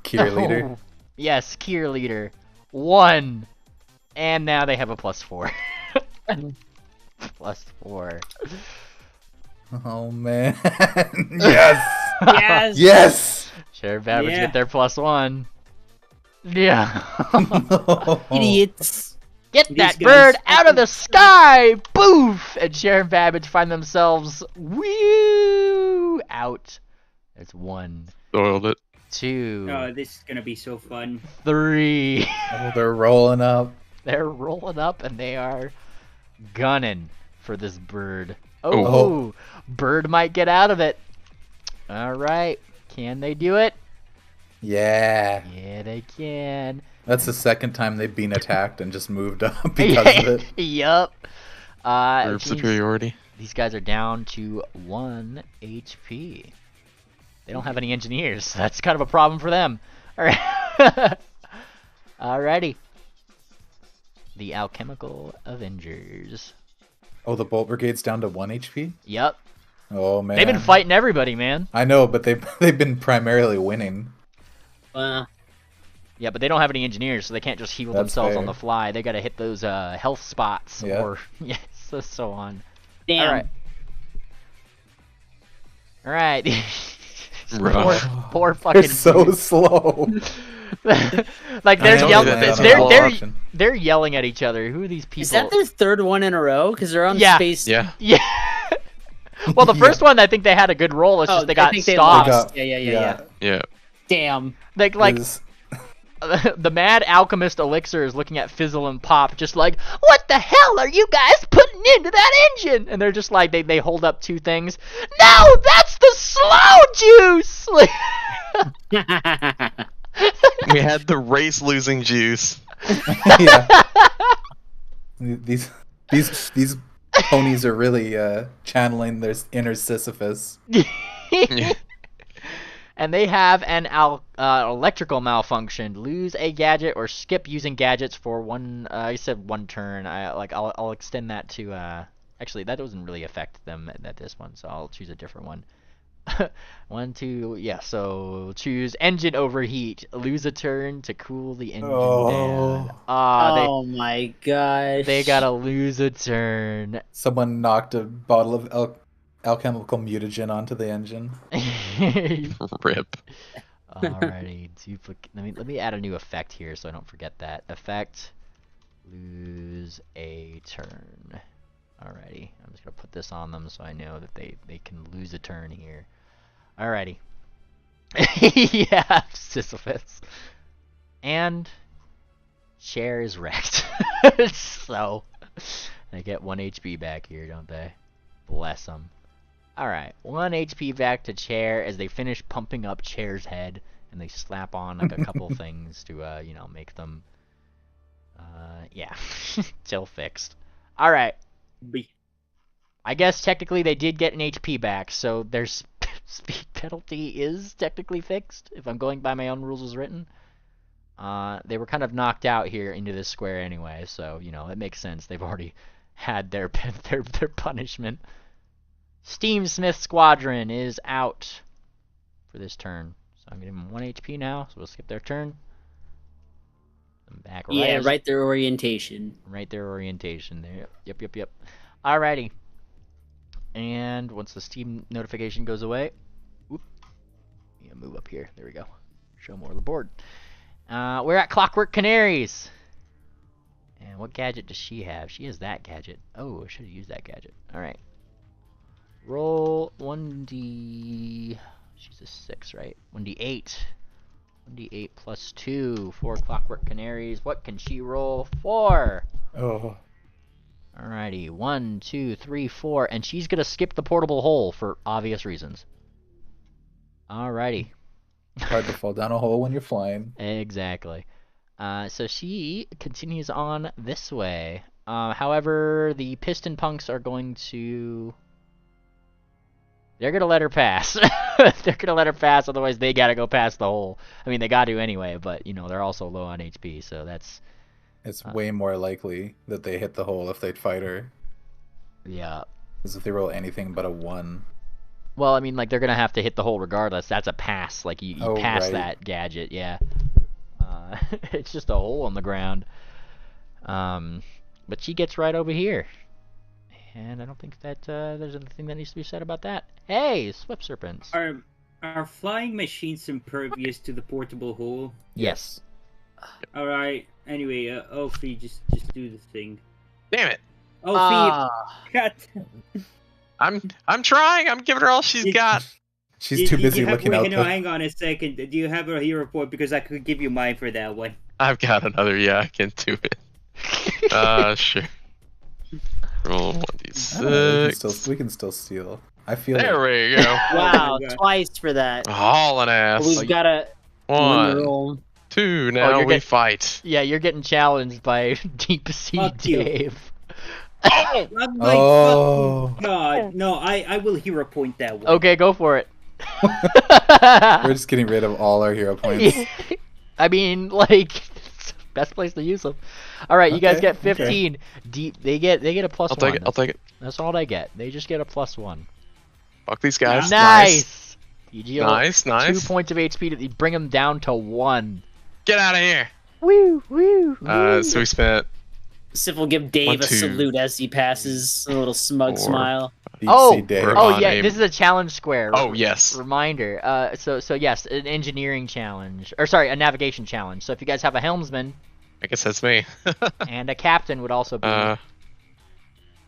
Kier leader. Oh, yes, Kier leader. 1, and now they have a +4. +4. Oh man. Yes. Yes. Yes. Sheriff Babbage Yeah. get their +1. Yeah. No. Idiots. Get These that guys bird out of fucking- the sky! Boof! And Sharon Babbage find themselves out. That's 1, Soiled it. 2, Oh, this is gonna be so fun. 3. Oh, they're rolling up. They're rolling up and they are gunning for this bird. Oh, Oh. bird might get out of it. All right, can they do it? Yeah. Yeah, they can. That's the second time they've been attacked and just moved up because of it. Yup. Curve It seems superiority. these guys are down to 1 HP. They don't have any engineers. So that's kind of a problem for them. All right. Alrighty. The Alchemical Avengers. Oh, the Bolt Brigade's down to 1 HP? Yup. Oh man. They've been fighting everybody, man. I know, but they've been primarily winning. Yeah, but they don't have any engineers, so they can't just heal That's themselves on fair. the fly. They gotta hit those health spots Yeah. or yes, so on. Damn. All right. All right. Rough. poor fucking. They're so dudes. slow. Like I they're know yelling. they land on They're the they're option. they're yelling at each other. Who are these people? Is that their third one in a row? Because they're on Yeah. space. Yeah. Yeah. Well, the Yeah. first one I think they had a good roll. It's Oh, just they I got think they stopped. lost. Yeah. Yeah. Damn. Like Is- the mad alchemist Elixir is looking at Fizzle and Pop, just like, what the hell are you guys putting into that engine? And they're just like, they hold up two things. No, that's the slow juice. We had the race losing juice. Yeah. These ponies are really channeling their inner Sisyphus. Yeah. And they have an electrical malfunction. Lose a gadget or skip using gadgets for one. I said one turn. I'll extend that to. Actually, that doesn't really affect them at this one, so I'll choose a different one. 1, 2, yeah. So choose engine overheat. Lose a turn to cool the engine down. Oh my gosh. They gotta lose a turn. Someone knocked a bottle of alchemical mutagen onto the engine. Rip. Alrighty, duplicate. Let me add a new effect here so I don't forget that. Effect, lose a turn. Alrighty, I'm just gonna put this on them so I know that they can lose a turn here. Alrighty. Yeah, Sisyphus. And chair is wrecked. So they get 1 HP back here, don't they? Bless them. Alright, 1 HP back to chair as they finish pumping up chair's head, and they slap on like a couple things to you know, make them yeah, still fixed. Alright. I guess technically they did get an HP back, so their speed penalty is technically fixed, if I'm going by my own rules as written. They were kind of knocked out here into this square anyway, so, you know, it makes sense. They've already had their punishment. Steam Smith Squadron is out for this turn. So I'm giving them 1 HP now, so we'll skip their turn. Back yeah, right their orientation. Right their orientation there. Yep. Alrighty. And once the Steam notification goes away, whoop, yeah, move up here. There we go. Show more of the board. We're at Clockwork Canaries. And what gadget does she have? She has that gadget. Oh, I should have used that gadget. Alright. Roll 1d... She's a 6, right? 1d8. 1d8 plus 2 for Clockwork Canaries. What can she roll for? Oh. Alrighty. 1, 2, 3, 4. And she's gonna skip the portable hole for obvious reasons. Alrighty. Hard to fall down a hole when you're flying. Exactly. So she continues on this way. However, the piston punks are going to... They're going to let her pass. They're going to let her pass, otherwise they got to go past the hole. I mean, they got to anyway, but, you know, they're also low on HP, so that's... It's way more likely that they hit the hole if they'd fight her. Yeah. Because if they roll anything but a 1... Well, I mean, like, they're going to have to hit the hole regardless. That's a pass. Like, you pass right. that gadget, yeah. It's just a hole on the ground. But she gets right over here. And I don't think that there's anything that needs to be said about that. Hey, Swift Serpents. Are flying machines impervious to the portable hole? Yes. Alright, anyway, Ophi, just do the thing. Damn it. Ophi, cut! I'm trying. I'm giving her all she's got. She's too busy looking out. No, hang on a second. Do you have a hero point? Because I could give you mine for that one. I've got another. Yeah, I can do it. Sure. Roll 1d6. We can still steal. I feel There it. we go. Wow, twice for that. Hauling ass. We've got a 1, 2. Now we fight. Yeah, you're getting challenged by Deep Sea Fuck you. Dave. Oh. God, no, I will hero point that one. Okay, go for it. We're just getting rid of all our hero points. I mean, like, best place to use them. All right, you guys Okay, get 15. Deep, they get a plus 1. I'll take it. That's all they get. They just get a plus 1. Fuck these guys. Nice. You deal Nice. 2 points of HP to bring them down to 1. Get out of here. Woo. So we spent. Sif will give Dave 1, a 2, salute as he passes, a little smug 4. smile. Deep Oh, sea Dave. oh on yeah, a- this is a challenge square. Oh yes. Reminder. So yes, an engineering challenge, or sorry, a navigation challenge. So if you guys have a helmsman I guess that's me. and a captain would also be. But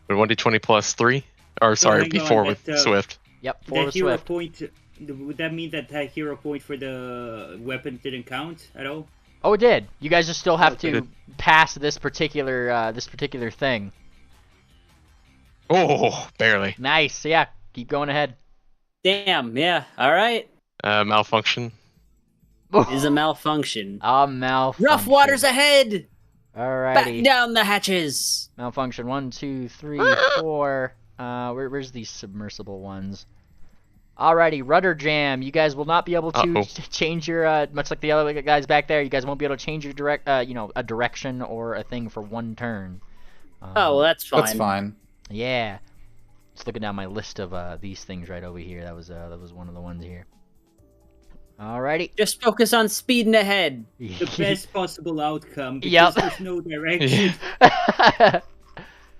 1d20 plus 3. Or sorry, hang on, B4 with that, Swift. Yep, 4 That with hero Swift. point, would that mean that hero point for the weapon didn't count at all? Oh, it did. You guys just still have it to did. pass this particular thing. Oh, barely. Nice. Yeah, keep going ahead. Damn. Yeah. All right. Malfunction. Is a malfunction. A malfunction. Rough waters ahead. Alrighty. Batten down the hatches. Malfunction. 1, 2, 3, 4. Where's these submersible ones? Alrighty, rudder jam. You guys will not be able to change your much like the other guys back there. You guys won't be able to change your a direction or a thing for 1 turn. Oh, well, that's fine. That's fine. Yeah. Just looking down my list of these things right over here. That was one of the ones here. Alrighty. Just focus on speeding ahead. The best possible outcome because Yep. there's no direction.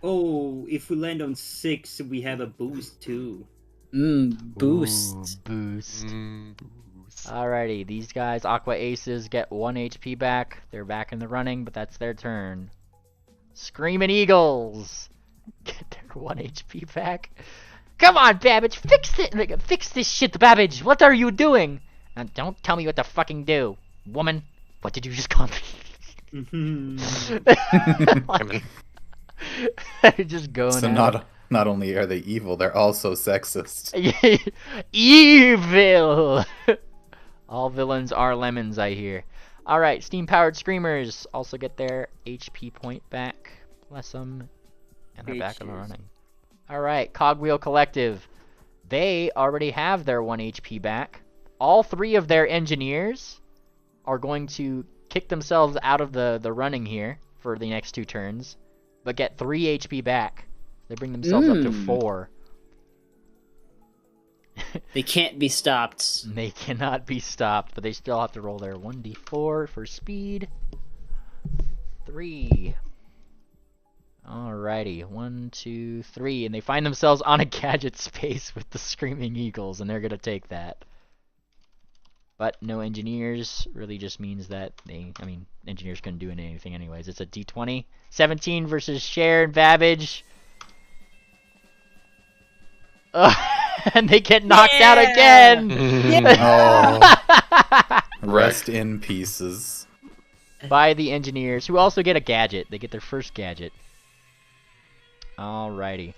Oh, if we land on 6, we have a boost too. Boost. Ooh, boost. Boost. Alrighty, these guys, Aqua Aces, get 1 HP back. They're back in the running, but that's their turn. Screaming Eagles get their 1 HP back. Come on, Babbage, fix it! Fix this shit, Babbage! What are you doing? And don't tell me what to fucking do, woman. What did you just call me? Just going So not only are they evil, they're also sexist. Evil! All villains are lemons, I hear. Alright, steam-powered screamers also get their HP point back. Bless them. And they're back in the running. Alright, Cogwheel Collective. They already have their 1 HP back. All 3 of their engineers are going to kick themselves out of the running here for the next 2 turns, but get 3 HP back. They bring themselves up to 4. They can't be stopped. They cannot be stopped, but they still have to roll their 1d4 for speed. 3. Alrighty, 1, 2, 3, and they find themselves on a gadget space with the Screaming Eagles, and they're gonna take that. But no engineers really just means that engineers couldn't do anything anyways. It's a d20. 17 versus Cher and Babbage. And they get knocked out again! Oh, rest in pieces. By the engineers, who also get a gadget. They get their first gadget. Alrighty.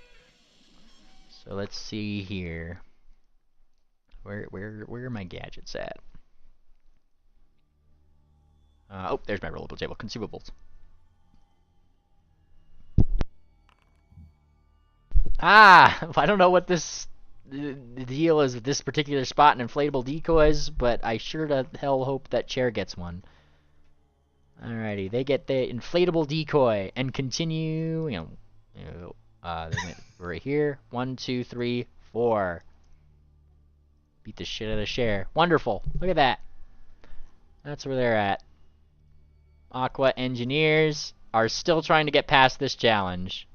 So let's see here. Where are my gadgets at? Oh, there's my rollable table. Consumables. I don't know what the deal is with this particular spot in inflatable decoys, but I sure to hell hope that Chair gets one. Alrighty, they get the inflatable decoy and continue. They went right here. 1, 2, 3, 4. Beat the shit out of Cher. Wonderful. Look at that. That's where they're at. Aqua Engineers are still trying to get past this challenge.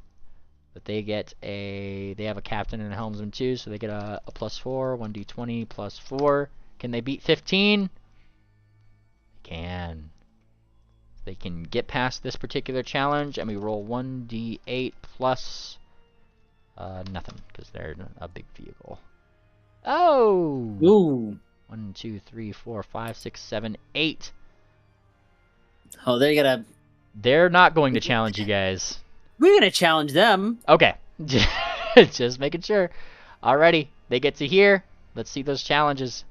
But they have a captain and a helmsman too, so they get a +4, 1d20 +4. Can they beat 15? They can. They can get past this particular challenge, and we roll 1d8 plus nothing, because they're a big vehicle. Oh! Ooh. 1, 2, 3, 4, 5, 6, 7, 8. Oh, They're not going to challenge you guys. we're gonna challenge them. Okay. Just making sure. Alrighty. They get to here. Let's see those challenges.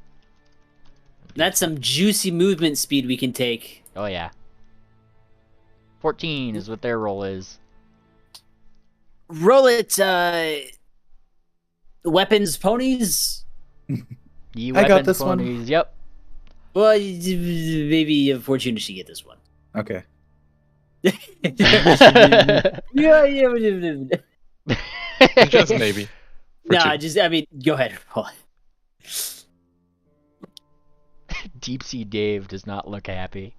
That's some juicy movement speed we can take. Oh, yeah. 14 is what their roll is. Roll it, weapons ponies? You I got weapon this one. ponies. Yep. Well, maybe Fortuna should get this one. Okay. Yeah. Just maybe. Nah, go ahead. Hold on. Deep Sea Dave does not look happy.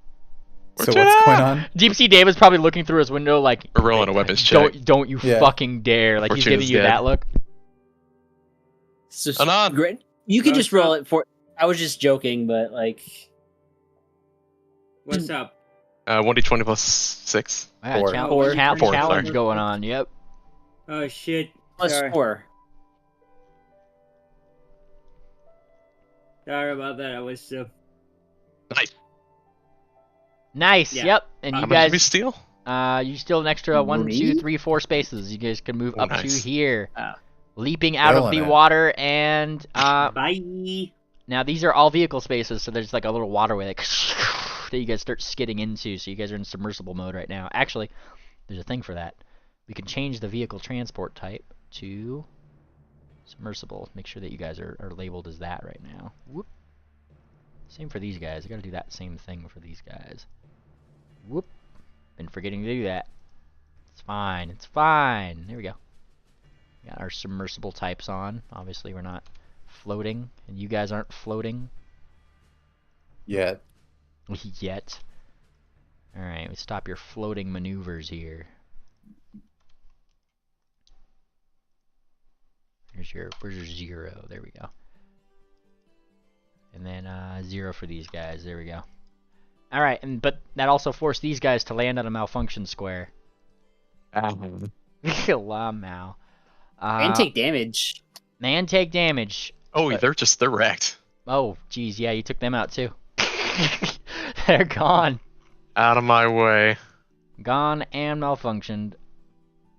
So what's going on? Deep Sea Dave is probably looking through his window like, We're rolling a weapons check. don't you Yeah. fucking dare. Like, he's Fortuna's giving you dead. that look. So, Anon. Great. You could No, just roll it for. I was just joking, but like. What's up? 1d20 +6. Yeah, Four. Four, challenge sorry. going on. Yep. Oh shit. Plus Sorry. 4. Sorry about that. I was Nice. Nice. Yeah. Yep. And How you much did we guys, steal? you steal an extra 1, 2, Me? 3, 4 spaces. You guys can move Oh, up nice. to here, Oh. leaping out of Killing the it. water, and Bye. now these are all vehicle spaces. So there's like a little waterway like, that you guys start skidding into. So you guys are in submersible mode right now. Actually, there's a thing for that. We can change the vehicle transport type to submersible. Make sure that you guys are labeled as that right now. Whoop. Same for these guys. I gotta do that same thing for these guys. Whoop. Been forgetting to do that. It's fine. It's fine. There we go. Got our submersible types on. Obviously, we're not floating, and you guys aren't floating Yet. yet. Alright, we stop your floating maneuvers here. Where's your 0? There we go. And then 0 for these guys. There we go. Alright, but that also forced these guys to land on a malfunction square. La Mal. And take damage. And take damage. Oh, they're wrecked. Oh, geez, yeah, you took them out too. They're gone. Out of my way. Gone and malfunctioned.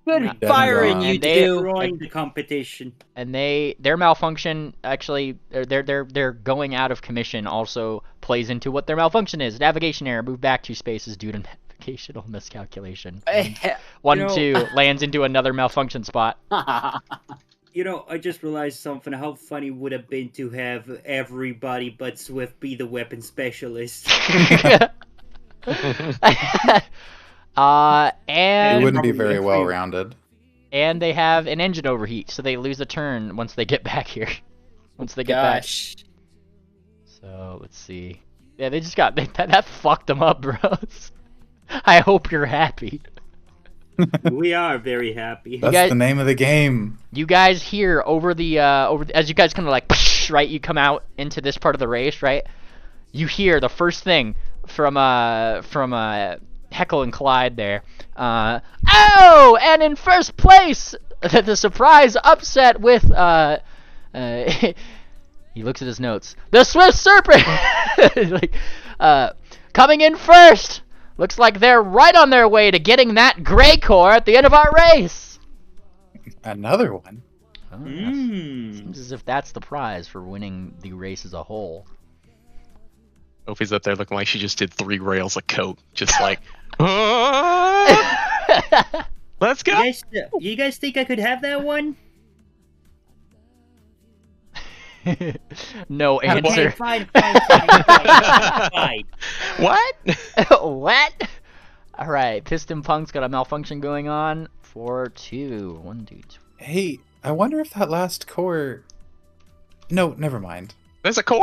Good Yeah. firing, And you they- two. Destroying the competition. And their malfunction actually they're going out of commission also plays into what their malfunction is. Navigation error, move back 2 spaces due to navigational miscalculation. 1, You know- 2 lands into another malfunction spot. You know, I just realized something. How funny would have been to have everybody but Swift be the weapon specialist. It And wouldn't be probably very a well few. rounded. and they have an engine overheat, so they lose a turn once they get back here. Once they get back. Gosh. So let's see. Yeah, they just got that fucked them up, bros. I hope you're happy. We are very happy. That's guys- the name of the game. You guys hear over the as you guys kind of like right, you come out into this part of the race, right? You hear the first thing from Heckle and Clyde there. Oh, and in first place, the surprise upset with he looks at his notes. The Swift Serpent, like, coming in first. Looks like they're right on their way to getting that gray core at the end of our race. Another one. Oh, Mm. seems as if that's the prize for winning the race as a whole. Opie's up there looking like she just did 3 rails of coke. Just like, let's go. You guys think I could have that one? No Okay, answer. fine. What? What? Alright, Piston Punk's got a malfunction going on for 2. 1, 2, 3. Hey, I wonder if that last core. No, never mind. There's a core?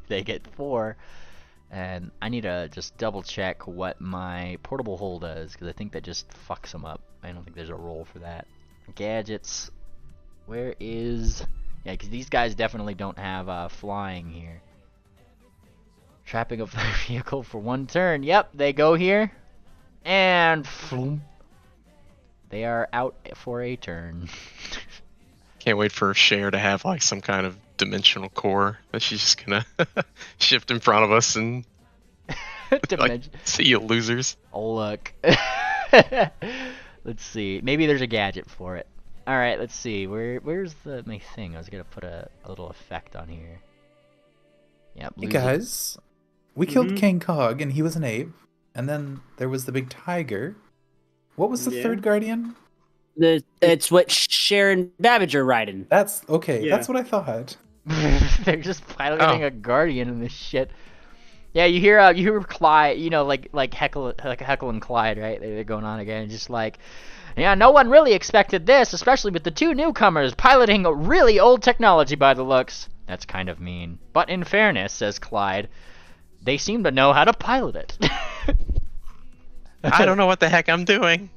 They get 4. And I need to just double check what my portable hole does, because I think that just fucks them up. I don't think there's a role for that. Gadgets. Where is... Yeah, because these guys definitely don't have flying here. Trapping of their vehicle for 1 turn. Yep, they go here. And... Floom. They are out for a turn. Can't wait for Cher to have like some kind of dimensional core that she's just gonna shift in front of us and like, see you losers. Oh, look. Let's see. Maybe there's a gadget for it. All right, let's see. Where's my thing? I was gonna put a little effect on here. Yep. Hey guys, we killed King Cog and he was an ape, and then there was the big tiger. What was the Yeah. third guardian? It's what Sharon Babbage are riding. That's okay. Yeah. That's what I thought. They're just piloting a guardian in this shit. Yeah, you hear Clyde, you know, like Heckle and Clyde, right? They're going on again, just like, yeah, no one really expected this, especially with the 2 newcomers piloting really old technology by the looks. That's kind of mean. But in fairness, says Clyde, they seem to know how to pilot it. I don't know what the heck I'm doing.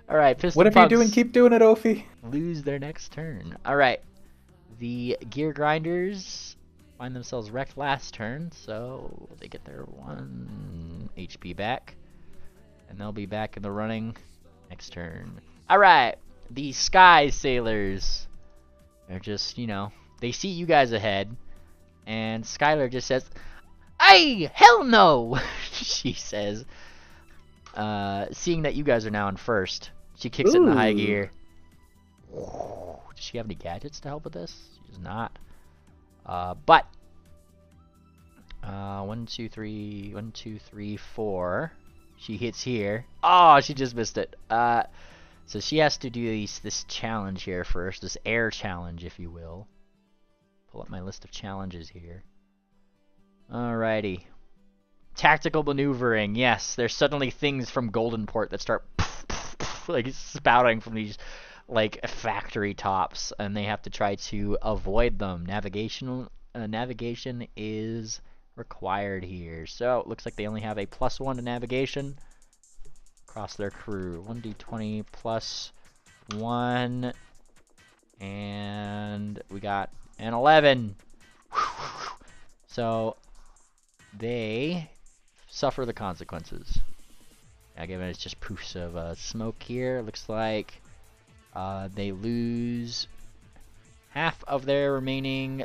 All right, Piston Whatever you're Punks doing, keep doing it, Ophi. lose their next turn. All right, the Gear Grinders find themselves wrecked last turn, so they get their 1 HP back, and they'll be back in the running next turn. All right, the Sky Sailors are just, you know, they see you guys ahead. And Skylar just says, "Hey, hell no!" She says, seeing that you guys are now in first, she kicks it in the high gear. Does she have any gadgets to help with this? She does not. But 1, 2, 3, 1, 2, 3, 4. She hits here. Oh, she just missed it. So she has to do this challenge here first, this air challenge, if you will. Pull up my list of challenges here. Alrighty. Tactical maneuvering. Yes, there's suddenly things from Goldenport that start like spouting from these like factory tops, and they have to try to avoid them. Navigation is required here. So it looks like they only have a +1 to navigation across their crew. 1d20 +1, and we got an 11. So they suffer the consequences. Given it's just poofs of smoke here, looks like they lose half of their remaining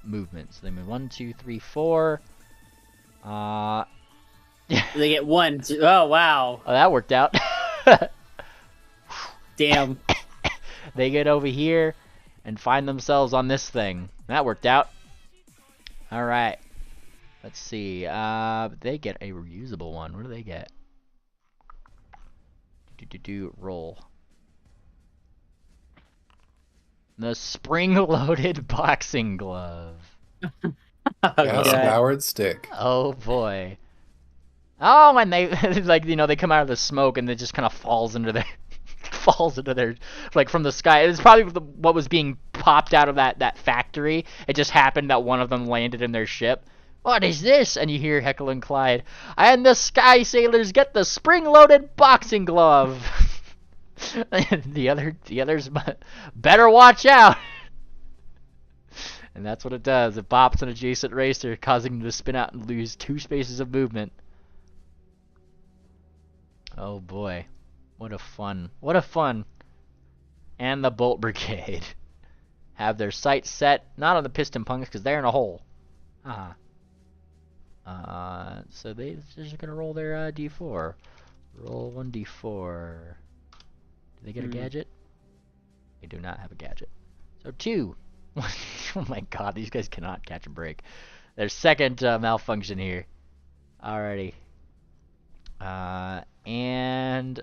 movements. So they move 1, 2, 3, 4. They get 1. Oh wow. Oh, that worked out. Damn. They get over here and find themselves on this thing. That worked out. All right. Let's see. They get a reusable one. What do they get? Roll. The spring-loaded boxing glove. Gas-powered stick. Oh boy. Oh, and they like they come out of the smoke and it just kind of falls into their like from the sky. It's probably what was being popped out of that factory. It just happened that one of them landed in their ship. What is this? And you hear Heckle and Clyde. And the Sky Sailors get the spring-loaded boxing glove. the others better watch out. And that's what it does. It bops an adjacent racer, causing them to spin out and lose 2 spaces of movement. Oh boy. What a fun. What a fun. And the Bolt Brigade have their sights set, not on the piston punks, because they're in a hole. So they're just going to roll their D4. Roll 1d4. Do they get a gadget? They do not have a gadget. So 2. Oh my god, these guys cannot catch a break. Their second malfunction here. Alrighty. And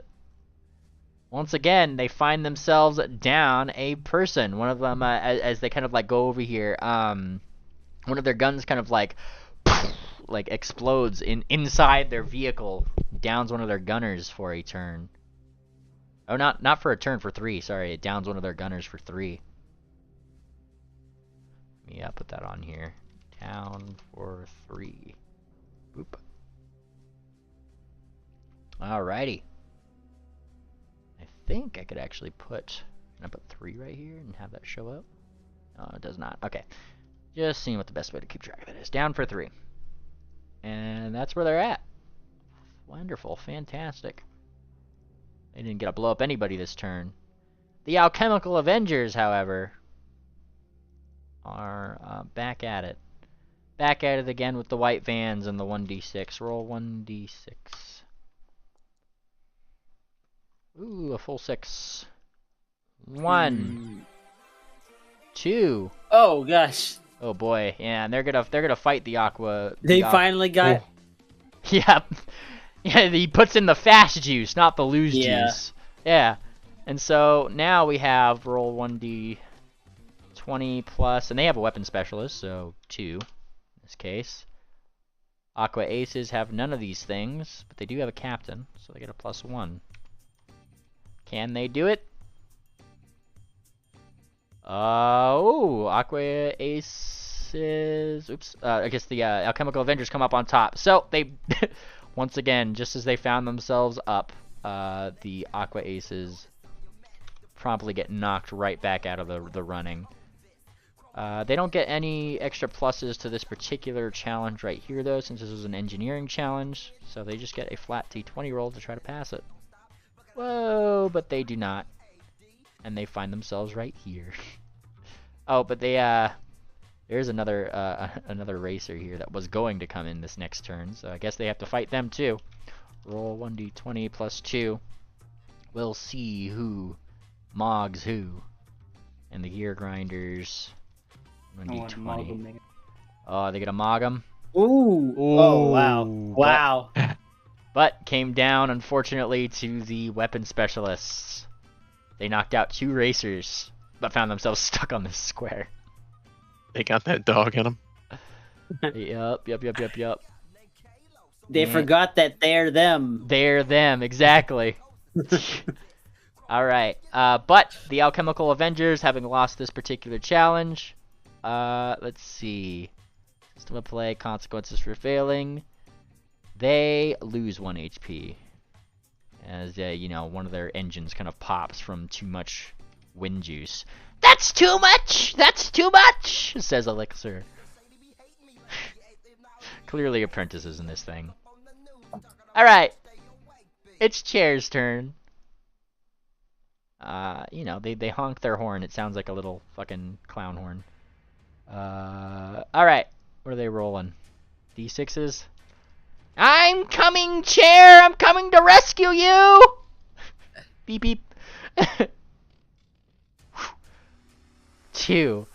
once again, they find themselves down a person. One of them, as they kind of like go over here, one of their guns kind of like explodes inside their vehicle, downs one of their gunners for a turn. Oh, not for a turn, for 3. Sorry, it downs one of their gunners for 3. Let me put that on here. Down for 3. Boop. Alrighty. I think I could actually put. Can I put 3 right here and have that show up? No, it does not. Okay. Just seeing what the best way to keep track of it is. Down for 3. And that's where they're at. Wonderful. Fantastic. They didn't get to blow up anybody this turn. The Alchemical Avengers, however, are back at it. Back at it again with the white vans and the 1d6. Roll 1d6. Ooh, a full 6. 1. 2. Oh gosh. Oh boy, yeah, and they're gonna fight the Aqua. They finally got. Yeah, yeah. He puts in the fast juice, not the loose juice. Yeah, and so now we have roll 1d20 plus, and they have a weapon specialist, so 2 in this case. Aqua Aces have none of these things, but they do have a captain, so they get a +1. Can they do it? Oh, Aqua Aces. Oops. I guess the Alchemical Avengers come up on top. So they, once again, just as they found themselves up, the Aqua Aces promptly get knocked right back out of the running. They don't get any extra pluses to this particular challenge right here, though, since this was an engineering challenge. So they just get a flat D20 roll to try to pass it. Whoa, but they do not. And they find themselves right here. Oh, but they There's another another racer here that was going to come in this next turn, so I guess they have to fight them too. Roll 1d20 plus 2. We'll see who mogs who. And the gear grinders. 1d20. Oh, they get a mog 'em. Ooh. Oh, wow. Wow. But came down, unfortunately, to the weapon specialists. They knocked out 2 racers, but found themselves stuck on this square. They got that dog in them. Yup. They forgot that they're them. They're them, exactly. Alright, but the Alchemical Avengers, having lost this particular challenge, let's see. System of play, consequences for failing. They lose 1 HP. As, you know, one of their engines kind of pops from too much wind juice. That's too much! That's too much! Says Elixir. Clearly apprentices in this thing. Alright. It's Chair's turn. You know, they honk their horn. It sounds like a little fucking clown horn. Alright. What are they rolling? D6s? I'm coming, Chair! I'm coming to rescue you! Beep beep. 2.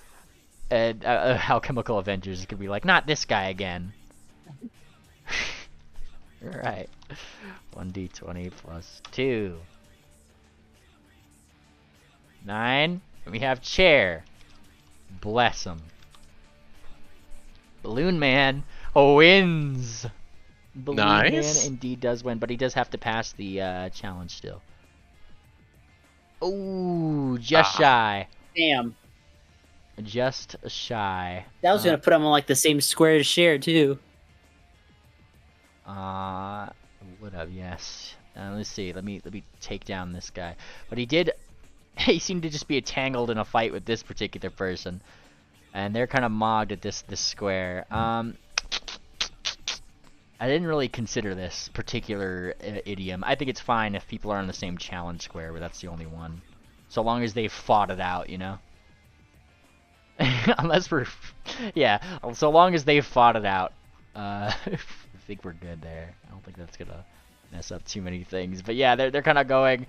And Alchemical Avengers could be like, not this guy again. Alright. 1d20 plus 2. 9. And we have Chair. Bless him. Balloon Man wins. Balloon Nice. Man indeed does win, but he does have to pass the challenge still. Ooh, just shy. Damn. Just shy. That was gonna put him on like the same square as Cher too. Would have, yes. Let's see. Let me take down this guy. But he did. He seemed to just be entangled in a fight with this particular person, and they're kind of mogged at this square. I didn't really consider this particular idiom. I think it's fine if people are on the same challenge square, but that's the only one. So long as they've fought it out, you know? Unless we're... Yeah, so long as they've fought it out. I think we're good there. I don't think that's gonna mess up too many things. But yeah, they're kind of going,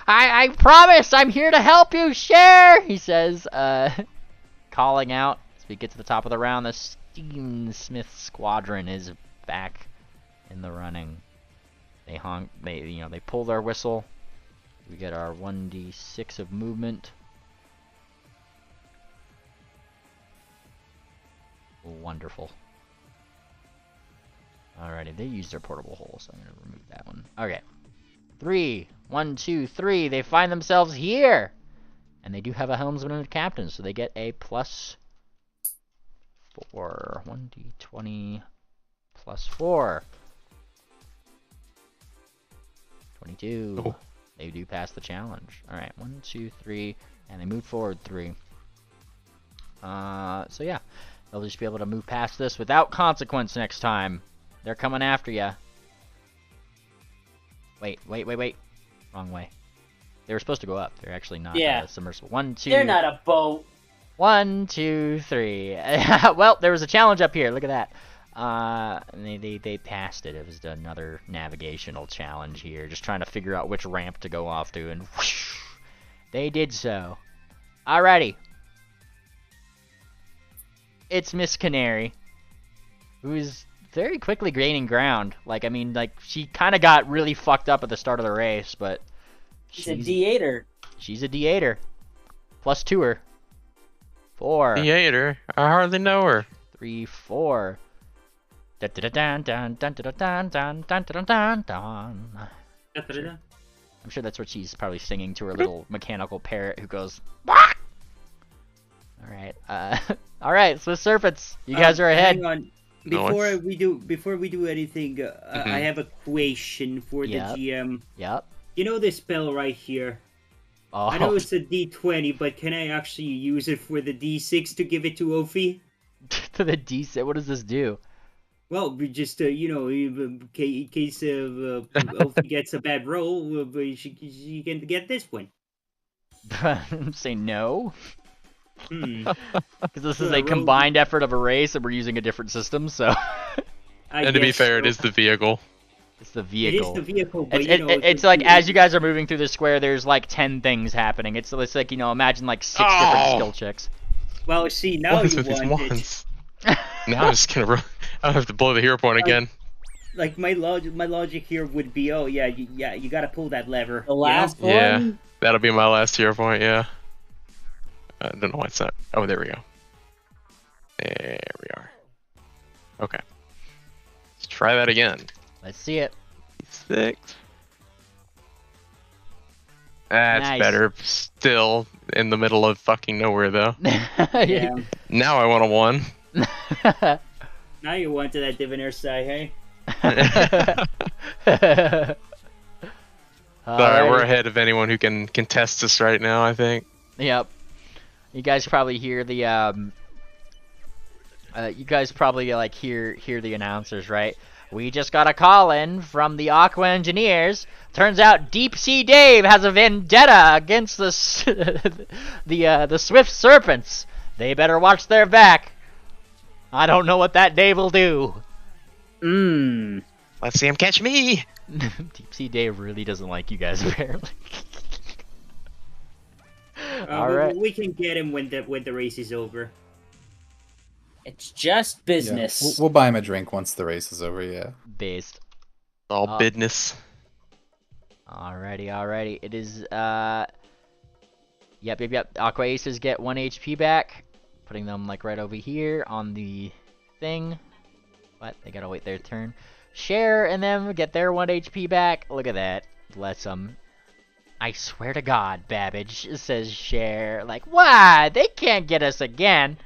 I promise I'm here to help you, Cher! He says, calling out. As we get to the top of the round, the Steamsmith Squadron is back in the running. They honk, they pull their whistle. We get our 1d6 of movement. Wonderful. Alrighty, they used their portable hole, so I'm gonna remove that one. Okay. 3. 1, 2, 3. They find themselves here! And they do have a helmsman and a captain, so they get a +4. 1d20 plus 4. 22. Oh. They do pass the challenge. Alright, 1, 2, 3, and they move forward 3. So yeah. They'll just be able to move past this without consequence next time. They're coming after you. Wait. Wrong way. They were supposed to go up. They're actually not submersible. 1, 2. They're not a boat. 1, 2, 3. Well, there was a challenge up here. Look at that. And they passed it. It was another navigational challenge here. Just trying to figure out which ramp to go off to. And whoosh, they did so. Alrighty. It's Miss Canary, who's very quickly gaining ground. Like, I mean, like, she kind of got really fucked up at the start of the race, but... She's a D8er. She's a D8er. +2-er. 4. D8er? I hardly know her. 3, 4. Dun dun dun dun dun dun dun dun dun dun dun. I'm sure that's what she's probably singing to her little mechanical parrot who goes... Bah! Alright, alright, so Serpents, you guys are ahead. Hang on. Before we do anything, I have a question for the GM. Yep. You know this spell right here? Oh. I know it's a D20, but can I actually use it for the D6 to give it to Ophi? To the D6? What does this do? Well, we just, you know, in case Ophi gets a bad roll, she can get this one. Say no. Hmm. Because this is The a road- combined effort of a race, and we're using a different system, so And to be guess fair, so. it is the vehicle. it's the It is vehicle. the vehicle, but It's like as you guys are moving through the square, there's like 10 things happening. It's like imagine like 6 different skill checks. Well, see, now What is you with these want it. wands? Now I'm just gonna run. I don't have to blow the hero point again. Like my logic here would be, oh yeah, you gotta pull that lever. The last Yeah, one. that'll be my last hero point. Yeah. I don't know why it's not. Oh, there we go. There we are. Okay. Let's try that again. Let's see it. 6. That's Nice. better. Still in the middle of fucking nowhere though. Yeah. Now I want a 1. Now you want to that diviner side, hey? Sorry, we're Alrighty. ahead of anyone who can contest us right now, I think. Yep. You guys probably hear the you guys probably like hear the announcers, right? We just got a call in from the Aqua Engineers. Turns out Deep Sea Dave has a vendetta against the Swift Serpents. They better watch their back. I don't know what that Dave will do. Mmm. Let's see him catch me! Deep Sea Dave really doesn't like you guys apparently. All right. right. We can get him when the race is over. It's just Yeah, business. we'll buy him a drink once the race is over. Yeah. Based. All business. Alrighty. It is, Yep. Aqua Aces get 1 HP back. Putting them, like, right over here on the thing. What? They gotta wait their turn. Share and them get their 1 HP back. Look at that. Bless them. I swear to God, Babbage, says Share. Like, why? They can't get us again.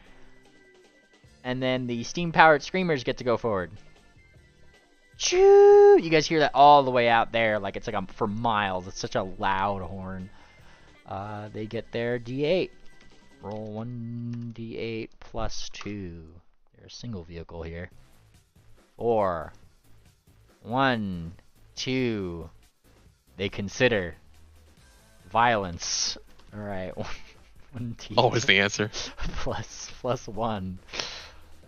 And then the steam-powered screamers get to go forward. Choo! You guys hear that all the way out there, like it's like for miles. It's such a loud horn. They get their D8. Roll 1d8 plus 2. They're a single vehicle here. 4. 1, 2. They consider violence. All right. 1d8 Always the answer. plus 1.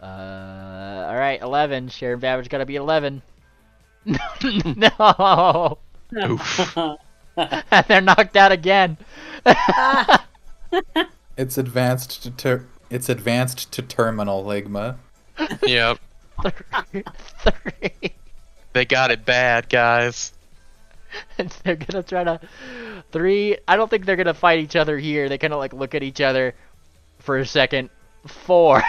All right, 11. Sharon Babbage gotta be 11. No. Oof. And they're knocked out again. It's advanced to terminal ligma. Yep. 3. They got it bad, guys. And they're gonna try to 3. I don't think they're gonna fight each other here. They kind of like look at each other for a second. 4.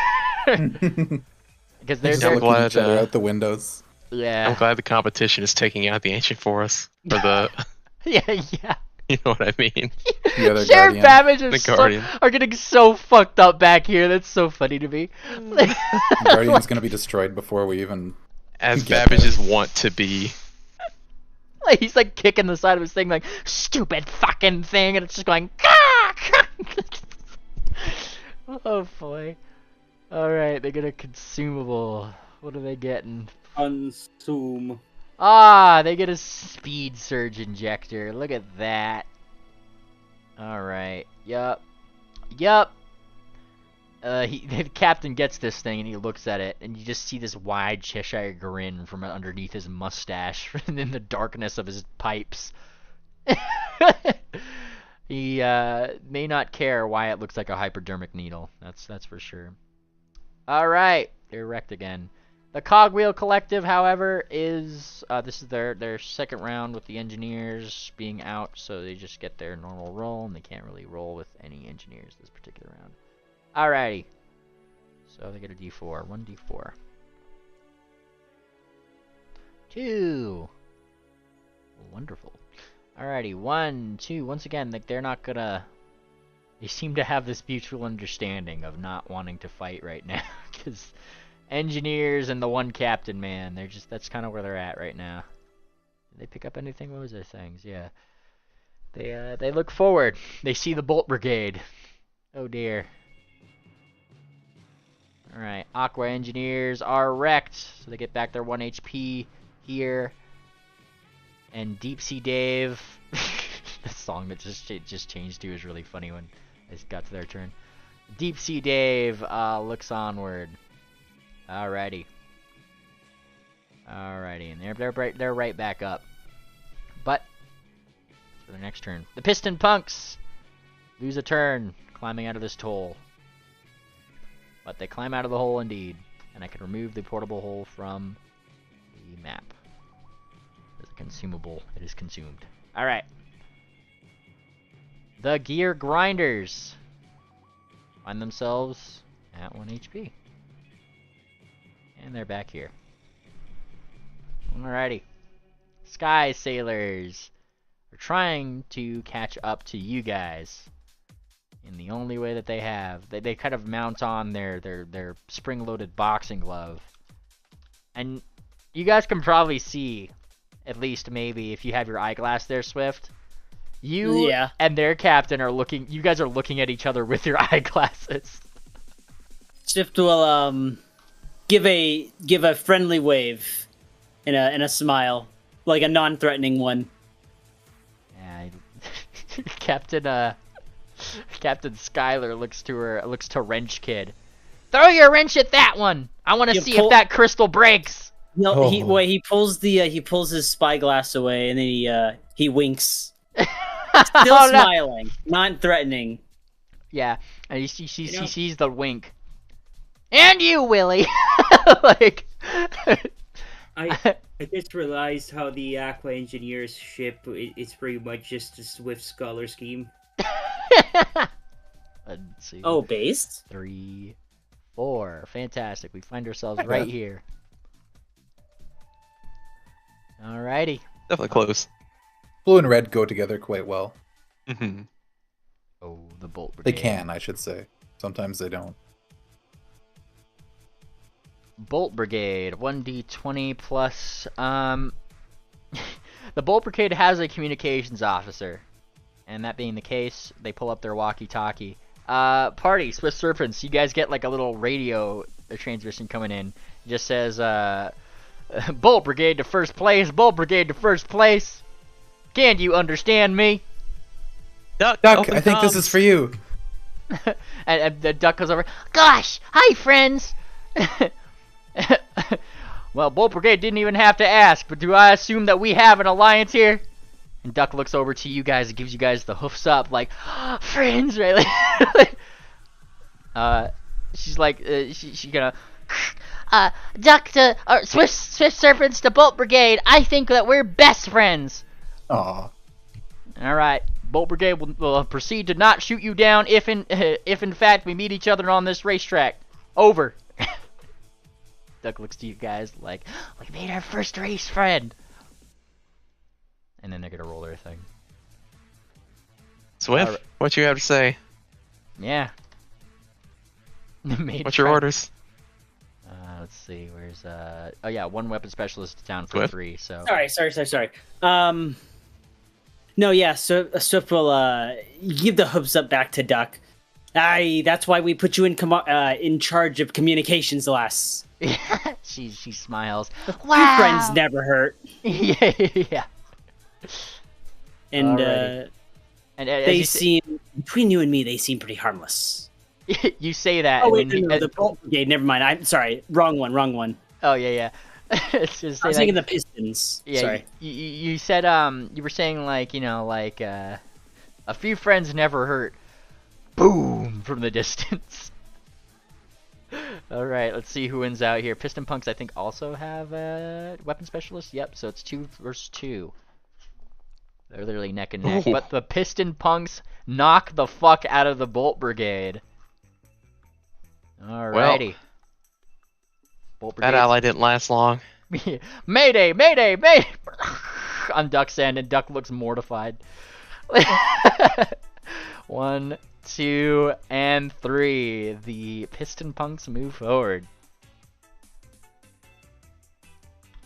Because they're Just looking glad, each other out the windows. yeah. I'm glad the competition is taking out the ancient for us. Or the, yeah. you know what I mean? The other Sharon guardian. Babbage The Guardian. are getting so fucked up back here. That's so funny to me. Guardian's gonna be destroyed before we even. As Get Babbage's want to be. Like, he's like kicking the side of his thing, like stupid fucking thing, and it's just going. Gah! Oh boy. All right, they get a consumable. What are they getting? Consume. Ah, they get a speed surge injector. Look at that. All right. Yup. The captain gets this thing and he looks at it, and you just see this wide Cheshire grin from underneath his mustache in the darkness of his pipes. He may not care why it looks like a hypodermic needle. That's for sure. All right, they're wrecked again. The Cogwheel Collective, however, is this is their second round with the engineers being out, so they just get their normal roll, and they can't really roll with any engineers this particular round. Alrighty. So they get a D4. 1d4. 2. Wonderful. Alrighty. 1, 2. Once again, like they're not gonna. They seem to have this mutual understanding of not wanting to fight right now, because engineers and the one captain, man, that's kind of where they're at right now. Did they pick up anything? What was their things? Yeah. They look forward. They see the Bolt Brigade. Oh dear. Alright, Aqua Engineers are wrecked, so they get back their 1 HP here. And Deep Sea Dave, the song that just changed to is really funny when it got to their turn. Deep Sea Dave looks onward. Alrighty. And they're right back up. But for the next turn, the Piston Punks lose a turn climbing out of this hole. But they climb out of the hole indeed, and I can remove the portable hole from the map. It's a consumable. It is consumed. All right. The Gear Grinders find themselves at 1 HP. And they're back here. Alrighty. Sky Sailors are trying to catch up to you guys in the only way that they have. They kind of mount on their spring-loaded boxing glove. And you guys can probably see, at least maybe if you have your eyeglass there, Swift, you and their captain are looking. You guys are looking at each other with your eyeglasses. Swift will give a friendly wave and a smile, like a non-threatening one. Yeah, Captain Skylar looks to Wrench Kid. Throw your wrench at that one. I want to see if that crystal breaks. No, he pulls his spyglass away and then he winks. Still smiling, not threatening. Yeah, and he sees the wink. And you, Willie. Like, I just realized how the Aqua Engineer's ship it's pretty much just a Swift Scholar scheme. Let's see. Oh, based? 3, 4. Fantastic. We find ourselves right here. Alrighty. Definitely close. Blue and red go together quite well. Mm-hmm. Oh, the Bolt Brigade. They can, I should say. Sometimes they don't. Bolt Brigade, 1d20 plus. The Bolt Brigade has a communications officer. And that being the case, they pull up their walkie-talkie. Party, Swift Serpents, you guys get like a little radio transmission coming in. It just says, Bolt Brigade to first place, Bolt Brigade to first place. Can you understand me? Duck, I think this is for you. and the Duck goes over, gosh, hi friends. Well, Bolt Brigade didn't even have to ask, but do I assume that we have an alliance here? And Duck looks over to you guys and gives you guys the hoofs up, like, friends, right? She's like, she's gonna, Duck to, or Swift Serpents to Bolt Brigade. I think that we're best friends. Aw. Alright, Bolt Brigade will proceed to not shoot you down if in fact we meet each other on this racetrack. Over. Duck looks to you guys like, we made our first race friend. And then they're gonna roll their thing. Swift, what you have to say? Yeah. What's your orders? Let's see, where's oh yeah, 1 weapon specialist down for Swift? 3, so Sorry. No, yeah, so Swift will give the hooves up back to Duck. That's why we put you in charge of communications, lass. she smiles. Wow. Your friends never hurt. yeah. And they seem seem, between you and me, they seem pretty harmless. You say that. Oh wait, no, the Bolt Brigade. Never mind. I'm sorry. Wrong one. Oh yeah. It's just I was thinking the Pistons. Yeah, sorry. You said you were saying like a few friends never hurt. Boom from the distance. All right, let's see who wins out here. Piston Punks, I think, also have a weapon specialist. Yep, so it's 2 versus 2. They're literally neck and neck. Ooh. But the Piston Punks knock the fuck out of the Bolt Brigade. Alrighty. Well, Bolt Brigade. that ally didn't last long. Mayday! I'm Duck Sand, and Duck looks mortified. 1, 2, and 3. The Piston Punks move forward.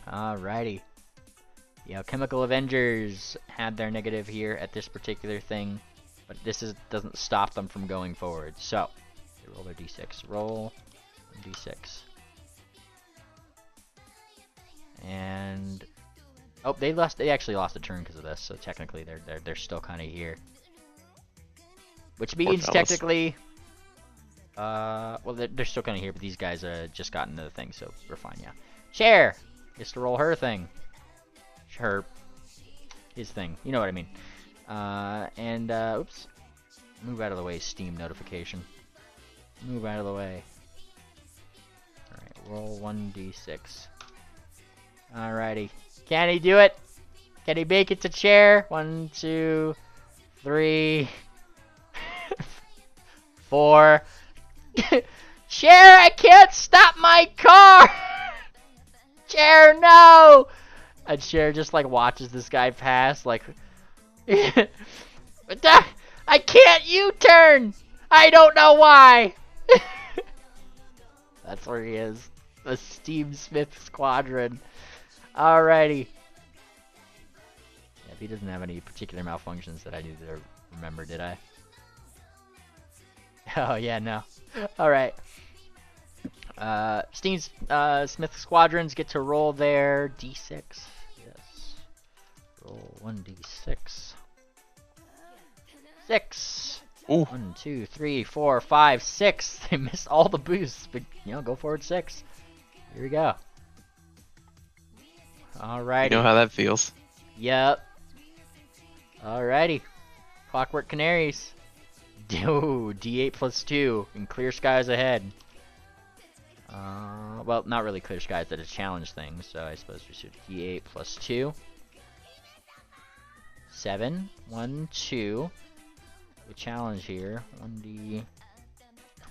Alrighty. The Alchemical Avengers had their negative here at this particular thing, but doesn't stop them from going forward. So, they roll their d6. Roll d6. And oh, they actually lost a turn because of this, so technically they're still kind of here. Which means technically Well, they're still kind of here, but these guys just got into the thing, so we're fine. Yeah. Cher gets to roll her thing. His thing. You know what I mean. Oops. Move out of the way, Steam notification. Move out of the way. Alright, roll 1d6. Alrighty. Can he do it? Can he make it to Cher? 1, 2, 3, 4. Cher, I can't stop my car! Cher, no! And Cher just like watches this guy pass, like, I can't U-turn! I don't know why! That's where he is. The Steve Smith Squadron. Alrighty. Yeah, he doesn't have any particular malfunctions that I need to remember, did I? Oh, yeah, no. Alright. Steve Smith Squadrons get to roll their d6. Yes. Roll 1d6. 6. Ooh. 1, 2, 3, 4, 5, 6. They missed all the boosts, but go forward 6. Here we go. Alrighty. You know how that feels. Yep. Alrighty. Clockwork Canaries. Ooh, D8 plus 2 and clear skies ahead. Well, not really clear skies, that's a challenge thing, so I suppose we should D8 plus 2. 7. 1, 2. The challenge here.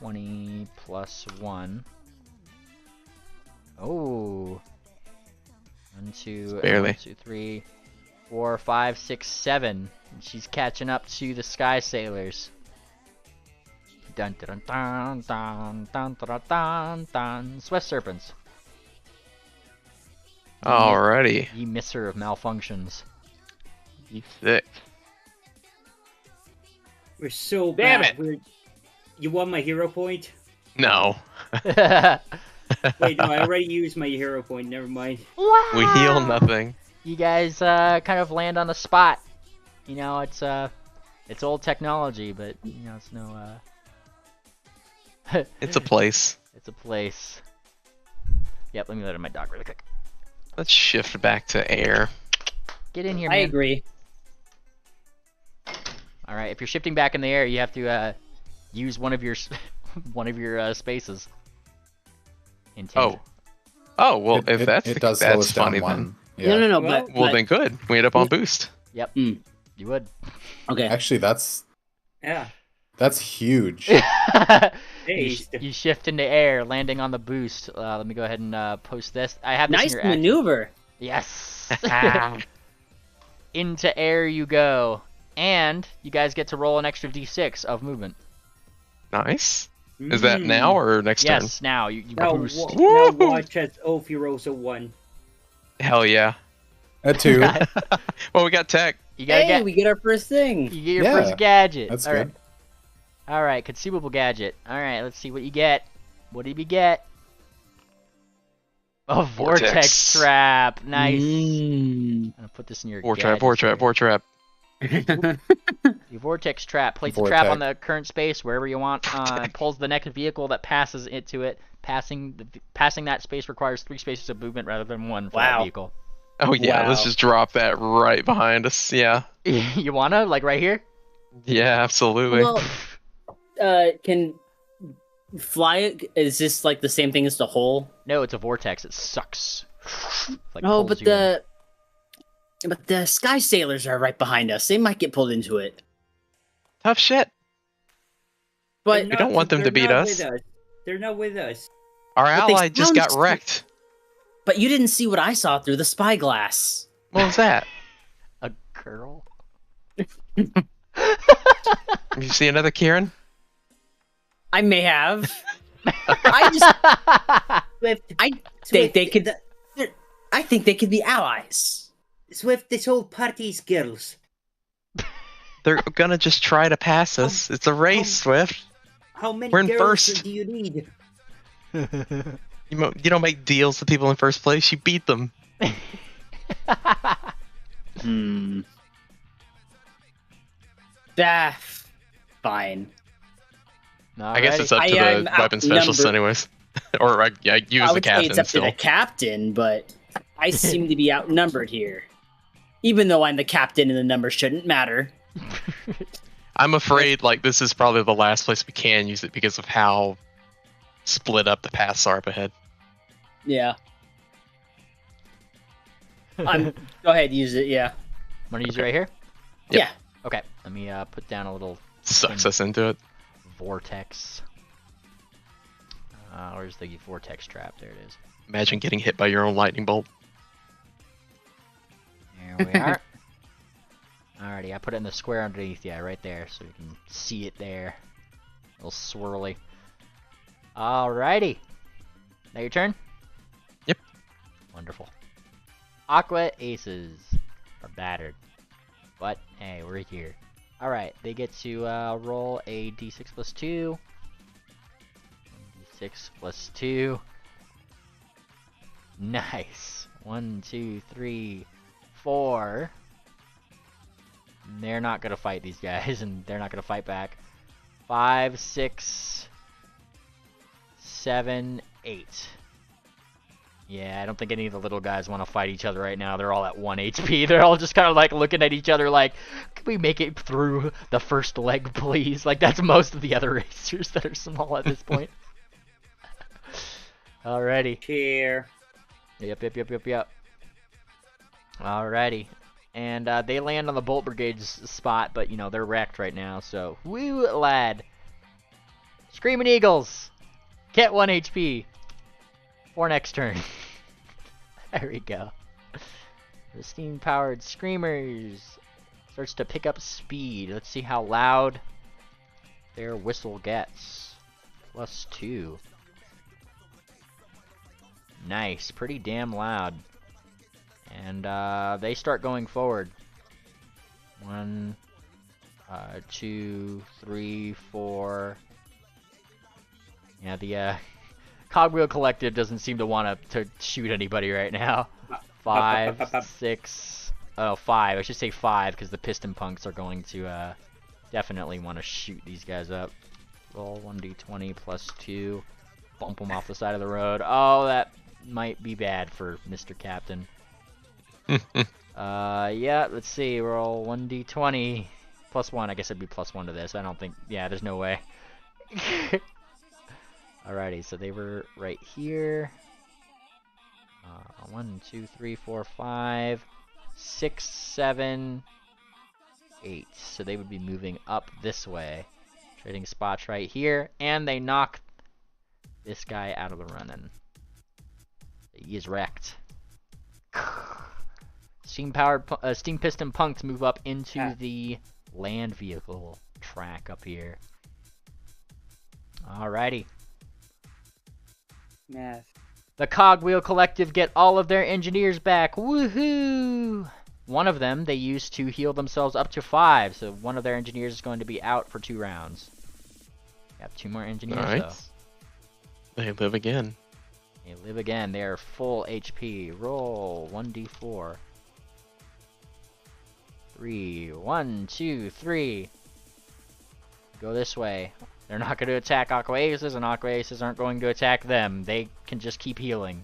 1d20 plus 1. Oh. 1, 2, Barely. 1, 2, 3, 4, 5, 6, 7. And she's catching up to the Sky Sailors. Dun dun dun dun dun dun dun dun. Swift Serpents. Alrighty. Ye misser of malfunctions. D6. We're so Damn bad. You want my hero point? No. Wait, no, I already used my hero point. Never mind. Wow. We heal nothing. You guys kind of land on the spot. It's old technology, but it's no It's a place. It's a place. Yep, let me let in my dog really quick. Let's shift back to air. Get in here, I man. agree. All right, if you're shifting back in the air, you have to use one of your spaces. Hint, hint. Oh, well, if that's it does slow us that's down funny then. one. Yeah. No, Well, but Well, then good. We end up on boost. Yep. Mm. You would. okay. Actually, that's Yeah. huge. You shift into air, landing on the boost. Let me go ahead and post this. I have this in Nice your action. maneuver. Yes. Into air you go, and you guys get to roll an extra d6 of movement. Nice. Is that now or next turn? Yes, now you Now, boost. now watch as Ophi rolls a 1. Hell yeah. A 2. Well, we got tech. You gotta Hey, we get our first thing. you get your Yeah, first gadget. That's All good. right. All right, conceivable gadget. All right, let's see what you get. What did we get? A vortex trap. Nice. Mm. I'm gonna put this in your Vortrap. The vortex trap. Place the trap on the current space wherever you want. Pulls the next vehicle that passes into it. Passing that space requires 3 spaces of movement rather than 1 for that vehicle. Oh yeah, Wow. let's just drop that right behind us. Yeah. You wanna like right here? Yeah, absolutely. Well, can fly? Is this like the same thing as the hole? No, it's a vortex. It sucks. Like, Oh, pulls but you in. the Sky Sailors are right behind us. They might get pulled into it. Tough shit. But We don't want them to beat us. They're not with us. Our But they ally just got sound- wrecked. but you didn't see what I saw through the spyglass. What was that? A girl. You see another Kieran? I may have. I just Swift, I think they could. I think they could be allies. Swift, this whole party's girls. They're gonna just try to pass us. It's a race, Swift. How many We're in girls first. do you need? You don't make deals with people in first place. You beat them. Ah, fine. I guess it's up to I the am weapon specialists outnumbered. anyways. Or yeah, you I as the would say captain it's up still. to the captain, but I seem to be outnumbered here. Even though I'm the captain and the numbers shouldn't matter. I'm afraid like this is probably the last place we can use it because of how split up the paths are up ahead. Yeah. Go ahead, use it, yeah. Want to use it right here? Yep. Yeah. Okay, let me put down a little Sucks us into it. vortex. Where's the vortex trap? There it is. Imagine getting hit by your own lightning bolt. There we are. Alrighty, I put it in the square underneath, yeah, right there, so you can see it there. A little swirly. Alrighty. Now your turn? Yep. Wonderful. Aqua Aces are battered. But, hey, we're here. Alright, they get to roll a d6 plus 2. D6 plus 2. Nice. 1, 2, 3, 4. They're not gonna fight these guys, and they're not gonna fight back. 5, 6, 7, 8. Yeah, I don't think any of the little guys want to fight each other right now. They're all at 1 HP. They're all just kind of like looking at each other like, can we make it through the first leg, please? Like, that's most of the other racers that are small at this point. Alrighty. Chair. Yep. Alrighty. And they land on the Bolt Brigade's spot, but, you know, they're wrecked right now, so... Woo, lad! Screaming Eagles! Get 1 HP. For next turn. There we go. The steam-powered Screamers starts to pick up speed. Let's see how loud their whistle gets. +2. Nice. Pretty damn loud. And they start going forward. 1, 2, 3, 4. Yeah, the Cogwheel Collective doesn't seem to want to shoot anybody right now. 5, 6. Oh, 5. I should say 5 because the Piston Punks are going to definitely want to shoot these guys up. Roll 1d20 +2. Bump them off the side of the road. Oh, that might be bad for Mr. Captain. Yeah, let's see. Roll 1d20 +1. I guess it'd be +1 to this. I don't think. Yeah, there's no way. Alrighty, so they were right here. 1, 2, 3, 4, 5, 6, 7, 8. So they would be moving up this way. Trading spots right here. And they knock this guy out of the running. He is wrecked. Steam Piston Punks move up into the land vehicle track up here. Alrighty. Math. The Cogwheel Collective get all of their engineers back. Woohoo! One of them they used to heal themselves up to 5, so one of their engineers is going to be out for 2 rounds. Got 2 more engineers though. They live again. They live again. They are full HP. Roll 1d4. 3. 1, 2, 3. Go this way. They're not going to attack Aqua Aces, and Aqua Aces aren't going to attack them. They can just keep healing.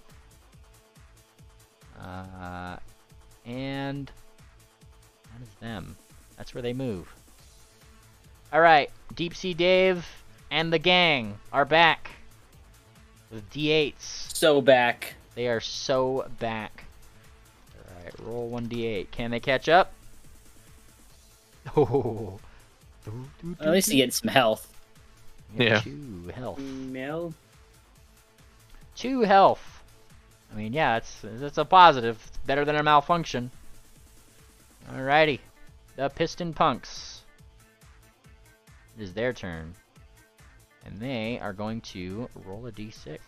And that is them. That's where they move. Alright, Deep Sea Dave and the gang are back. With D8s. So back. They are so back. Alright, roll 1d8. Can they catch up? Oh. At least you get some health. Yeah. 2 health. Mel. 2 health. I mean, yeah, it's a positive. It's better than a malfunction. Alrighty. The Piston Punks. It is their turn. And they are going to roll a d6.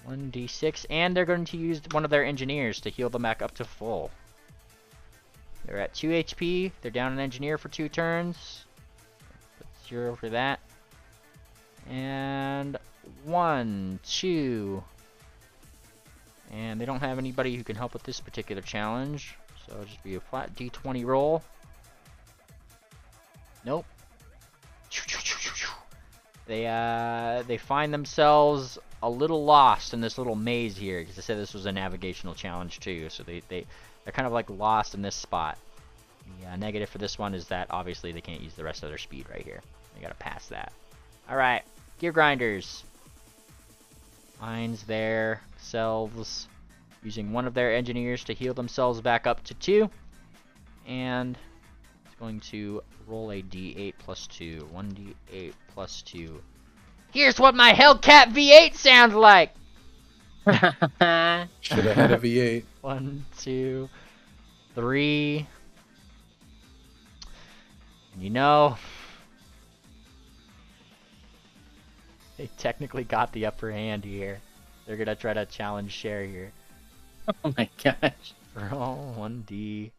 1d6. And they're going to use one of their engineers to heal them back up to full. They're at 2 HP. They're down an engineer for 2 turns. Put 0 for that. And 1, 2. And they don't have anybody who can help with this particular challenge. So it'll just be a flat d20 roll. Nope. they find themselves a little lost in this little maze here, because I said this was a navigational challenge too, so they're kind of like lost in this spot. The negative for this one is that obviously they can't use the rest of their speed right here. They gotta pass that. Alright, gear grinders. Finds their selves using one of their engineers to heal themselves back up to 2. And it's going to roll a d8 plus 2. 1d8 plus 2. Here's what my Hellcat V8 sounds like! Should have had a V8. 1, 2, 3. You know, they technically got the upper hand here. They're gonna try to challenge Cher here. Oh my gosh. Roll 1d.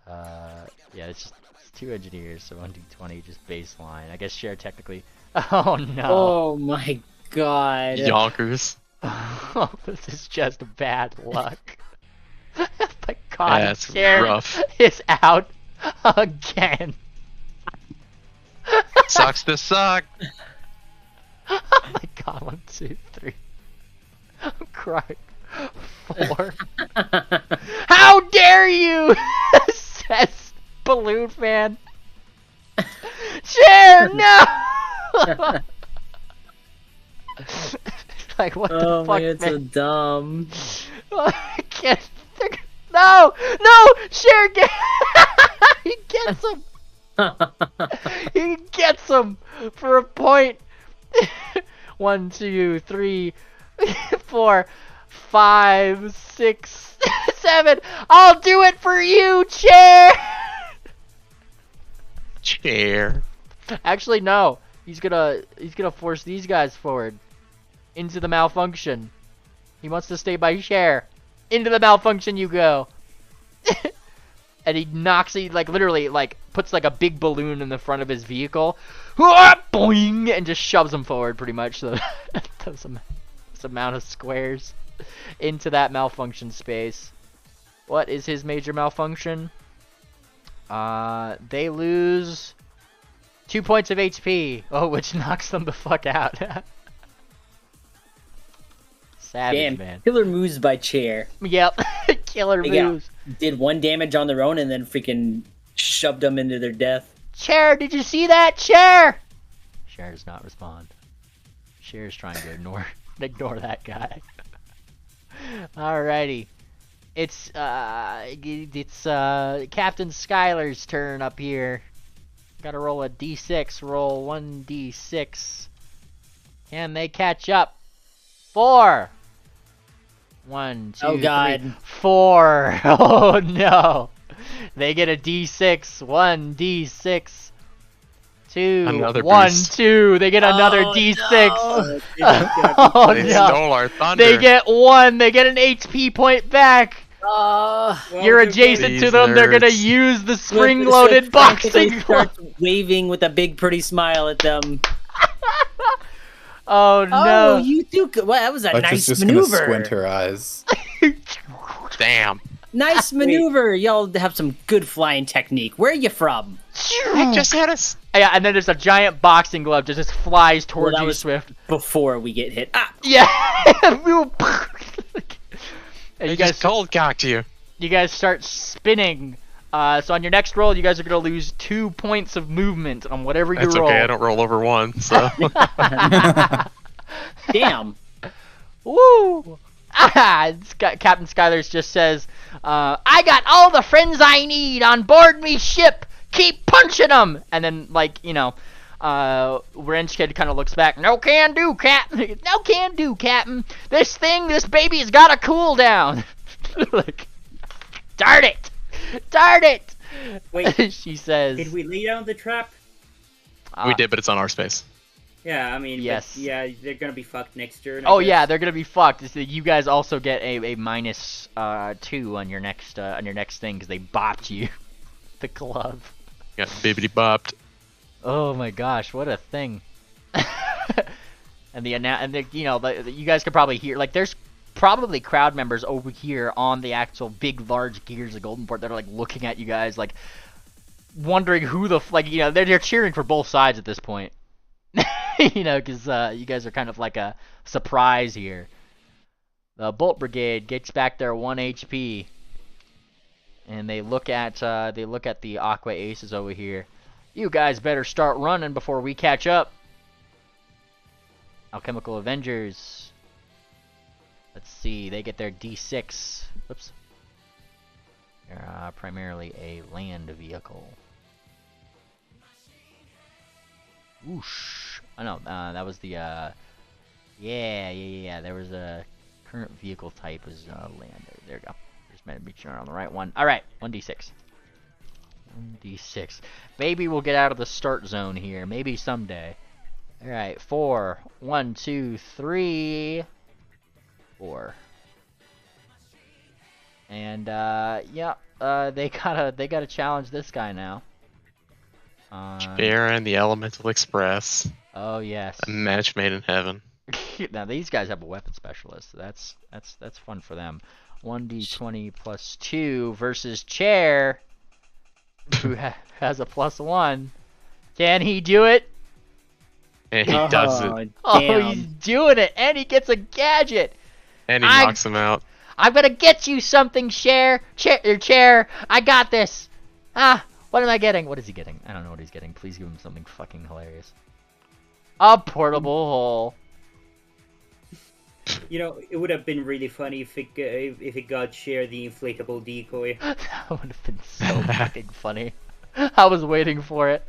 Yeah, it's 2 engineers, so 1d20 just baseline. I guess Cher technically. Oh no. Oh my god. Yonkers. Oh, this is just bad luck. My god, That's Cher rough. is out again. Sucks to suck. Oh my god, 1, 2, 3. I'm crying. 4. How dare you! Says Balloon Fan. Cher, no! Like, what the fuck, man, it's man? so dumb. I can't. No! No! Cher, get. He gets him! He gets him for a point. 1, 2, 3, 4, 5, 6, 7. I'll do it for you, Cher. Chair. Actually, no. He's gonna force these guys forward into the malfunction. He wants to stay by Cher. Into the malfunction you go. And he knocks it, like, literally, like, puts, like, a big balloon in the front of his vehicle. Boing! And just shoves him forward, pretty much. So, this amount of squares into that malfunction space. What is his major malfunction? They lose 2 points of HP. Oh, which knocks them the fuck out. Savage, Damn, man. killer moves by Chair. Yep. Killer They moves. Did 1 damage on their own and then freaking shoved them into their death. Cher, did you see that? Cher! Cher does not respond. Cher's trying to ignore that guy. Alrighty. It's Captain Skylar's turn up here. Gotta roll a d6. Roll 1d6. Can they catch up? 4. 1, 2, Oh, God. 3, 4. Oh no. They get a d6. 1d6. 2. Another 1, boost. 2. They get another d6. No. Oh They no. stole our thunder. They get 1. They get an HP point back. Well, You're adjacent to These them. They're gonna nerds. use the spring-loaded boxing glove. starts waving with a big pretty smile at them. Oh no. Oh, you do. Well, that was a Like, nice just gonna maneuver. squint her eyes. Damn. Nice maneuver. Y'all have some good flying technique. Where are you from? I just had us. Yeah, and then there's a giant boxing glove just flies towards that you, was- Swift. Before we get hit. Ah, Yeah. And They you guys, just cold cocked you. you guys start spinning. So on your next roll, you guys are gonna lose 2 points of movement on whatever you That's roll. okay. I don't roll over 1, so. damn. Woo! Ah, Captain Skylers just says, I got all the friends I need on board me ship. Keep punching them. And then, like, you know, Wrench Kid kind of looks back. No can do, Captain. No can do, Captain. This baby's got a cool down. Like, darn it. Darn it. Wait, She says. did we lay down the trap? We did, but it's on our space. Yeah, I mean, but Yes. yeah, they're gonna be fucked next turn. I Oh guess. yeah, they're gonna be fucked. So you guys also get a minus 2 on your next thing because they bopped you. The glove. Got bibbity bopped. Oh my gosh, what a thing. And you know, you guys could probably hear, like, there's probably crowd members over here on the actual big large gears of Golden Port that are like looking at you guys, like wondering who the like, you know, they're cheering for both sides at this point. You know, because you guys are kind of like a surprise here. The Bolt Brigade gets back their 1 HP, and they look at the Aqua Aces over here. You guys better start running before we catch up. Alchemical Avengers. Let's see, they get their D6. Whoops. They're primarily a land vehicle. Whoosh. Oh no, that was the yeah. There was a current vehicle type was land. There we go. Just made me sure on the right one. All right, 1d6. 1d6. Maybe we'll get out of the start zone here. Maybe someday. All right, 4. 1, 2, 3, 4. And yeah, they gotta challenge this guy now. Bear and the Elemental Express. Oh yes. A match made in heaven. Now these guys have a weapon specialist, so that's fun for them. 1d20 plus 2 versus Chair, who has a +1. Can he do it? And he does it. Oh, he's doing it, and he gets a gadget. And he knocks him out. I'm gonna get you something, Chair. I got this. What am I getting? What is he getting? I don't know what he's getting. Please give him something fucking hilarious. A portable hole. You know, it would have been really funny if it got Share the inflatable decoy. That would have been so fucking funny. I was waiting for it.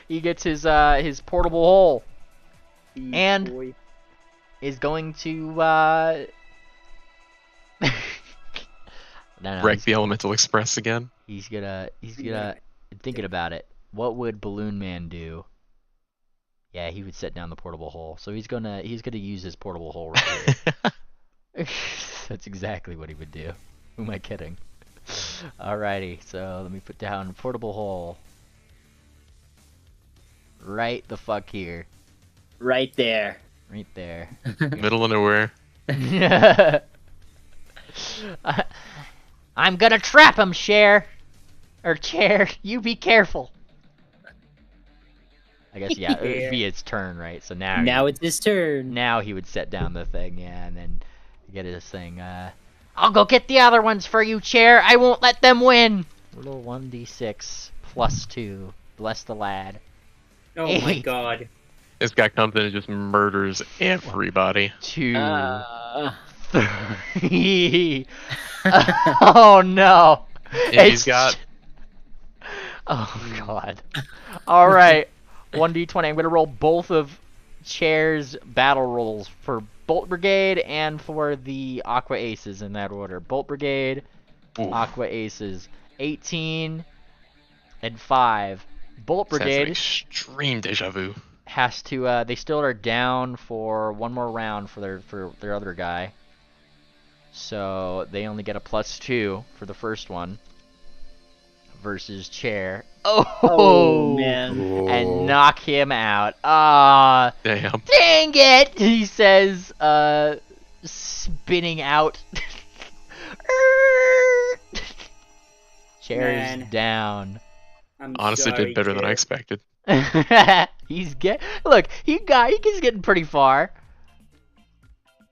He gets his portable hole, and is going to wreck the Elemental Express again. He's gonna thinking about it. What would Balloon Man do? Yeah, he would set down the portable hole. So he's gonna use his portable hole right here. That's exactly what he would do. Who am I kidding? Alrighty, so let me put down portable hole. Right the fuck here. Right there. Right there. Middle of nowhere. I'm gonna trap him, Chair. You be careful. I guess, yeah, it would be his turn, right? So now it's his turn. Now he would set down the thing, yeah, and then get his thing. I'll go get the other ones for you, Chair. I won't let them win. Little 1d6 plus 2. Bless the lad. Oh 8. my god. This guy comes in and just murders everybody. 2. 3. Oh no. And he's got... Oh god. Alright. 1d20. I'm gonna roll both of Chair's battle rolls for Bolt Brigade and for the Aqua Aces in that order. Bolt Brigade, Ooh. Aqua Aces. 18 and 5. Bolt Brigade extreme deja vu. has to they still are down for one more round for their other guy. So they only get a +2 for the first one. Versus Chair. Oh man. And knock him out. Damn. Dang it! He says, spinning out. Chair's Man. down. I'm Honestly, sorry, did better than I Chair. expected. He's he's getting pretty far.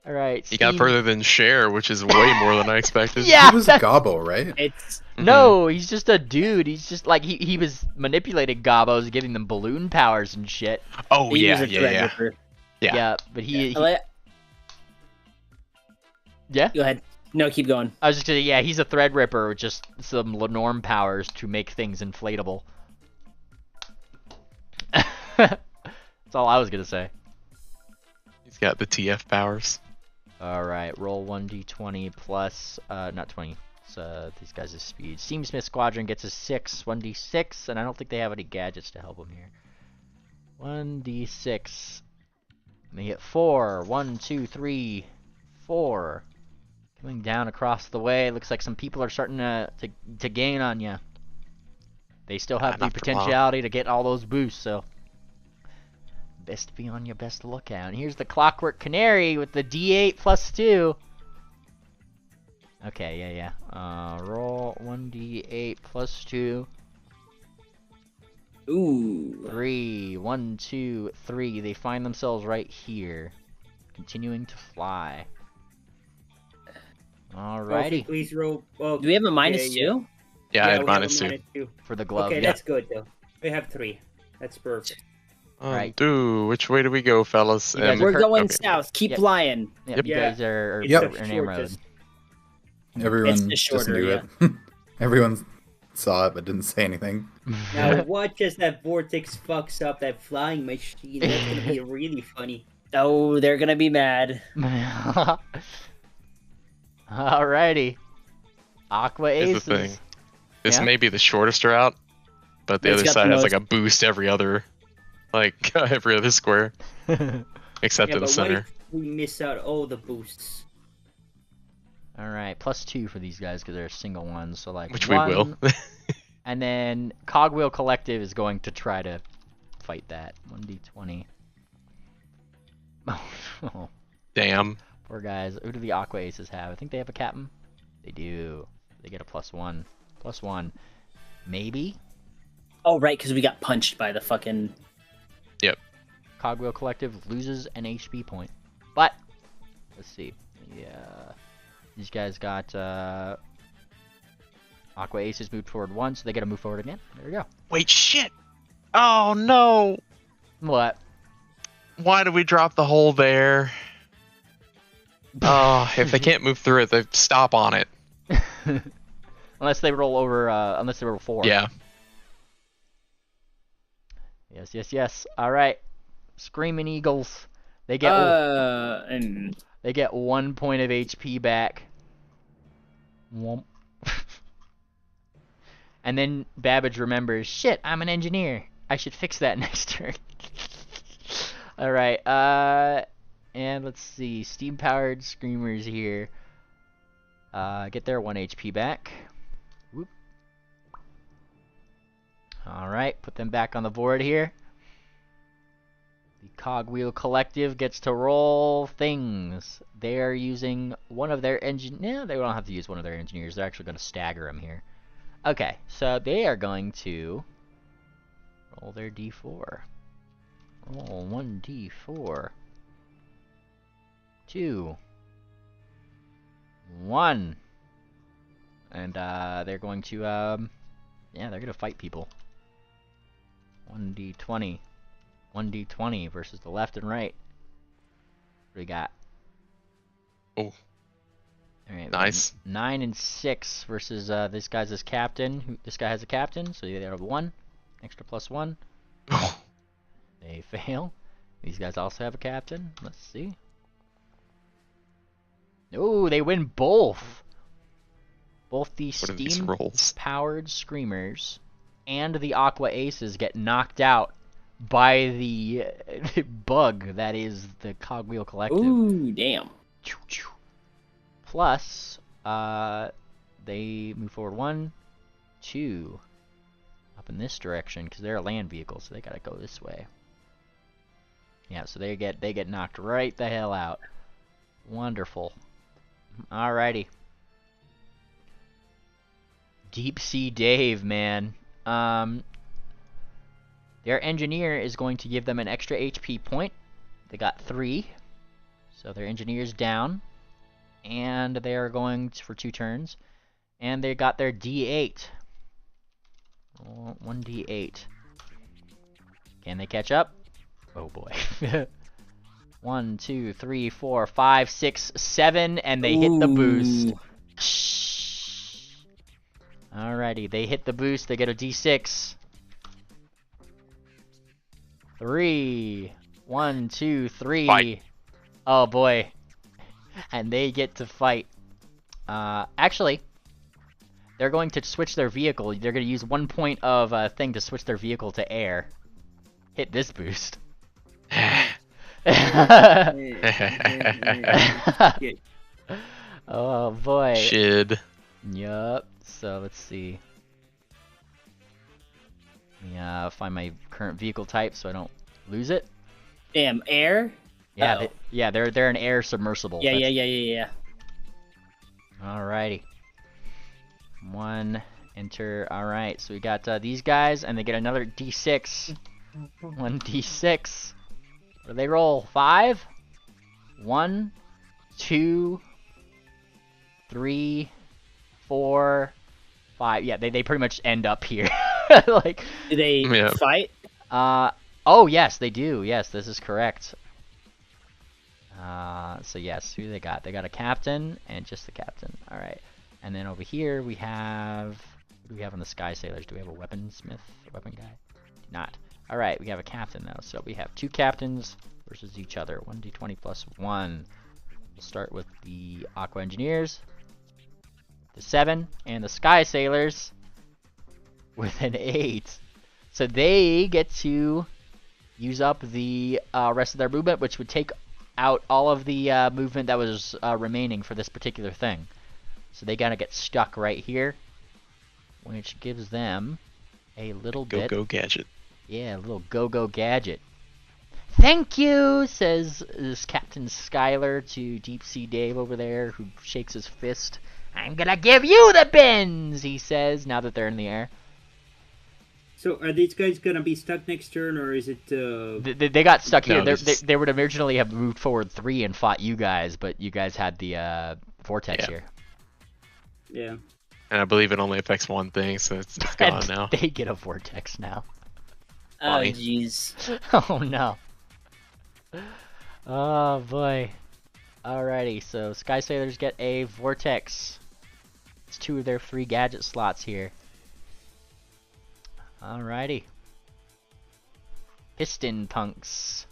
All right. He got Steve- further than Share, which is way more than I expected. Yeah. He was Gobbo, right? It's No, he's just a dude. He's just like he was manipulating Gobos, giving them balloon powers and shit. Oh he yeah, was a yeah. Threadripper. Yeah. But he Go ahead. No, keep going. I was just gonna yeah, he's a Threadripper with just some Lenorm powers to make things inflatable. That's all I was gonna say. He's got the TF powers. Alright, roll 1d20 plus not 20. So these guys' speed. Steamsmith Squadron gets a 6, 1d6, and I don't think they have any gadgets to help them here. 1d6. And they get 4. 1, 2, 3, 4. Coming down across the way. Looks like some people are starting to gain on you. They still have the Not for long. potentiality to get all those boosts, so best to be on your best lookout. And here's the Clockwork Canary with the D8 plus 2. Okay, yeah. Roll 1d8 plus 2. Ooh. 3. 1, 2, 3. They find themselves right here. Continuing to fly. Okay, Alrighty. please roll. Oh, Do we have a minus yeah. 2? Yeah, I had we have a -2. -2. For the glove. Okay, Yeah. that's good though. We have 3. That's perfect. Right. Which way do we go, fellas? You guys are We're going okay. south. Keep Yep. flying. Yep, you Yeah. guys are It's Yep. the in Amroad. shortest. Everyone It's the just shorter, knew it. Everyone saw it but didn't say anything. Now watch as that vortex fucks up that flying machine. That's gonna be really funny. Oh, they're gonna be mad. Alrighty. Aqua Here's Aces. the thing. This Yeah? may be the shortest route, but the It's other got side the has most- like a boost every other square, except Yeah, in the but what center. if we miss out all the boosts? Alright, +2 for these guys because they're single ones. So like Which 1, we will. and then Cogwheel Collective is going to try to fight that. 1d20. Oh, Damn. poor guys. Who do the Aqua Aces have? I think they have a captain. They do. They get a +1. +1. Maybe? Oh, right, because we got punched by the fucking... Yep. Cogwheel Collective loses an HP point. But, let's see. Yeah. These guys got, Aqua Aces moved forward 1, so they gotta move forward again. There we go. Wait, shit! Oh no! What? Why did we drop the hole there? Oh, if they can't move through it, they stop on it. Unless they roll over, unless they roll 4. Yeah. Yes, yes, yes. Alright. Screaming Eagles. They get and... they get 1 point of HP back. Womp. And then Babbage remembers, shit, I'm an engineer. I should fix that next turn. Alright, and let's see. Steam-powered Screamers here. Get their 1 HP back. Whoop. Alright, put them back on the board here. The Cogwheel Collective gets to roll things. They are using one of their No, they don't have to use one of their engineers. They're actually going to stagger them here. Okay, so they are going to roll their d4. Roll 1d4. 2. 1. And they're going to yeah, they're going to fight people. 1d20. 1d20 versus the left and right. What do we got? Oh. Alright, Nice. 9 and 6 versus this guy's his captain. This guy has a captain, so they have 1. Extra +1. They fail. These guys also have a captain. Let's see. Oh, they win both. Both the What are these rolls? steam-powered Screamers and the Aqua Aces get knocked out by the bug that is the Cogwheel Collective. Ooh, damn. Plus, they move forward 1, 2, up in this direction because they're a land vehicle, so they gotta go this way. Yeah, so they get knocked right the hell out. Wonderful. Alrighty. Deep Sea Dave, man. Their engineer is going to give them an extra HP point. They got 3, so their engineer's down. And they are going for 2 turns. And they got their D8. 1d8. Can they catch up? Oh boy. 1, 2, 3, 4, 5, 6, 7, and they hit the boost. Alrighty, they hit the boost. They get a D6. 3. 1, 2, 3. Fight. Oh boy. And they get to fight. Actually, they're going to switch their vehicle. They're going to use 1 point of thing to switch their vehicle to air. Hit this boost. Oh boy. Shid. Yup. So let's see. Let me find my current vehicle type so I don't lose it. Damn, air? Yeah, Uh-oh. they're an air submersible. Yeah. Alrighty. 1 Enter. All right, so we got these guys, and they get another D6. 1d6. What do they roll? 5? 1, 2, 3, 4, 5. Yeah, they pretty much end up here. Like, Do they fight? oh yes, they do. Yes, this is correct. So yes, who they got? They got a captain and just the captain. All right. And then over here we have, what do we have on the Sky Sailors? Do we have a weaponsmith, a weapon guy? Do not. All right, we have a captain though. So we have 2 captains versus each other. 1d20 plus 1. We'll start with the Aqua Engineers, the 7, and the Sky Sailors with an 8. So they get to use up the rest of their movement, which would take out all of the movement that was remaining for this particular thing. So they gotta get stuck right here, which gives them a little bit. Go gadget. Yeah, a little go gadget. Thank you, says this Captain Skylar to Deep Sea Dave over there, who shakes his fist. I'm gonna give you the bins, he says, now that they're in the air. So are these guys gonna be stuck next turn, or is it? They got stuck No, here. They would originally have moved forward 3 and fought you guys, but you guys had the vortex here. Yeah. And I believe it only affects one thing, so it's gone And now. they get a vortex now. Oh, Funny. jeez. Oh no. Oh boy. Alrighty, so Sky Sailors get a vortex. It's 2 of their 3 gadget slots here. Alrighty. Piston punks.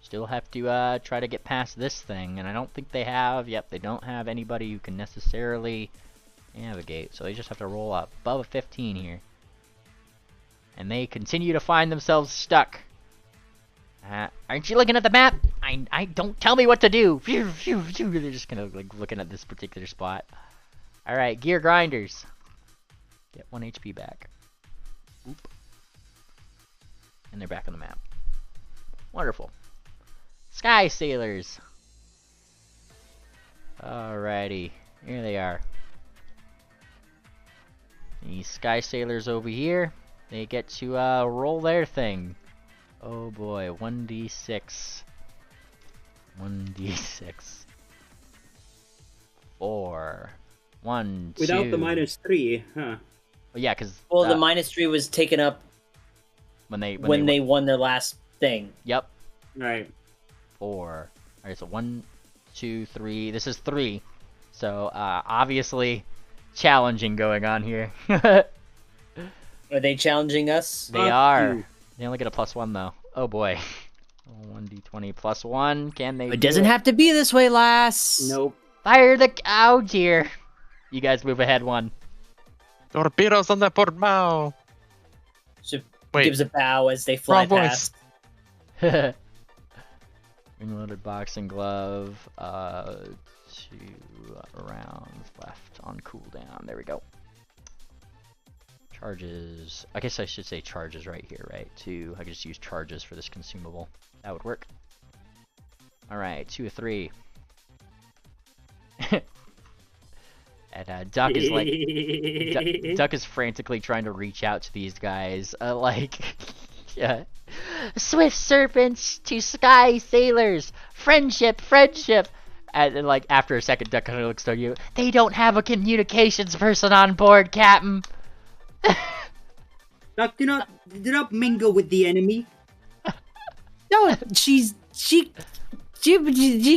Still have to try to get past this thing, and I don't think they have. Yep, they don't have anybody who can necessarily navigate, so they just have to roll up above a 15 here. And they continue to find themselves stuck. Aren't you looking at the map? I don't tell me what to do. Phew, phew, phew. They're just kind of like looking at this particular spot. All right, gear grinders. Get 1 HP back. Oop. And they're back on the map. Wonderful. Sky Sailors. Alrighty, here they are. The Sky Sailors over here, they get to roll their thing. Oh boy, 1d6. 1d6. 4. 1, 2. Without the -3, huh? Well, yeah, because Well, the -3 was taken up when they won their last thing. Yep. Right. 4. Alright, so 1, 2, 3. This is 3. So obviously challenging going on here. Are they challenging us? They are. They only get a +1 though. Oh boy. 1d20 +1. Can they? It doesn't have to be this way, lass. Nope. Fire the cow deer. You guys move ahead 1. Torpedoes on the portmao. She Wait. gives a bow as they fly Wrong voice. past. Ring-loaded boxing glove. 2 rounds left on cooldown. There we go. Charges. I guess I should say charges right here, right? 2. I could just use charges for this consumable. That would work. Alright, 2 of 3. And Duck is like, Duck is frantically trying to reach out to these guys, like, yeah. Swift serpents to Sky Sailors, friendship, friendship. And then, like, after a second, Duck kind of looks at you. They don't have a communications person on board, Captain. Doc, do not mingle with the enemy. No, she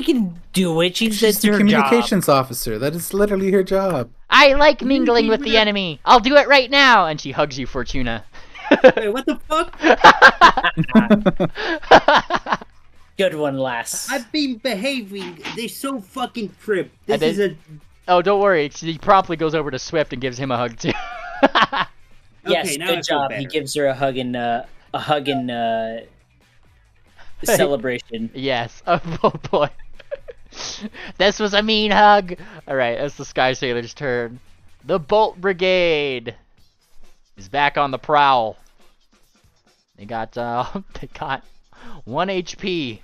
can do it. She's the communications officer. That is literally her job. I like mingling with the enemy. I'll do it right now. And she hugs you, Fortuna. Wait, what the fuck? Good one, lass. I've been behaving. They're so fucking tripped. This And is a. Oh, don't worry. He promptly goes over to Swift and gives him a hug too. Yes, Okay, now I good feel job. better. He gives her a hug and celebration. Yes. Oh boy. This was a mean hug. All right, that's the Sky Sailor's turn. The Bolt Brigade is back on the prowl. They got 1 HP,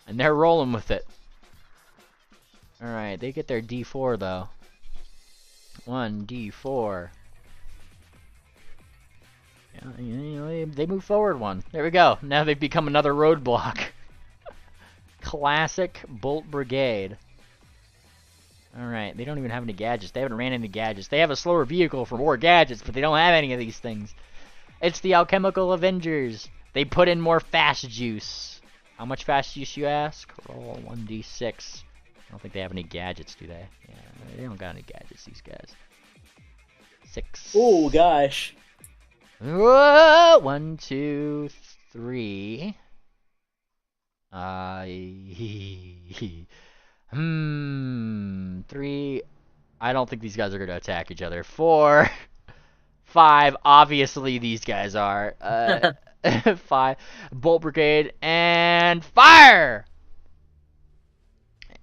and they're rolling with it. All right, they get their D4 though. 1d4. They move forward one. There we go. Now they've become another roadblock. Classic Bolt Brigade. Alright, they don't even have any gadgets. They haven't ran any gadgets. They have a slower vehicle for more gadgets, but they don't have any of these things. It's the Alchemical Avengers. They put in more fast juice. How much fast juice, you ask? Roll 1d6. I don't think they have any gadgets, do they? Yeah, they don't got any gadgets, these guys. 6. Oh, gosh. Whoa! 1, 2, 3. 3. I don't think these guys are going to attack each other. 4. 5. Obviously, these guys are. 5. Bolt Brigade. And fire!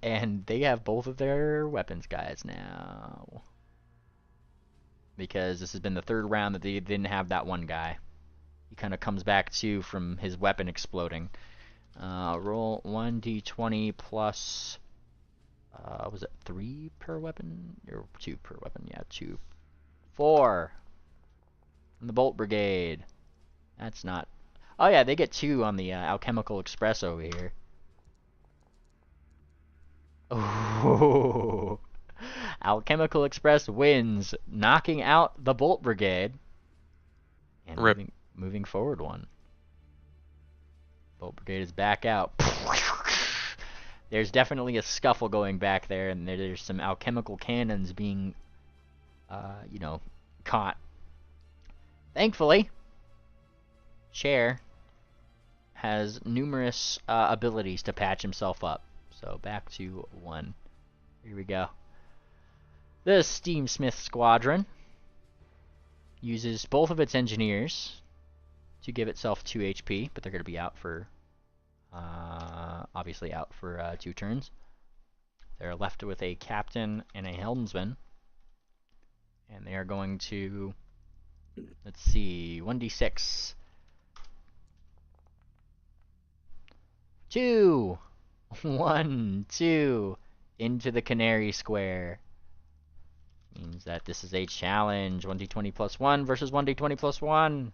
And they have both of their weapons, guys, now. Because this has been the third round that they didn't have that one guy. He kind of comes back, too, from his weapon exploding. Roll 1d20 plus... was it 3 per weapon? Or 2 per weapon? Yeah, 2. 4. And the Bolt Brigade. That's not... Oh yeah, they get 2 on the Alchemical Express over here. Ooh. Alchemical Express wins, knocking out the Bolt Brigade. And moving forward one. Bolt Brigade is back out. There's definitely a scuffle going back there, and there's some alchemical cannons being, caught. Thankfully, Cher has numerous abilities to patch himself up. So back to 1. Here we go. The Steamsmith Squadron uses both of its engineers to give itself 2 HP, but they're going to be out for, obviously out for 2 turns. They're left with a captain and a helmsman, and they are going to, let's see, 1d6. 2. 1, 2, into the Canary Square. Means that this is a challenge. 1d20 plus 1 versus 1d20 plus 1.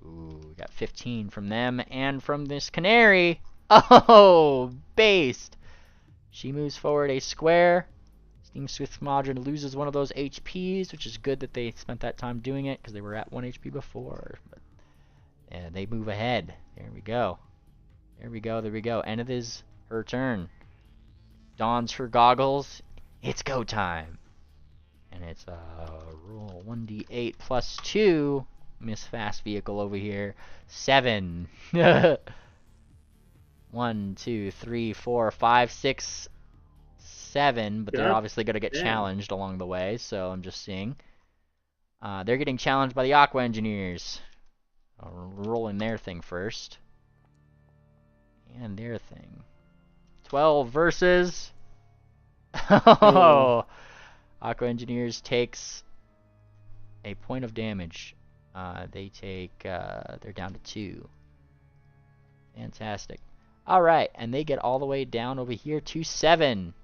Ooh, we got 15 from them and from this Canary. Oh, based. She moves forward a square. Steamsmith Squadron loses one of those HPs, which is good that they spent that time doing it because they were at 1 HP before. But, and they move ahead. There we go. There we go, there we go. And it is her turn. Dons her goggles. It's go time. And it's roll 1d8 plus 2. Miss Fast Vehicle over here. 7. 1, 2, 3, 4, 5, 6, 7. But they're obviously going to get challenged along the way, so I'm just seeing. They're getting challenged by the Aqua Engineers. Rolling their thing first. And their thing. 12 versus... Oh! Aqua Engineers takes a point of damage. They take... they're down to 2. Fantastic. Alright, and they get all the way down over here to 7.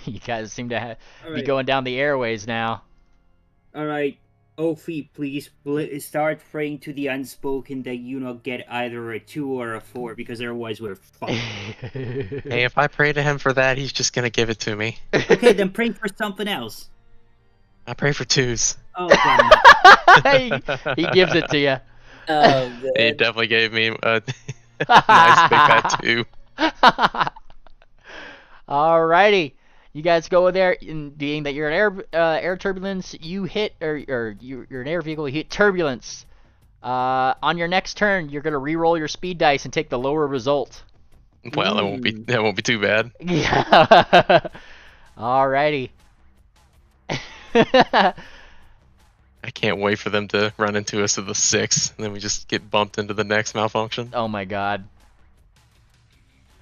You guys seem to be going down the airways now. Alright. Ophi, please start praying to the unspoken that you not get either a 2 or a 4, because otherwise we're fucked. Hey, if I pray to him for that, he's just gonna give it to me. Okay, then pray for something else. I pray for 2s. Oh, damn. he gives it to you. Oh, He definitely gave me a nice big fat 2. Alrighty. You guys go there, and being that you're in air turbulence, you hit, or you're an air vehicle, you hit turbulence. On your next turn, you're gonna re-roll your speed dice and take the lower result. Well, that won't be too bad. Yeah. Alrighty. I can't wait for them to run into us at the 6, and then we just get bumped into the next malfunction. Oh my god.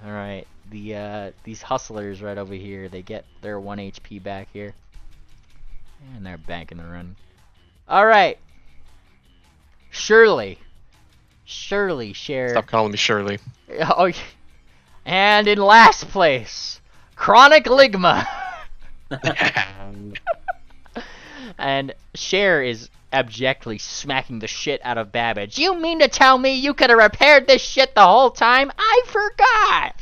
Alright. These hustlers right over here, they get their 1 HP back here. And they're banking the run. Alright. Shirley, Cher. Stop calling me Shirley. Oh, and in last place, Chronic Ligma. And Cher is abjectly smacking the shit out of Babbage. You mean to tell me you could have repaired this shit the whole time? I forgot!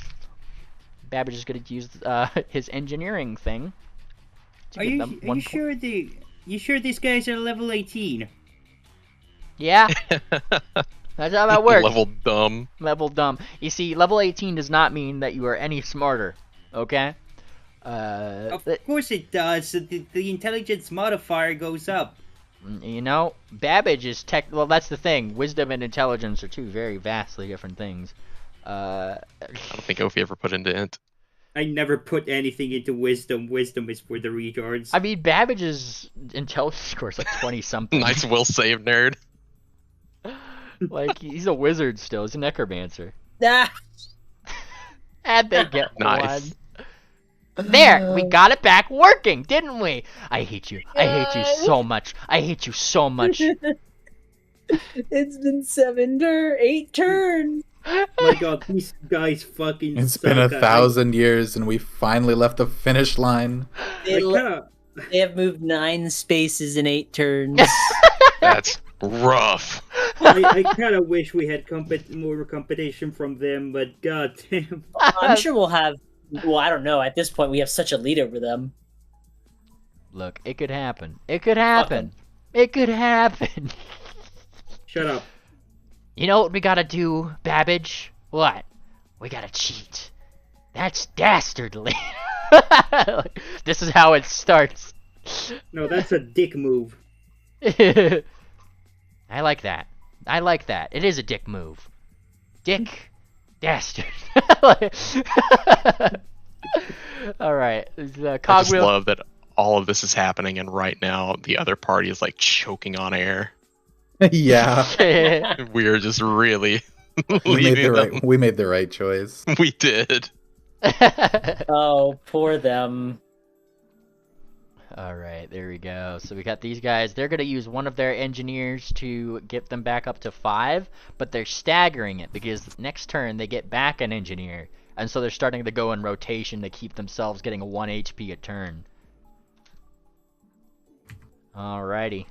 Babbage is going to use his engineering thing to Are give you them are 1 you point. sure you sure these guys are level 18? Yeah, that's how that works. Level dumb. Level dumb. You see, level 18 does not mean that you are any smarter, okay? Of course it does. The intelligence modifier goes up. You know, Babbage is well, that's the thing. Wisdom and intelligence are two very vastly different things. I don't think Ophi ever put into int. I never put anything into wisdom. Wisdom is for the retards. I mean, Babbage's intelligence score is like 20-something. Nice will save, nerd. Like, he's a wizard still. He's a necromancer. Ah, And they get Nice. one. There! We got it back working, didn't we? I hate you. I hate you so much. I hate you so much. it's been 8 turns. My God, these guys fucking. It's suck. been 1,000 years, and we finally left the finish line. They have moved 9 spaces in 8 turns. That's rough. I kind of wish we had more competition from them, but goddamn. I'm sure we'll have. Well, I don't know. At this point, we have such a lead over them. Look, it could happen. It could happen. It could happen. Shut up. You know what we gotta do, Babbage? What? We gotta cheat. That's dastardly. This is how it starts. No, that's a dick move. I like that. I like that. It is a dick move. Dick. Dastard. Alright. I just Cogwheel. love that all of this is happening, and right now the other party is like choking on air. Yeah, We are just really we made leaving the them. right. We made the right choice. We did. Oh, poor them. Alright, there we go. So we got these guys. They're going to use one of their engineers to get them back up to 5, but they're staggering it because next turn they get back an engineer. And so they're starting to go in rotation to keep themselves getting a 1 HP a turn. Alrighty.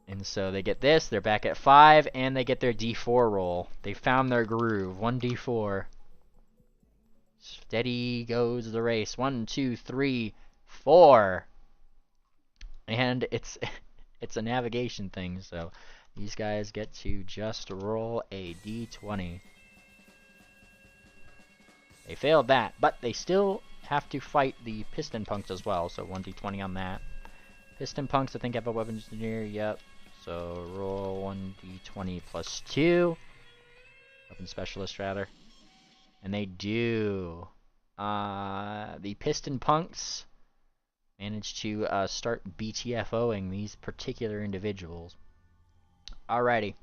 And so they get this, they're back at 5, and they get their D4 roll. They found their groove. 1d4. Steady goes the race. 1, 2, 3, 4. And it's a navigation thing, so these guys get to just roll a d20. They failed that, but they still have to fight the piston punks as well, so 1d20 on that. Piston punks, I think, have a weapons engineer, yep. So roll 1d20 plus 2. Weapon specialist, rather. And they do. The piston punks managed to start BTFOing these particular individuals. Alrighty.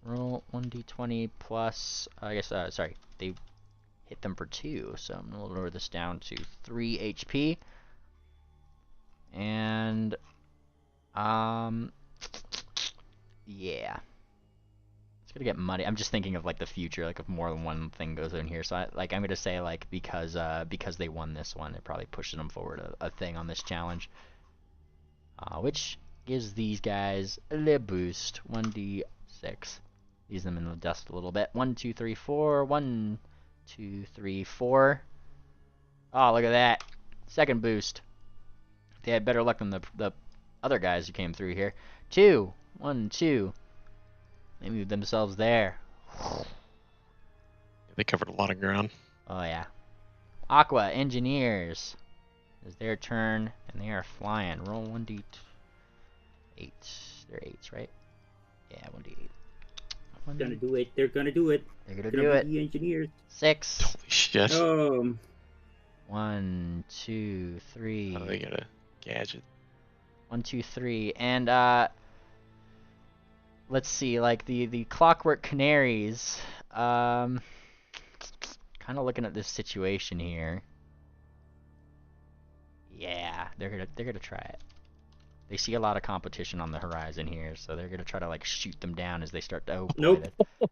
Roll 1d20 plus, I guess, sorry, they hit them for 2, so I'm going to lower this down to 3 HP. And, yeah. It's gonna get muddy. I'm just thinking of, like, the future, like, if more than one thing goes in here, so, I'm gonna say, like, because they won this one, they're probably pushing them forward a thing on this challenge. Which gives these guys a little boost. 1d6. Use them in the dust a little bit. 1, 2, 3, 4. 1, 2, 3, 4. Oh, look at that. Second boost. They had better luck than the other guys who came through here. 2. 1, 2. They moved themselves there. They covered a lot of ground. Oh, yeah. Aqua Engineers. It's their turn, and they are flying. Roll 1d8. They're 8s, right? Yeah, 1d8. Gonna do it. They're gonna do it. They're gonna Gonna do be it. the engineers. 6. Holy shit. 1, 2, 3. Oh, they got a gadget. 1, 2, 3. And, let's see, like, the Clockwork Canaries, kind of looking at this situation here. Yeah, they're gonna try it. They see a lot of competition on the horizon here, so they're gonna try to, like, shoot them down as they start to. Oh boy, Nope.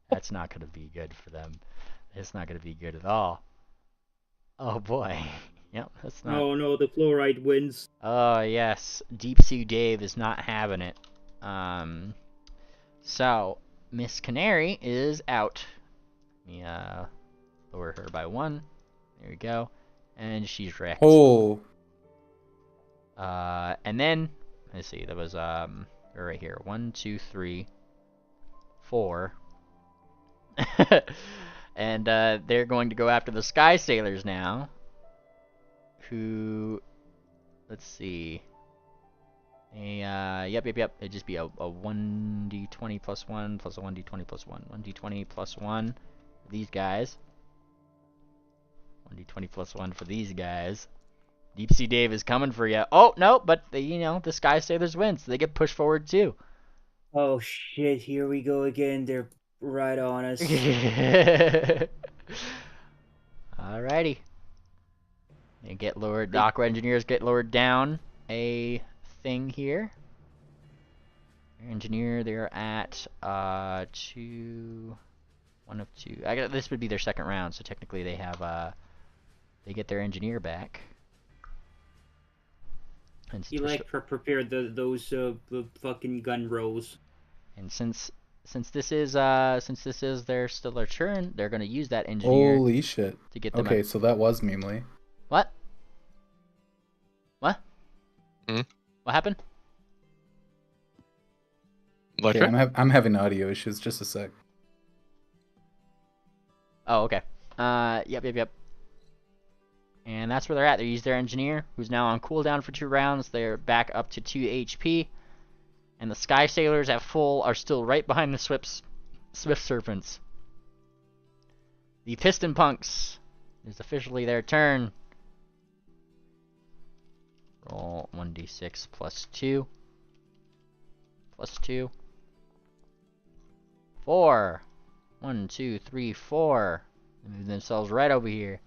that's not gonna be good for them. It's not gonna be good at all. Oh boy. Yep, that's not. Oh no, the fluoride wins. Oh yes, Deep Sea Dave is not having it. So Miss Canary is out. Let me lower her by 1. There we go. And she's wrecked. Oh. And then let's see, that was right here. 1, 2, 3, 4. And they're going to go after the Sky Sailors now. Who, let's see. Yep. It'd just be a 1d20 plus 1 plus a 1d20 plus 1. 1d20 plus 1 for these guys. 1d20 plus 1 for these guys. Deep Sea Dave is coming for you. Oh, no, but, the Sky Sailors win, so they get pushed forward too. Oh shit, here we go again. They're right on us. Alrighty. They get lowered. The Aqua Engineers get lowered down a thing here. Engineer, they're at 2, 1 of 2. This would be their second round, so technically they have they get their engineer back. And You prepared those fucking gun rolls. And since this is their turn, they're gonna use that engineer. Holy shit. To get them. Okay, so that was Memely. What? What? Hmm? What happened? Electric? Okay, I'm having audio issues. Just a sec. Oh, okay. Yep. And that's where they're at. They use their engineer, who's now on cooldown for 2 rounds. They're back up to 2 HP. And the Sky Sailors at full are still right behind the Swift Serpents. The Piston Punks is officially their turn. Roll 1d6 plus 2. Plus 2. 4. 1, 2, 3, 4. They move themselves right over here.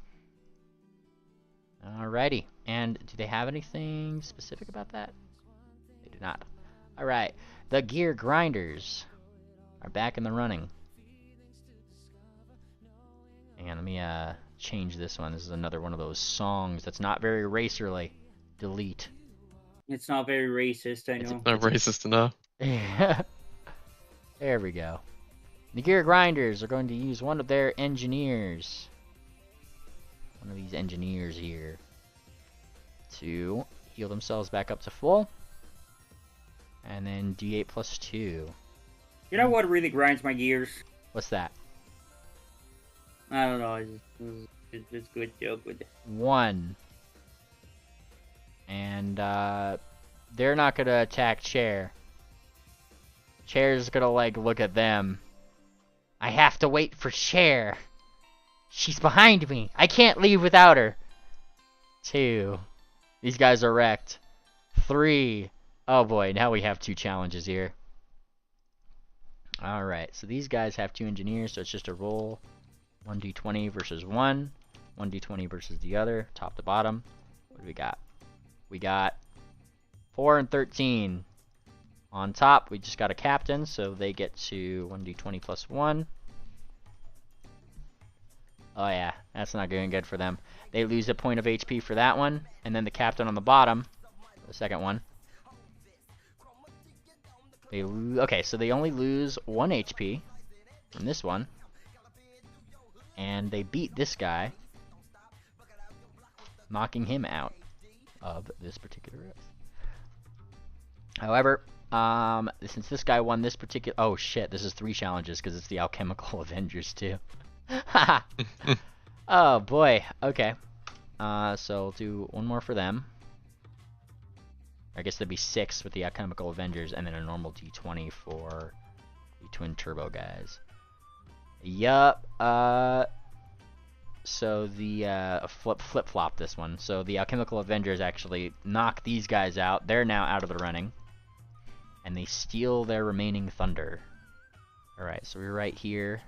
Alrighty. And do they have anything specific about that? They do not. Alright. The Gear Grinders are back in the running. And let me change this one. This is another one of those songs that's not very racerly. Delete. It's not very racist, I know. Not racist enough. There we go. The Gear Grinders are going to use one of their engineers. One of these engineers here. To heal themselves back up to full. And then D8 plus 2. You know what really grinds my gears? What's that? I don't know. It's a good joke with it. 1. And they're not gonna attack Chair. Chair's gonna look at them. I have to wait for Chair. She's behind me. I can't leave without her. 2. These guys are wrecked. 3. Oh boy, now we have 2 challenges here. Alright, so these guys have 2 engineers, so it's just a roll. 1d20 versus 1. 1d20 versus the other, top to bottom. What do we got? We got 4 and 13. On top, we just got a captain, so they get to 1d20 plus 1. Oh yeah, that's not doing good for them. They lose a point of HP for that one, and then the captain on the bottom, the second one. Okay, so they only lose 1 HP from this one. And they beat this guy, knocking him out of this particular race. However, since this guy won this particular... Oh shit, this is 3 challenges because it's the Alchemical Avengers too. Oh boy, okay. So we'll do 1 more for them. I guess there'd be 6 with the Alchemical Avengers, and then a normal D20 for the Twin Turbo guys. Yup. So the flip-flop this one. So the Alchemical Avengers actually knock these guys out. They're now out of the running. And they steal their remaining thunder. Alright, so we're right here.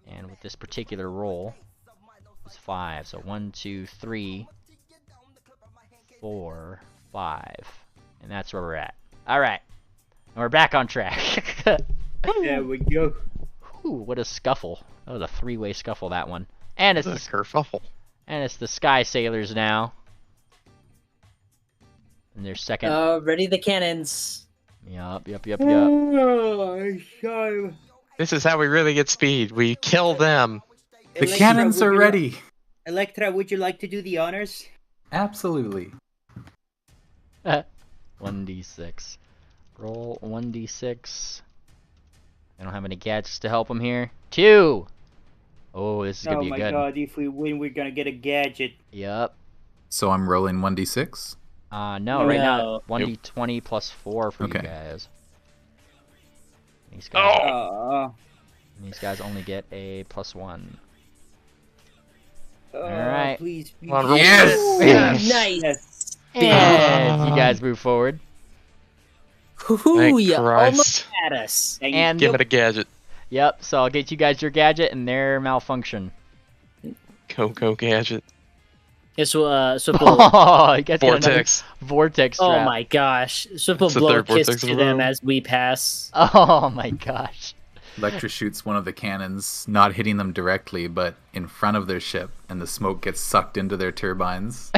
And with this particular roll, it's 5. So 1, 2, 3, 4, 5. And that's where we're at. Alright. And we're back on track. There we go. Ooh, what a scuffle. That was a 3-way scuffle, that one. And it's a kerfuffle. And it's the Sky Sailors now. And their second... Ready the cannons. Yup. Oh, sorry. This is how we really get speed. We kill them. The cannons are ready. Electra, would you like to do the honors? Absolutely. 1d6. Roll 1d6. I don't have any gadgets to help him here. 2! Oh, this is gonna Oh be my good. god, if we win, we're gonna get a gadget. Yup. So I'm rolling 1d6. No, right now, No. 1d20 plus 4 for Okay. you guys. These guys only get a +1. Alright. Please. Come on, roll. Yes! Nice. And you guys move forward. Ooh, Thank you Christ. almost had us. And Give it a gadget. yep, so I'll get you guys your gadget and their malfunction. Coco gadget. This will, Oh, you guys got another Vortex. vortex oh trap. my gosh. Swip will It's the blow a third kiss vortex in to a them row. as we pass. Oh my gosh. Electra shoots one of the cannons, not hitting them directly, but in front of their ship, and the smoke gets sucked into their turbines.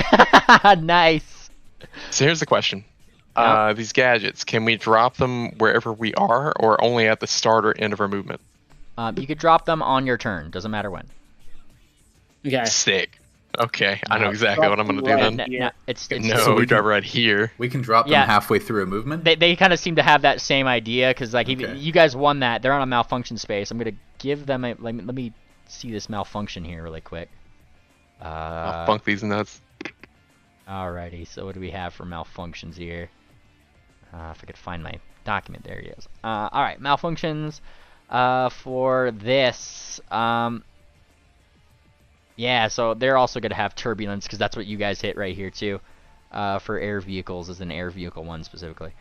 Nice. So here's the question. Yeah. These gadgets, can we drop them wherever we are or only at the start or end of our movement? You could drop them on your turn. Doesn't matter when. Okay. Sick. Okay, I know No, exactly what I'm going to do right then. now. Yeah. It's No, So we we drop can- right here. We can drop them Yeah. halfway through a movement. they kind of seem to have that same idea because like Okay. you guys won that. They're on a malfunction space. I'm gonna give them a let me see this malfunction here really quick. I'll funk these nuts. Alrighty. So what do we have for malfunctions here? If I could find my document, there he is. All right, malfunctions. For this, yeah. So they're also gonna have turbulence because that's what you guys hit right here too. For air vehicles, as an air vehicle one specifically.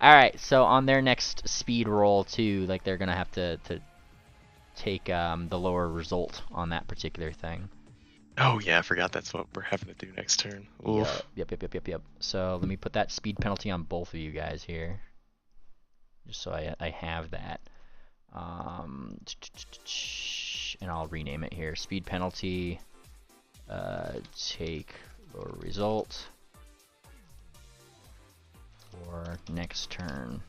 All right. So on their next speed roll too, like they're gonna have to take the lower result on that particular thing. Oh yeah, I forgot that's what we're having to do next turn. Oof. Yep. So let me put that speed penalty on both of you guys here, just so I have that. And I'll rename it here. Speed penalty. Take lower result for next turn.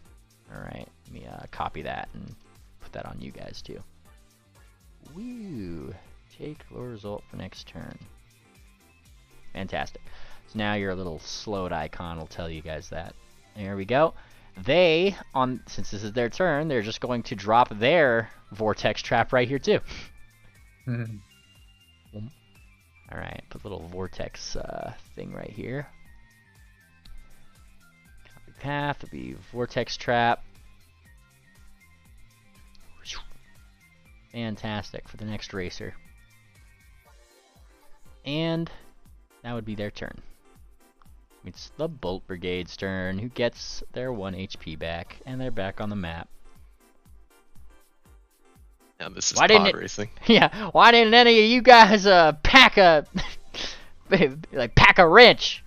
All right. Let me copy that and put that on you guys too. Woo. Take lower result for next turn. Fantastic. So now your little slowed icon will tell you guys that. There we go. They, since this is their turn, they're just going to drop their vortex trap right here too. Alright, put a little vortex thing right here. Copy path will be vortex trap. Fantastic for the next racer. And that would be their turn. It's the Bolt Brigade's turn, who gets their 1 HP back, and they're back on the map. Now this is Why didn't pod it- racing. Yeah, why didn't any of you guys pack a pack a wrench?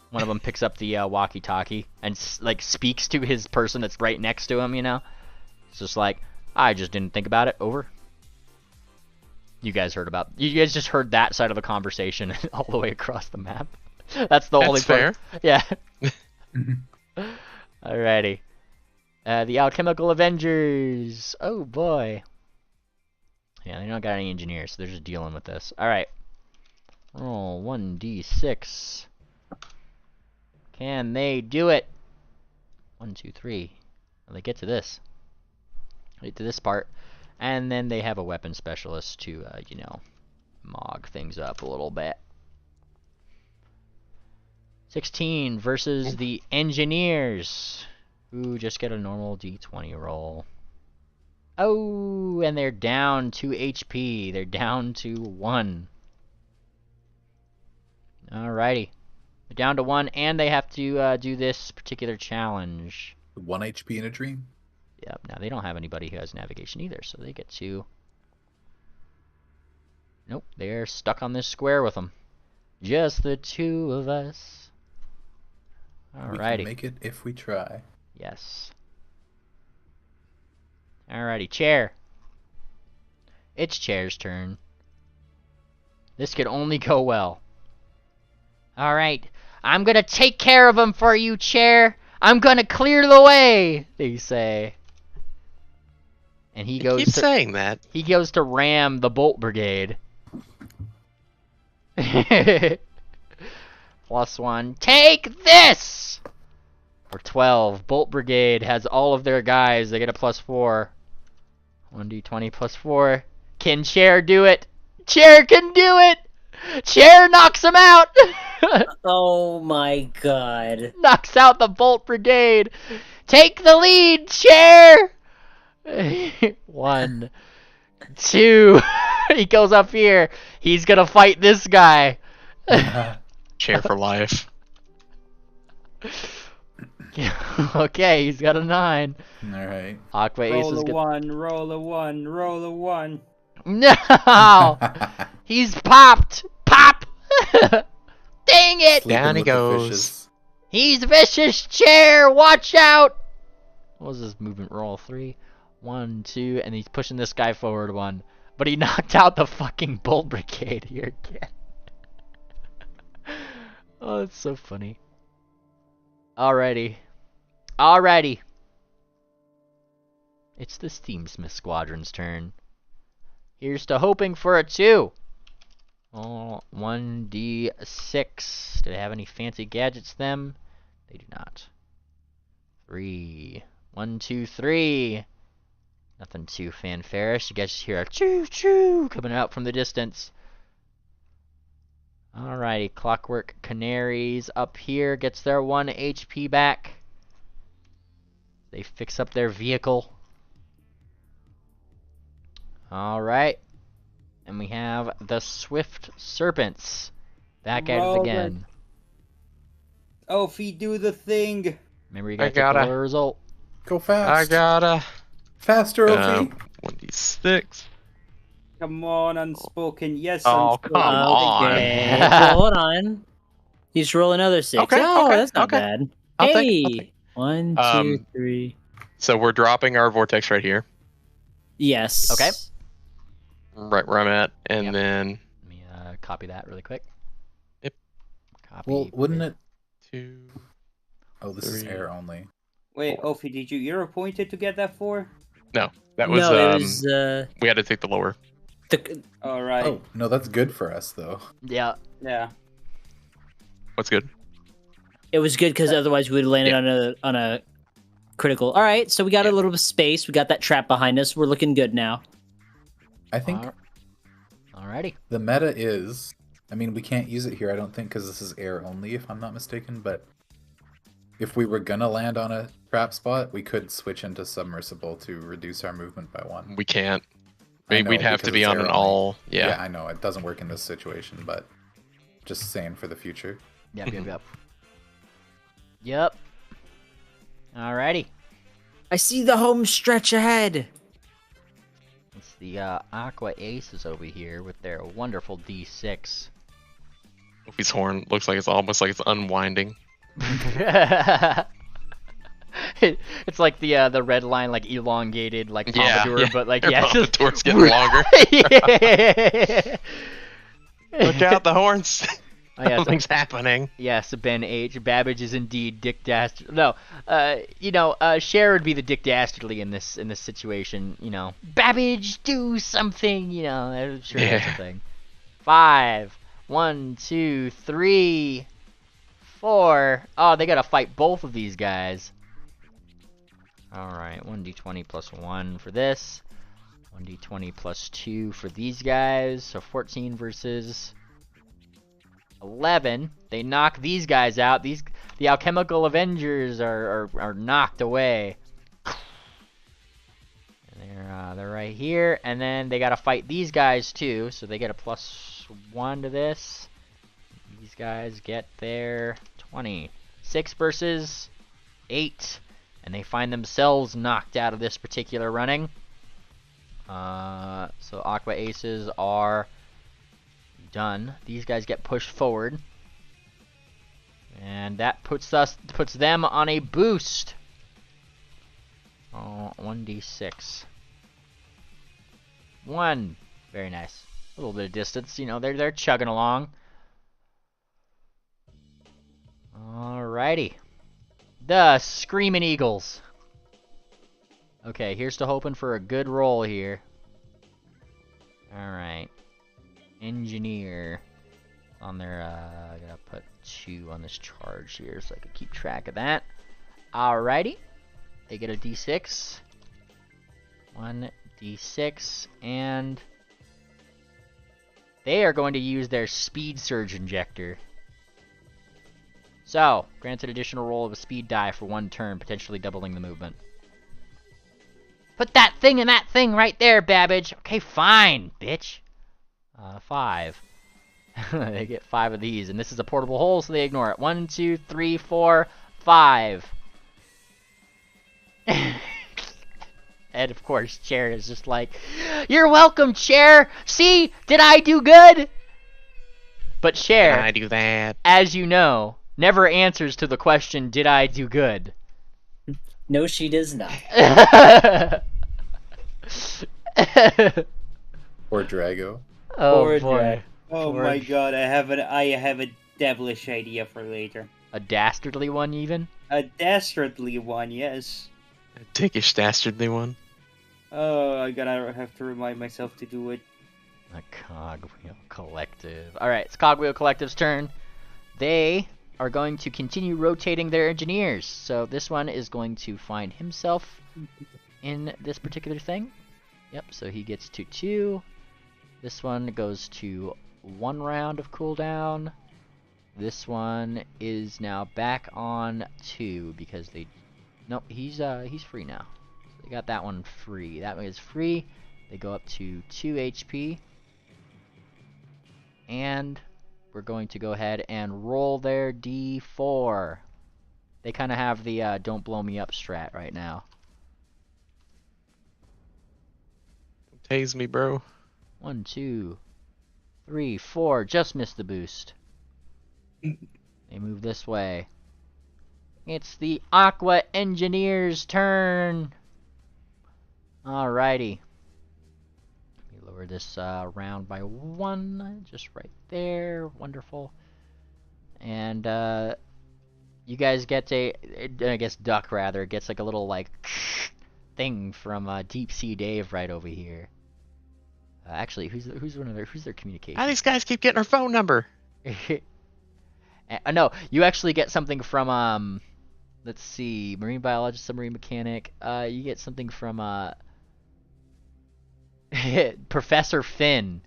One of them picks up the walkie-talkie and like speaks to his person that's right next to him. You know, it's just like, I just didn't think about it. Over. You guys just heard that side of the conversation all the way across the map. That's the only That's part. Yeah. Alrighty. The Alchemical Avengers. Oh boy. Yeah, they don't got any engineers, so they're just dealing with this. Alright. Roll 1d6. Can they do it? 1, 2, 3. Well, they get to this. Get to this part. And then they have a weapon specialist to, mog things up a little bit. 16 versus the engineers, who just get a normal d20 roll. Oh, and they're down 2 HP. They're down to 1. Alrighty. They're down to 1, and they have to do this particular challenge. 1 HP in a dream. Yep, now they don't have anybody who has navigation either, so they get to... Nope, they're stuck on this square with them. Just the two of us. We Alrighty. can make it if we try. Yes. Alrighty, Chair. It's Chair's turn. This could only go well. Alright, I'm gonna take care of him for you, Chair. I'm gonna clear the way, they say. And he goes Keep to saying that. he goes to ram the Bolt Brigade. +1. Take this! For 12. Bolt Brigade has all of their guys. They get a +4. 1d20 +4. Can Chair do it? Chair can do it! Chair knocks him out! Oh my god. Knocks out the Bolt Brigade! Take the lead, Chair! 1, 2. He goes up here. He's gonna fight this guy. Chair for life. Okay, he's got a 9. Alright. Aqua Ace Roll is a good. 1, roll a 1, roll a 1. No! He's popped! Pop! Dang it! Sleeping Down he with the goes. fishes. He's vicious, Chair! Watch out! What was his movement roll? 3, 1, 2, and he's pushing this guy forward 1. But he knocked out the fucking Bolt Brigade here again. Oh, it's so funny. Alrighty. Alrighty. It's the Steamsmith Squadron's turn. Here's to hoping for a 2. Oh, 1d6. Do they have any fancy gadgets, them? They do not. 3. 1, 2, 3. Nothing too fanfarish. You guys just hear a choo-choo coming out from the distance. Alrighty, Clockwork Canaries up here gets their 1 HP back. They fix up their vehicle. Alright. And we have the Swift Serpents back at it again. Oh, if you do the thing. Remember, you I gotta take the gotta- lower result. Go fast. I gotta. Faster, Ovi. 1d6. Come on, unspoken. Yes, Oh, unspoken. come on. Okay. Well, hold on. You just roll another 6. Okay, Oh, okay, that's not okay. bad. I'll Hey! take. 1, 2, Um, 3. So we're dropping our vortex right here, Yes. Okay. right where I'm at, and Yep. then Let me copy that really quick. Yep. Copy. Well, wouldn't it? 2. Oh, this is 3. air only. Wait, Ophi, did you ear appointed to get that 4? No, that was no, it was we had to take the lower. the, Alright. Oh no, that's good for us though. Yeah. Yeah. What's good? it was good because otherwise we would have landed on a critical. All right, so we got a little bit of space. We got that trap behind us. We're looking good now. I think Alrighty. the meta is. I mean, we can't use it here. I don't think because this is air only, if I'm not mistaken. But if we were gonna land on a trap spot, we could switch into submersible to reduce our movement by 1. We can't. I know, We'd have to because be it's on air an only. all. Yeah, Yeah. I know it doesn't work in this situation, but just saying for the future. Yep, yep, yep. Yep. Alrighty. I see the home stretch ahead. It's the Aqua Aces over here with their wonderful D6. Opie's horn looks like it's almost like it's unwinding. It's like the red line, like elongated, like Pompadour, yeah. but like Your yeah, Pompador's getting longer. yeah. Look out, the horns! Oh, yeah, so- Something's happening. Yes, Ben H. Babbage is indeed Dick Dastardly. No, Cher would be the Dick Dastardly in this situation. You know, Babbage, do something. You know, I'm sure that's a thing. 5, 1, 2, 3, 4. Oh, they gotta fight both of these guys. All right, 1d20 plus 1 for this. 1d20 plus 2 for these guys. So 14 versus 11. They knock these guys out. The alchemical avengers are knocked away. And they're right here, and then they gotta fight these guys too. So they get a +1 to this. These guys get their 20. 6 versus 8, and they find themselves knocked out of this particular running. So Aqua Aces are done. These guys get pushed forward, and that puts them on a boost. 1d6. 1. Very nice. A little bit of distance. You know, they're chugging along. Alrighty. The Screaming Eagles. Okay, here's to hoping for a good roll here. Alright. Engineer. On their, I gotta put 2 on this charge here so I can keep track of that. Alrighty. They get a d6. 1 d6. And they are going to use their Speed Surge Injector. So, granted additional roll of a speed die for 1 turn, potentially doubling the movement. Put that thing in that thing right there, Babbage. Okay, fine, bitch. 5. They get 5 of these, and this is a portable hole, so they ignore it. 1, 2, 3, 4, 5. And of course, Chair is just like, "You're welcome, Chair. See, did I do good?" But Chair, Can I do that? as you know, never answers to the question, "Did I do good?" No, she does not. Or Drago. Oh Poor boy. Jack. Oh Poor my god, I have a devilish idea for later. A dastardly one, even? A dastardly one, yes. A dickish dastardly one. Oh, I gotta have to remind myself to do it. A Cogwheel Collective. Alright, it's Cogwheel Collective's turn. They are going to continue rotating their engineers. So this one is going to find himself in this particular thing. Yep, so he gets to 2. This one goes to 1 round of cooldown. This one is now back on 2 because they... Nope, he's free now. So they got that one free. That one is free. They go up to 2 HP. And we're going to go ahead and roll their D4. They kind of have the don't blow me up strat right now. Tase me, bro. 1, 2, 3, 4. Just missed the boost. They move this way. It's the Aqua Engineer's turn. Alrighty. Let me lower this round by 1. Just right there. Wonderful. And you guys get I guess Duck rather gets like a little like thing from Deep Sea Dave right over here. Actually, who's their communication? How these guys keep getting our phone number? No, you actually get something from let's see, marine biologist, submarine mechanic. You get something from Professor Finn.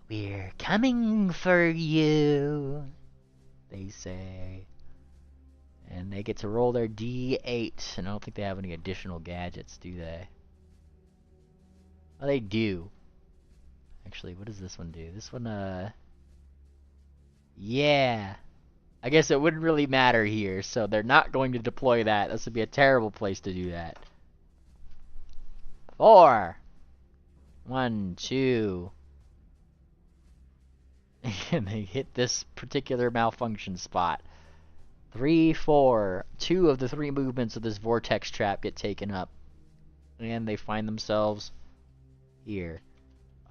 We're coming for you, they say. And they get to roll their D8. And I don't think they have any additional gadgets, do they? Oh, they do. Actually, what does this one do? This one, yeah. I guess it wouldn't really matter here, so they're not going to deploy that. This would be a terrible place to do that. 4. 1, 2. And they hit this particular malfunction spot. 3, 4. 2 of the 3 movements of this vortex trap get taken up. And they find themselves here.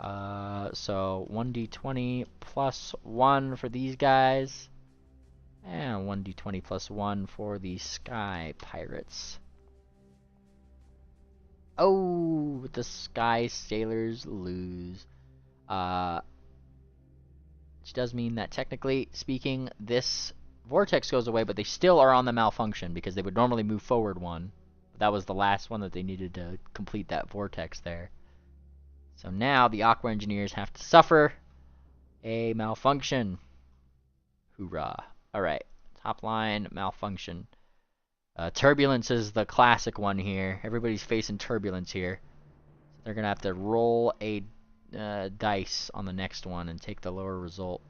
So 1d20 plus 1 for these guys. And 1d20 plus 1 for the Sky Pirates. Oh, the Sky Sailors lose. Which does mean that technically speaking, this vortex goes away, but they still are on the malfunction because they would normally move forward 1. But that was the last one that they needed to complete that vortex there. So now the Aqua Engineers have to suffer a malfunction. Hoorah. Alright, top line, malfunction. Turbulence is the classic one here. Everybody's facing turbulence here. They're going to have to roll a dice on the next one and take the lower result.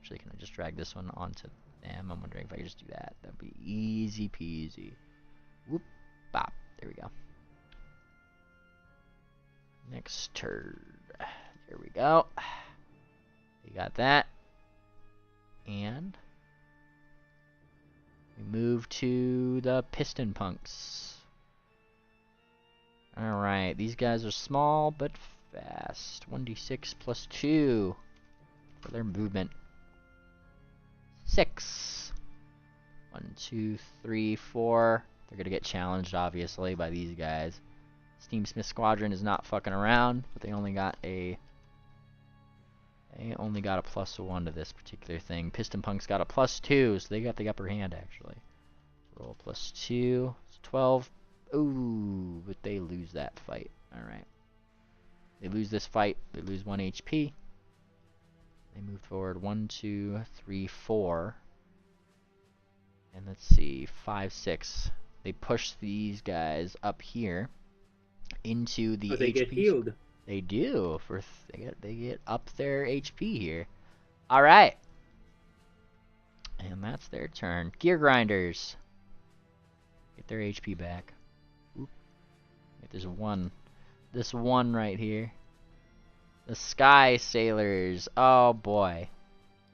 Actually, can I just drag this one onto them? I'm wondering if I could just do that. That'd be easy peasy. Whoop, bop. There we go. Next turd. There we go. We got that. And we move to the Piston Punks. Alright, these guys are small but fast. 1d6 plus 2 for their movement. 6. 1, 2, 3, 4. They're gonna get challenged, obviously, by these guys. Steamsmith Squadron is not fucking around, but they only got a +1 to this particular thing. Piston Punk's got a +2, so they got the upper hand, actually. Roll +2. It's 12. Ooh, but they lose that fight. Alright. They lose this fight. They lose 1 HP. They move forward 1, 2, 3, 4. And let's see, 5, 6. They push these guys up here into the they HP. get healed. They do. They get up their HP here. All right. And that's their turn. Gear Grinders. Get their HP back. Oop. There's one. This one right here. The Sky Sailors. Oh boy.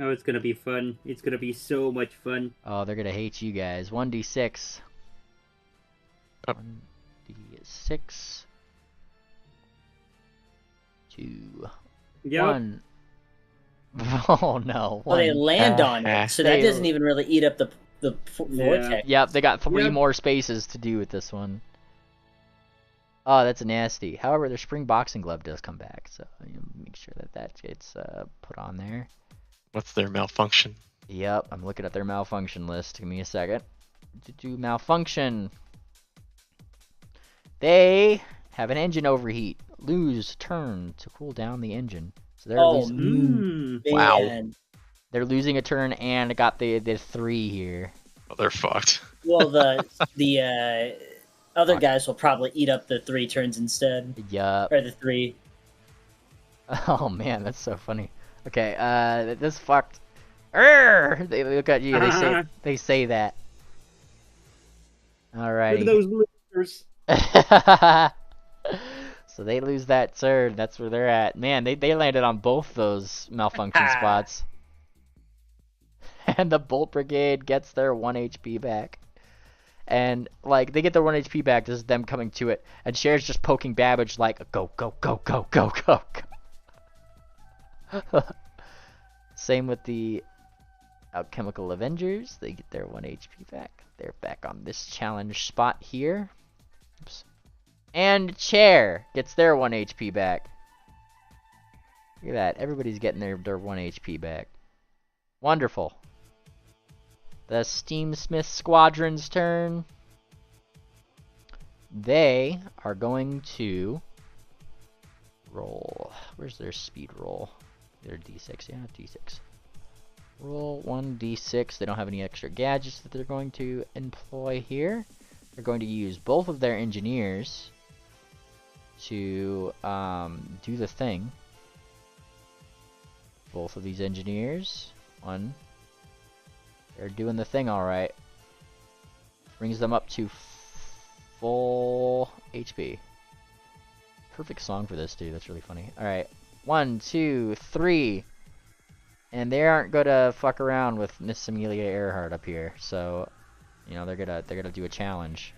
Oh, it's gonna be fun. It's gonna be so much fun. Oh, they're gonna hate you guys. 1d6. Oh. 1d6. 2. Yep. 1. Oh no. Well, they 1. land on it, so that They- doesn't even really eat up the vortex. Yep, they got 3 Yep. more spaces to do with this one. Oh, that's nasty. However, their spring boxing glove does come back, so make sure that gets put on there. What's their malfunction? Yep, I'm looking at their malfunction list. Give me a second. Do malfunction. They have an engine overheat. Lose turn to cool down the engine. So they're losing. Mm. Wow. Man. They're losing a turn and got the 3 here. Oh, they're fucked. Well, the other guys will probably eat up the 3 turns instead, Yup. or the 3. Oh man, that's so funny. Okay, this fucked. Urgh! They look at you. They say that. Look Alrighty. at those losers. So they lose that turn. That's where they're at. Man, they landed on both those malfunction spots. And the Bolt Brigade gets their 1 HP back. And, like, they get their 1 HP back. This is them coming to it. And Cher's just poking Babbage like, go, go, go, go, go, go, go. Same with the Alchemical Avengers. They get their 1 HP back. They're back on this challenge spot here. Oops. And Chair gets their 1 HP back. Look at that. Everybody's getting their 1 HP back. Wonderful. The Steamsmith Squadron's turn. They are going to roll. Where's their speed roll? Their D6, yeah, D6. Roll 1 D6. They don't have any extra gadgets that they're going to employ here. They're going to use both of their engineers to do the thing. Both of these engineers. One. They're doing the thing alright. Brings them up to full HP. Perfect song for this, dude. That's really funny. Alright. 1, 2, 3. And they aren't gonna fuck around with Miss Amelia Earhart up here. So, you know, they're gonna do a challenge.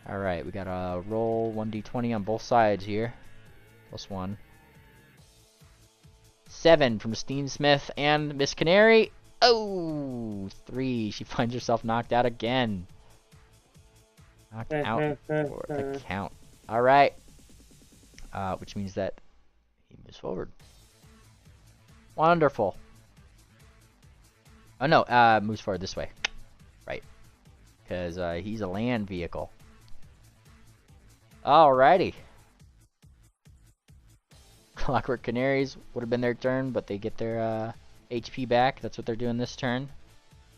Alright, we got a roll 1d20 on both sides here. +1. 7 from Steamsmith and Miss Canary. Oh, 3. She finds herself knocked out again. Knocked out for the count. Alright. Which means that he moves forward. Wonderful. Oh no, moves forward this way. Right. Because he's a land vehicle. Alrighty. Clockwork Canaries would have been their turn, but they get their HP back. That's what they're doing this turn.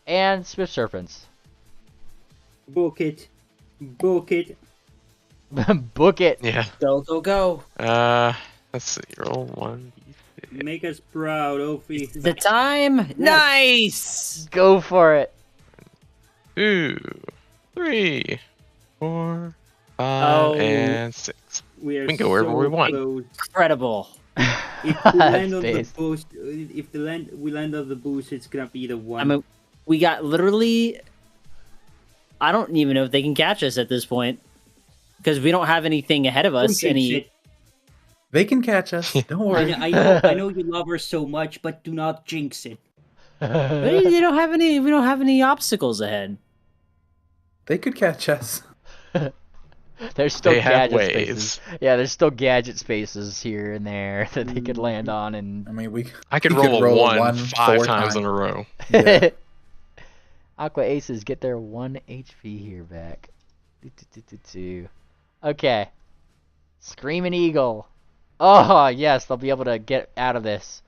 And Swift Serpents. Book it. Book it. Book it. Yeah. Go, go, go. Let's see. Roll 1. Make us proud, Ophi. The time? Nice! Go for it. 2, 3, 4, 5, Oh. and 6. We can go wherever we want. close. Incredible. If we land on the Based. boost, if we land on the boost, it's gonna be the one. I mean, we got literally... I don't even know if they can catch us at this point. Because we don't have anything ahead of Don't us. jinx Any... it. They can catch us. Don't worry. I know you love her so much, but do not jinx it. They don't have any. We don't have any obstacles ahead. They could catch us. There's still They have gadget ways. spaces. Yeah, there's still gadget spaces here and there that they could land on, and I mean, I could we roll a one 5 4 times in a row. Yeah. Aqua Aces get their 1 HP here back. Okay. Screaming Eagle. Oh, yes, they'll be able to get out of this.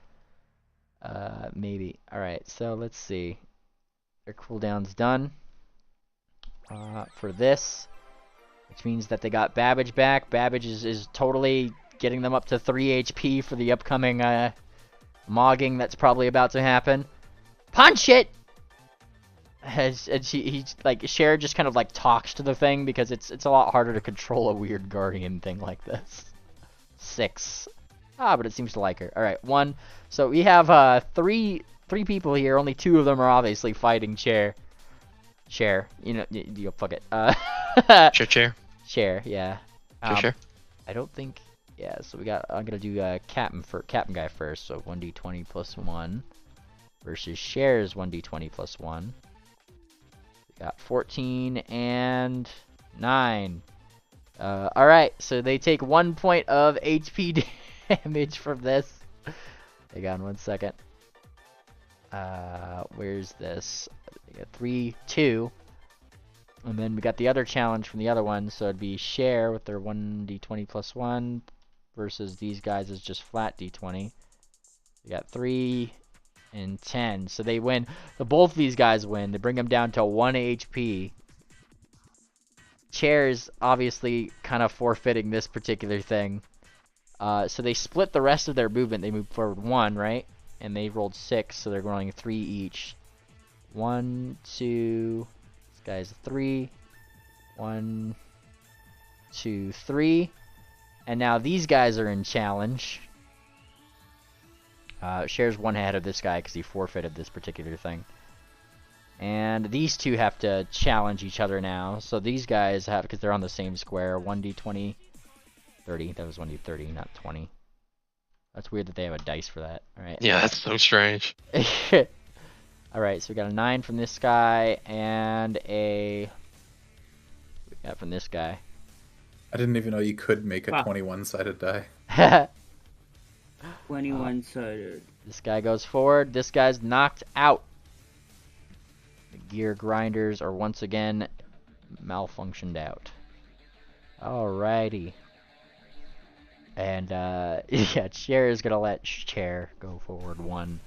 Maybe. Alright, so let's see. Their cooldown's done. For this. Which means that they got Babbage back. Babbage is totally getting them up to 3 HP for the upcoming mogging that's probably about to happen. Punch it! Cher just kind of like talks to the thing because it's a lot harder to control a weird guardian thing like this. 6. But it seems to like her. Alright, 1. So we have three people here. Only 2 of them are obviously fighting Cher. You know, you fuck it. Chair. Cher, yeah. Chair. I don't think. Yeah, so I'm gonna do Captain guy first. So 1d20 plus 1 versus Cher's 1d20 plus 1. We got 14 and 9. All right, so they take 1 point of HP damage from this. Hang on 1 second. Where's this? We got 3, 2. And then we got the other challenge from the other one, so it'd be Cher with their 1d20 plus 1 versus these guys is just flat d20. We got 3 and 10, so they win. So both these guys win. They bring them down to 1 HP. Cher's obviously kind of forfeiting this particular thing. So they split the rest of their movement. They moved forward 1, right? And they rolled 6, so they're rolling 3 each. 1, 2... Guys, 3, 1, 2, 3, and now these guys are in challenge. Cher's 1 ahead of this guy because he forfeited this particular thing, and these 2 have to challenge each other now. So these guys have, because they're on the same square, 1d20, 30. That was 1d30, not 20. That's weird that they have a dice for that. All right. Yeah, that's so strange. Alright, so we got a 9 from this guy, and a... we got from this guy. I didn't even know you could make a 21-sided die. 21-sided. This guy goes forward. This guy's knocked out. The gear grinders are once again malfunctioned out. Alrighty. And, yeah, Cher is gonna let Cher go forward 1.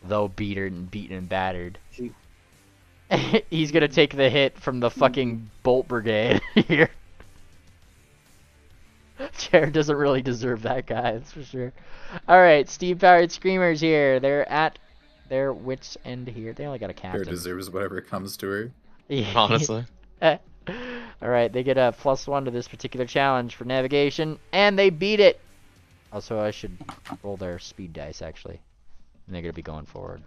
Though beaten and battered. He's gonna take the hit from the fucking Bolt Brigade here. Cher doesn't really deserve that guy, that's for sure. Alright, Steam-powered Screamers here. They're at their wits' end here. They only got a captain. Cher deserves whatever comes to her. Honestly. Alright, they get a +1 to this particular challenge for navigation, and they beat it! Also, I should roll their speed dice, actually. And they're going to be going forward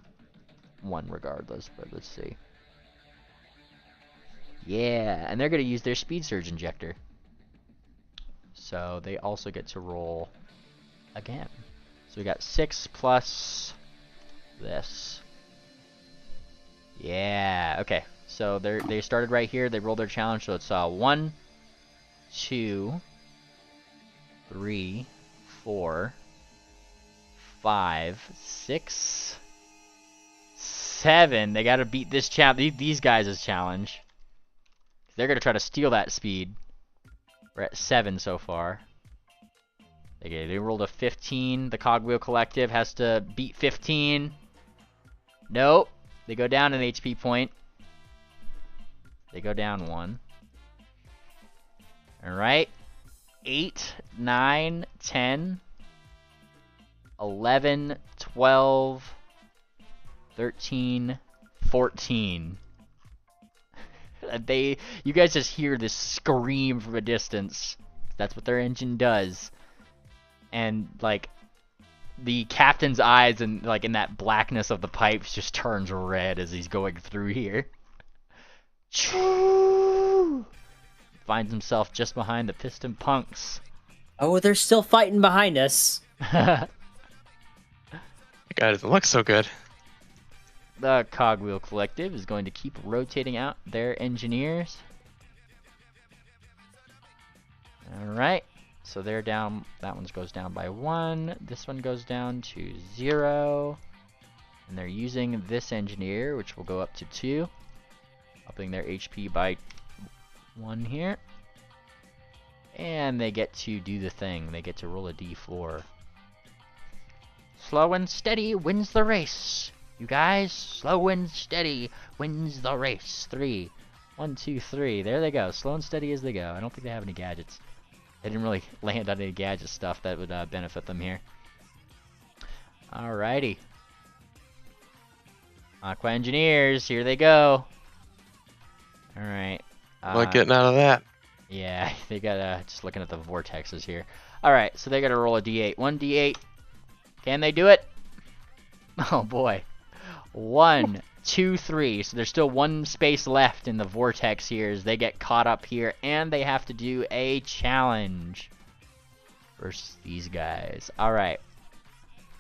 1 regardless, but let's see. Yeah, and they're going to use their Speed Surge Injector. So they also get to roll again. So we got 6 plus this. Yeah, okay. So they started right here. They rolled their challenge, so it's 1, 2, 3, 4, 5, 6, 7. They gotta beat this these guys' challenge. They're gonna try to steal that speed. We're at 7 so far. Okay, they rolled a 15. The Cogwheel Collective has to beat 15. Nope. They go down an HP point. They go down 1. Alright. 8, 9, 10. 11, 12, 13, 14. You guys just hear this scream from a distance. That's what their engine does. And like the captain's eyes and like in that blackness of the pipes just turns red as he's going through here. Finds himself just behind the piston punks. Oh, they're still fighting behind us. That guy doesn't look so good. the Cogwheel Collective is going to keep rotating out their engineers. Alright, so they're down. That one goes down by 1. This one goes down to 0. And they're using this engineer, which will go up to 2. Upping their HP by 1 here. And they get to do the thing. They get to roll a d4. Slow and steady wins the race. You guys, slow and steady wins the race. 3. 1, 2, 3. There they go. Slow and steady as they go. I don't think they have any gadgets. They didn't really land on any gadget stuff that would benefit them here. Alrighty. Aqua Engineers, here they go. Alright. What getting out of that? Yeah, they got just looking at the vortexes here. Alright, so they gotta roll a d8. 1 d8. Can they do it? Oh boy. 1, 2, 3. So there's still 1 space left in the vortex here as they get caught up here, and they have to do a challenge versus these guys. Alright.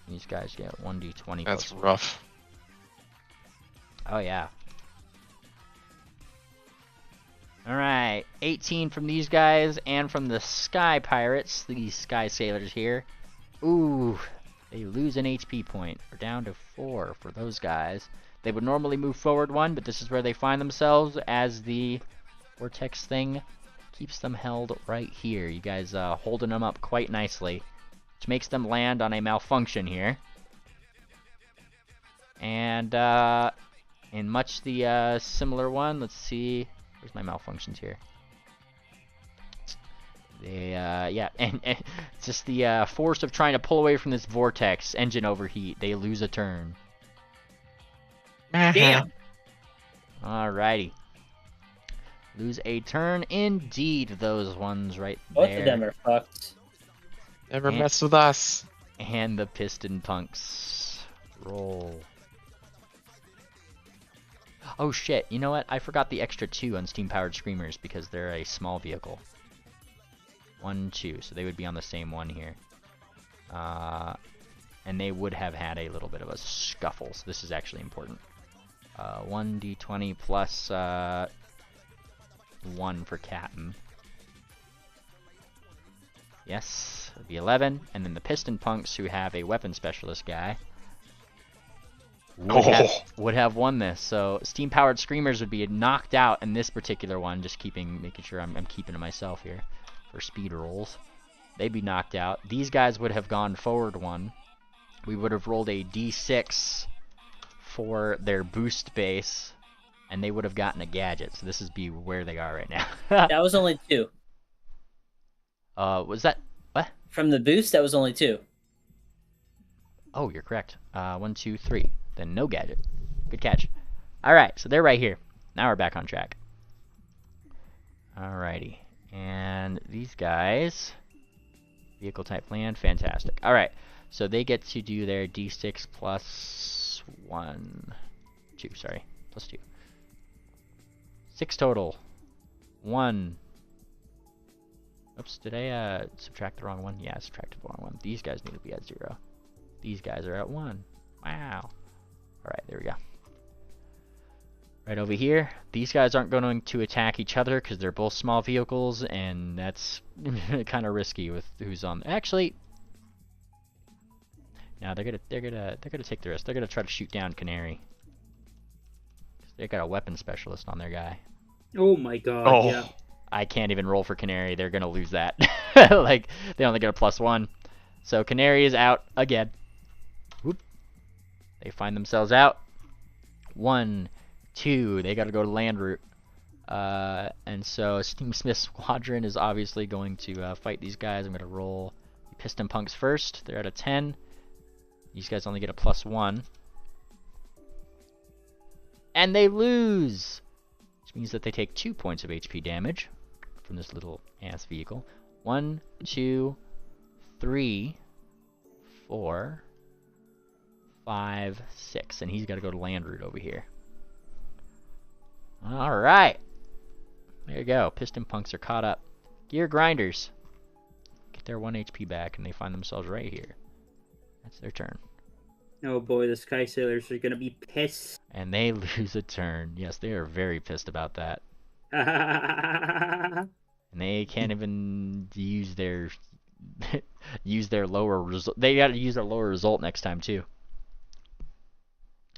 These guys get 1d20. That's rough. Oh yeah. Alright, 18 from these guys, and from the Sky Pirates, these Sky Sailors here. Ooh, they lose an HP point. We're down to 4 for those guys. They would normally move forward 1, but this is where they find themselves as the Vortex thing keeps them held right here. You guys holding them up quite nicely, which makes them land on a malfunction here. And in much the similar one, let's see. Where's my malfunctions here? They, yeah, and just the force of trying to pull away from this vortex, engine overheat. They lose a turn. Damn. Alrighty. Lose a turn indeed, those ones right Both there. of them are fucked. Never mess with us. And the piston punks. Roll. Oh shit, you know what? I forgot the extra 2 on steam-powered screamers because they're a small vehicle. 1, 2, so they would be on the same one here. And they would have had a little bit of a scuffle, so this is actually important. 1d20 plus 1 for Captain. Yes, it'd be 11. And then the piston punks, who have a weapon specialist guy, would have won this. So steam-powered screamers would be knocked out in this particular one. Just making sure I'm keeping to myself here for speed rolls. They'd be knocked out. These guys would have gone forward 1. We would have rolled a d6 for their boost base, and they would have gotten a gadget. So this is where they are right now. That was only 2. Was that what? From the boost, that was only 2. Oh, you're correct. 1, 2, 3. Then no gadget. Good catch. Alright, so they're right here. Now we're back on track. Alrighty. And these guys... Vehicle type land. Fantastic. Alright, so they get to do their d6 plus 1... 2, sorry. Plus 2. 6 total. 1... Oops, did I subtract the wrong one? Yeah, I subtracted the wrong one. These guys need to be at 0. These guys are at 1. Wow. Alright, there we go. Right over here, these guys aren't going to attack each other because they're both small vehicles, and that's kind of risky with who's on. Actually, no, they're gonna take the risk. They're gonna try to shoot down Canary. They got a weapon specialist on their guy. Oh my god! Oh. Yeah. I can't even roll for Canary. They're gonna lose that. Like they only get a +1, so Canary is out again. Whoop. They find themselves out. 1, 2. They got to go to land route. And so Steam Smith Squadron is obviously going to fight these guys. I'm going to roll the Piston Punks first. They're at a 10. These guys only get a +1. And they lose! Which means that they take 2 points of HP damage from this little ass vehicle. 1, 2, 3, 4, 5, 6. And he's got to go to land route over here. Alright. There you go. Piston Punks are caught up. Gear Grinders get their 1 HP back, and they find themselves right here. That's their turn. Oh boy, the Sky Sailors are gonna be pissed. And they lose a turn. Yes, they are very pissed about that. Yeah, And they can't even use their use their lower result. They got to use their lower result next time too.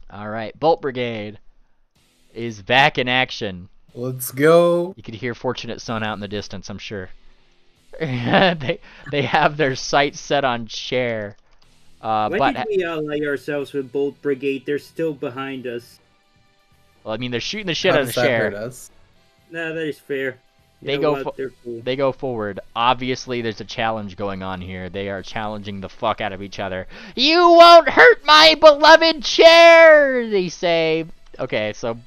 All right, Bolt Brigade is back in action. Let's go. You could hear Fortunate Son out in the distance, I'm sure. they have their sights set on Cher. Why But did we ally ourselves with Bolt Brigade? They're still behind us. well, I mean, they're shooting the shit How out of does that hurt Cher. us? Nah, that is fair. You They know go what? They're cool. They go forward. Obviously, there's a challenge going on here. They are challenging the fuck out of each other. You won't hurt my beloved Cher, they say. Okay, so,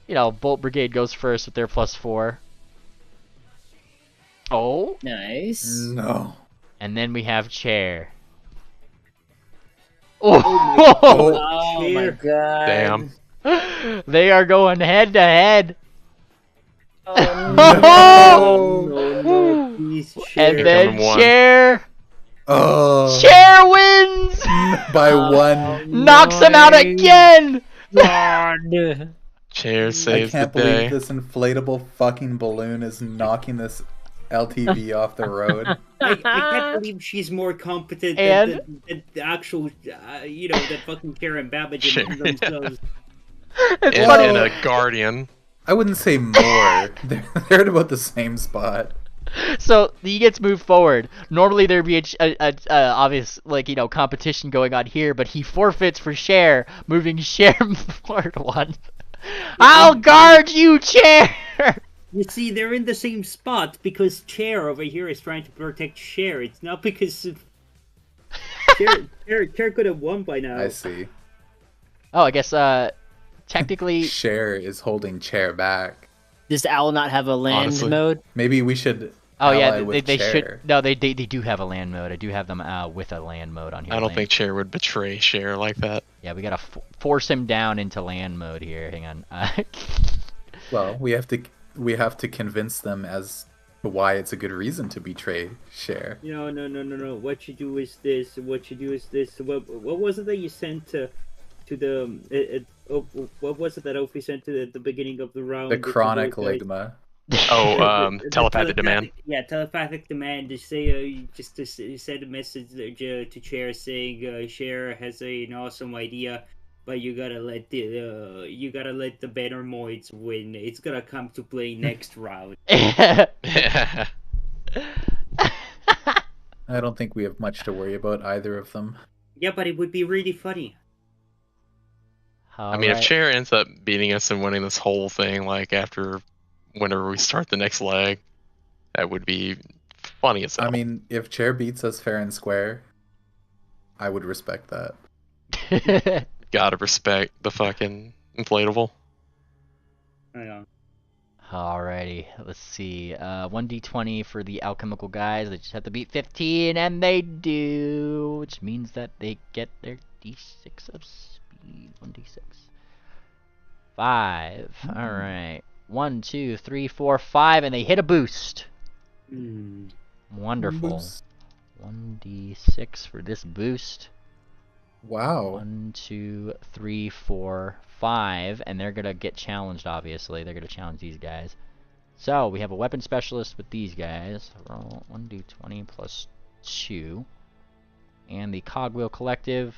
you know, Bolt Brigade goes first with their +4. Oh, Nice. No. and then we have Chair. Oh Oh my Cheer. god. Damn. They are going head to head. Oh, no, please, And Cher. then Coming one. Chair Oh. Chair wins. By one. Knocks him out nice. again. God. Chair I saves the can't day. believe this inflatable fucking balloon is knocking this LTV off the road. I can't believe she's more competent And- than the actual, that fucking Karen Babbage themselves. It's And, funny. and a guardian. I wouldn't say more. They're at about the same spot. So he gets moved forward. Normally there'd be a obvious competition going on here, but he forfeits for Cher, moving Cher forward one. I'll guard you, Cher. You see, they're in the same spot because Chair over here is trying to protect Cher. It's not because Chair could have won by now. I see. Oh, I guess technically. Cher is holding Chair back. Does Owl not have a land Honestly. mode? Maybe we should. Oh yeah, ally with they Chair. should. No, they do have a land mode. I do have them with a land mode on here. I don't think Chair would betray Cher like that. Yeah, we gotta force him down into land mode here. Hang on. Well, we have to convince them as to why it's a good reason to betray Cher. No. What you do is this. What you do is this. What was it that you sent to the? What was it that Ophi sent to the beginning of the round? The chronic ligma. Oh, telepathic demand. Yeah, telepathic demand. To say, just to send a message to Chair saying, Cher has an awesome idea, but you gotta let the Bannermanes win. It's gonna come to play next round. I don't think we have much to worry about either of them. Yeah, but it would be really funny. I mean, if Chair ends up beating us and winning this whole thing, like after whenever we start the next leg, that would be funny as hell. I mean, if Chair beats us fair and square, I would respect that. Gotta respect the fucking inflatable. Hang on. Alrighty, let's see. 1d20 for the alchemical guys. They just have to beat 15, and they do, which means that they get their d6 of speed. 1d6. 5. Alright. 1, 2, 3, 4, 5, and they hit a boost. Wonderful. Boost. 1d6 for this boost. Wow. 1, 2, 3, 4, 5, and they're gonna get challenged. Obviously, they're gonna challenge these guys. So we have a weapon specialist with these guys. Roll 1d20 plus 2, and the Cogwheel Collective.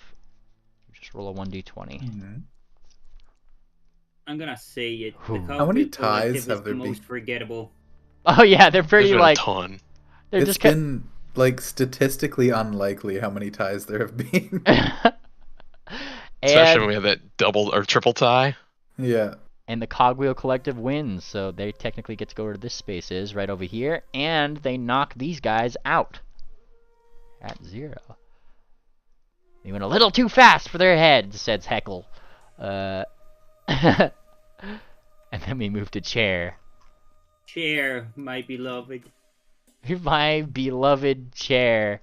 Just roll a 1d20. Mhm. I'm gonna say it. Whew. The How many Cogwheel ties Collective have is there the been? most forgettable. Oh yeah, they're There's pretty been like a ton. they're It's just been like statistically unlikely how many ties there have been. Especially and, when we have that double or triple tie. Yeah. and the Cogwheel Collective wins, so they technically get to go where this space is, right over here, and they knock these guys out at 0. They went a little too fast for their heads, says Heckle. And then we move to Chair. Chair, my beloved. My beloved Chair.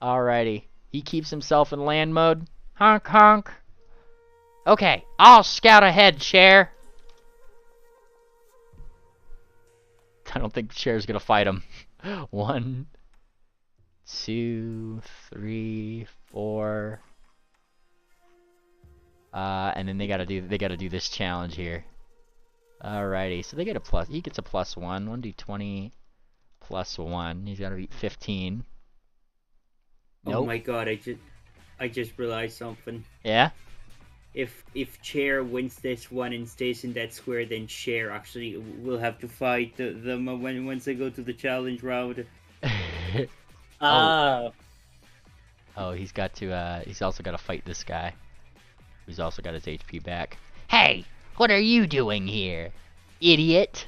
Alrighty. He keeps himself in land mode. Honk honk. Okay, I'll scout ahead, Chair. I don't think Chair's gonna fight him. 1, 2, 3, 4, And then they gotta do this challenge here. Alrighty, so they get a plus. He gets a +1. 1d20 +1. He's gotta beat 15. Nope. Oh my god! I just realized something. Yeah. If Chair wins this one and stays in that square, then Chair actually will have to fight them once they go to the challenge round. Oh. Oh, he's got to. He's also got to fight this guy, who's also got his HP back. Hey, what are you doing here, idiot?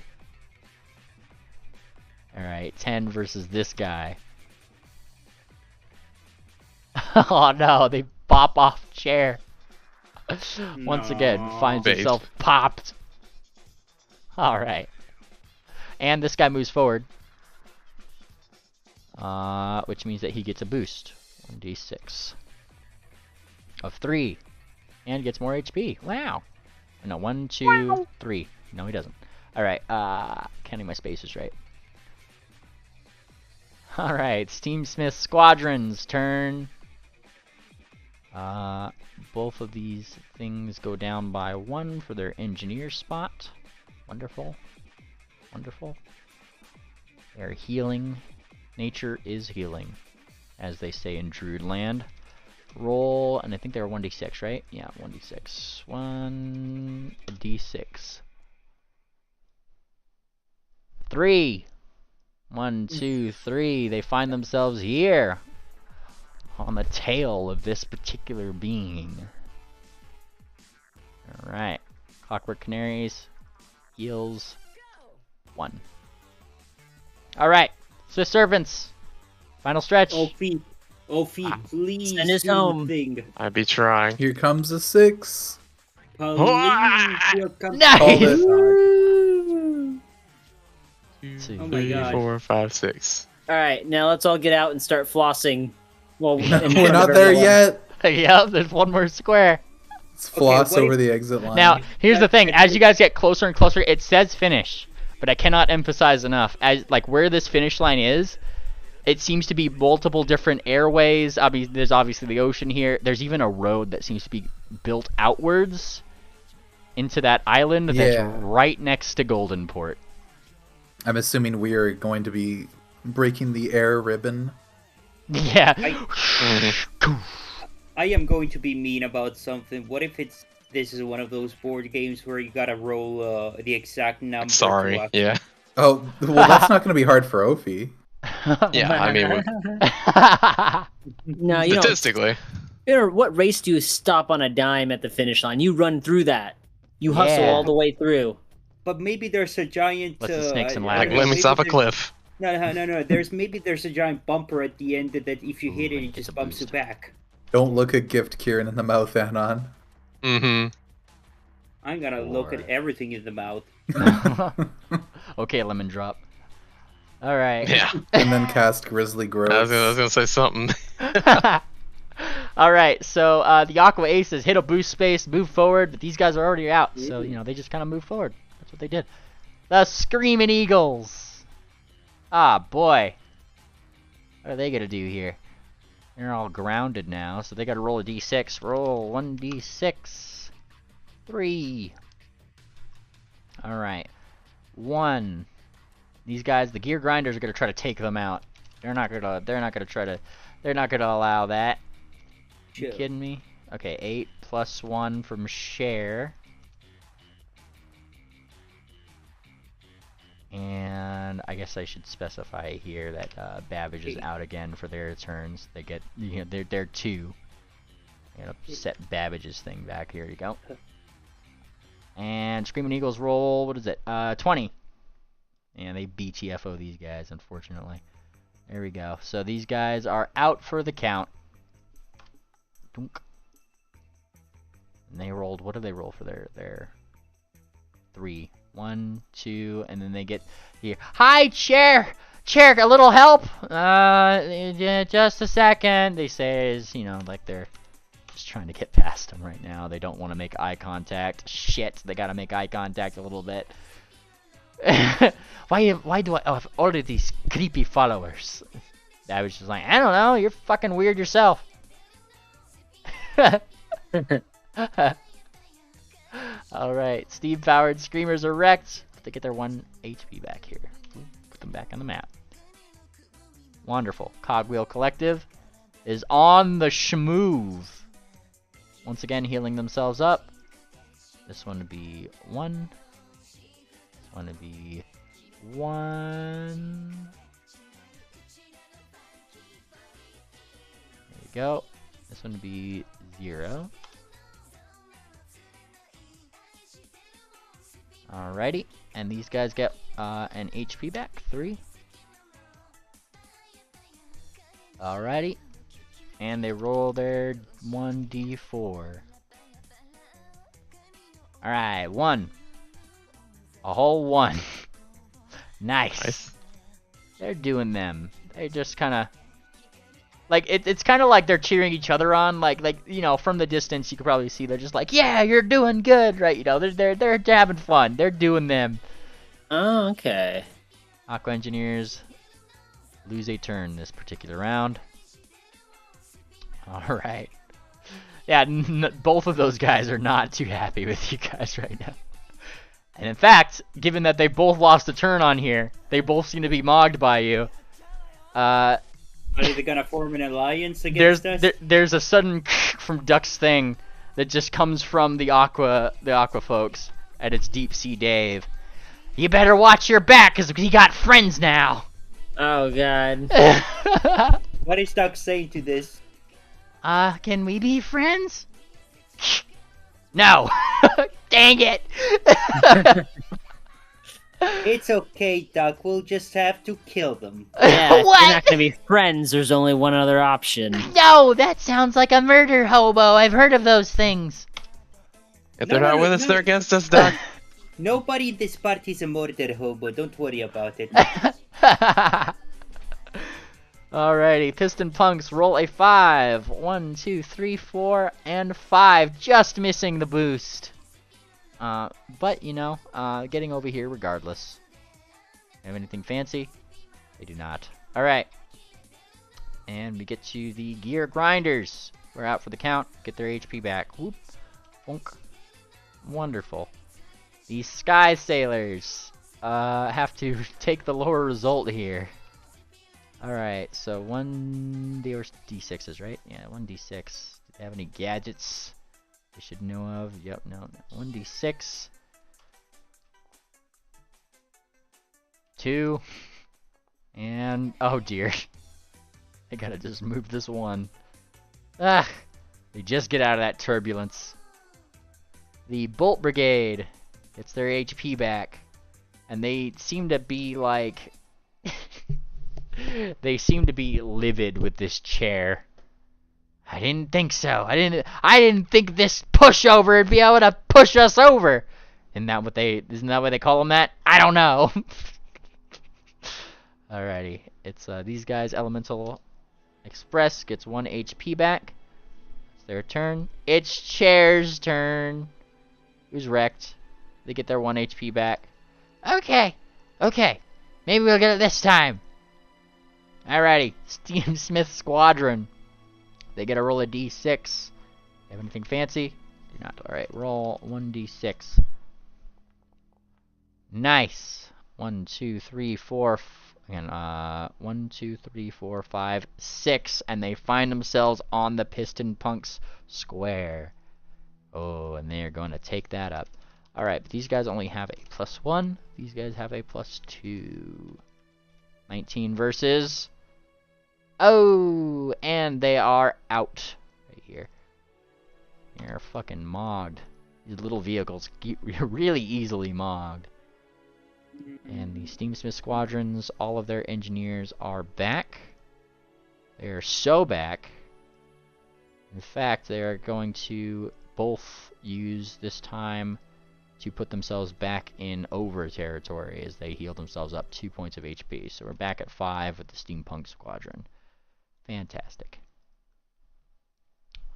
All right, 10 versus this guy. Oh no, they pop off Chair. Once again, finds Based. himself popped. Alright. And this guy moves forward. Which means that he gets a boost. 1d6 of 3. And gets more HP. Wow. No, 1, 2, 3. No, he doesn't. Alright, counting my spaces right. Alright, Steamsmith Squadron's turn. Both of these things go down by 1 for their engineer spot. Wonderful. Wonderful. They're healing. Nature is healing, as they say in Druid land. Roll, and I think they were 1d6, right? Yeah, 1d6. 1d6. 3. 1, 2, 3. They find themselves here, on the tail of this particular being. Alright. Clockwork Canaries. Heals. 1. Alright. Swiss Servants. Final stretch. Ophi, please Send us do home. the thing. I'd be trying. Here comes a 6. Please, here comes- Nice! Called it. Two, Oh my 3, God. 4, 5, 6. Alright, now let's all get out and start flossing. Well, in front We're of not there everyone. yet. Yep, there's one more square. Let's floss what over if- the exit line. Now, here's the thing. As you guys get closer and closer, it says finish. But I cannot emphasize enough. As like where this finish line is, it seems to be multiple different airways. There's obviously the ocean here. There's even a road that seems to be built outwards into that island that's Yeah. right next to Goldenport. I'm assuming we are going to be breaking the air ribbon. Yeah. I am going to be mean about something. What if this is one of those board games where you gotta roll the exact number? Sorry. Yeah. Oh, well, that's not going to be hard for Ophi. Yeah, I mean, No, you know, statistically. what race do you stop on a dime at the finish line? You run through that. You hustle Yeah. all the way through. But maybe there's a giant. Lots of snakes and I Like ladders. don't know, lemons maybe off a there's- cliff. No. There's a giant bumper at the end that if you hit Ooh, it, it it gets just a bumps you boost. back. Don't look a gift Kieran in the mouth, Anon. Mm-hmm. I'm gonna look Or- at everything in the mouth. Okay, lemon drop. All right. Yeah. And then cast Grizzly I Growth. was gonna say something. All right. So the Aqua Aces hit a boost space, move forward, but these guys are already out, so they just kind of move forward. That's what they did. The Screaming Eagles. Ah, boy. What are they gonna do here? They're all grounded now, so they gotta roll a d6. Roll 1d6. 3. All right. 1. These guys, the Gear Grinders, are gonna try to take them out. They're not gonna allow that. You Sure. kidding me? Okay, 8 plus 1 from Share. And I guess I should specify here that Babbage is out again for their turns. They get, they're 2. I'm gonna set Babbage's thing back. Here you go. And Screaming Eagles roll, what is it? 20. And they BTFO these guys, unfortunately. There we go. So these guys are out for the count. Dunk. And they rolled, what did they roll for their 3? 1, 2, and then they get here. Hi, Chair! Chair, a little help? Yeah, just a second. They say, like they're just trying to get past him right now. They don't want to make eye contact. Shit, they gotta make eye contact a little bit. Why do I have all of these creepy followers? I was just like, I don't know, you're fucking weird yourself. Alright, steam-powered screamers are wrecked. They get their 1 HP back here. Put them back on the map. Wonderful. Cogwheel Collective is on the schmoove. Once again, healing themselves up. This one would be 1. This one would be 1. There we go. This one would be 0. Alrighty, and these guys get an HP back, 3. Alrighty, and they roll their 1d4. Alright, 1. A whole 1. Nice. They're doing them. They just kind of... Like, it's kind of like they're cheering each other on. Like, you know, from the distance, you could probably see they're just like, yeah, you're doing good, right? You know, they're having fun. They're doing them. Oh, okay. Aqua Engineers lose a turn this particular round. All right. Yeah, both of those guys are not too happy with you guys right now. And in fact, given that they both lost a turn on here, they both seem to be mogged by you. Are they gonna form an alliance against us? There's a sudden from Duck's thing that just comes from the Aqua folks at its deep sea Dave. You better watch your back, cause we got friends now. Oh god. What is Duck saying to this? Can we be friends? No. Dang it. It's okay, Duck. We'll just have to kill them. Yeah, if What? you're not gonna be friends, there's only one other option. No, that sounds like a murder hobo. I've heard of those things. If they're not with us, they're against us, Doc. Nobody in this party is a murder hobo. Don't worry about it. Alrighty, Piston Punks, roll a 5. 1, 2, 3, 4, and 5. Just missing the boost. But, you know, getting over here regardless. Have anything fancy? They do not. Alright. And we get to the Gear Grinders. We're out for the count. Get their HP back. Whoop. Bonk. Wonderful. The Sky Sailors have to take the lower result here. Alright, so 1d or d6s, right? Yeah, 1d6. Do they have any gadgets they should know of? Yep, no. 1d6. 2. And, oh dear. I gotta just move this one. Ah! They just get out of that turbulence. The Bolt Brigade gets their HP back. And they seem to be like... They seem to be livid with this chair. I didn't think so. I didn't think this pushover would be able to push us over. Isn't that what they call them that? I don't know. Alrighty. It's these guys. Elemental Express gets 1 HP back. It's their turn. It's Chair's turn. Who's wrecked? They get their 1 HP back. Okay. Maybe we'll get it this time. Alrighty, Steam Smith Squadron. They get a roll of d6. Have anything fancy? Do not. Alright, roll 1d6. Nice. 1, 2, 3, 4. Again, 1, 2, 3, 4, 5, 6. And they find themselves on the Piston Punks square. Oh, and they are going to take that up. Alright, but these guys only have a +1. These guys have a +2. 19 versus... Oh, and they are out right here. They're fucking mogged. These little vehicles get really easily mogged. And the Steamsmith Squadrons, all of their engineers are back. They're so back. In fact, they are going to both use this time to put themselves back in over territory as they heal themselves up 2 points of HP. So we're back at 5 with the Steampunk Squadron. Fantastic.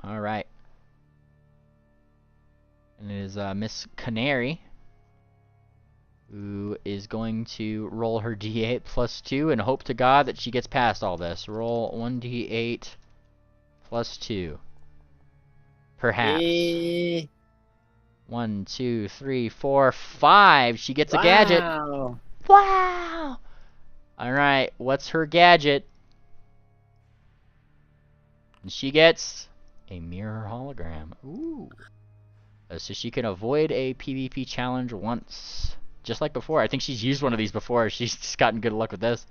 Alright. And it is Miss Canary, who is going to roll her d8 +2 and hope to God that she gets past all this. Roll 1d8 +2. Perhaps. 1, 2, 3, 4, 5. She gets a gadget. Wow! Alright, what's her gadget? And she gets a mirror hologram. Ooh. So she can avoid a PvP challenge once. Just like before. I think she's used one of these before. She's just gotten good luck with this.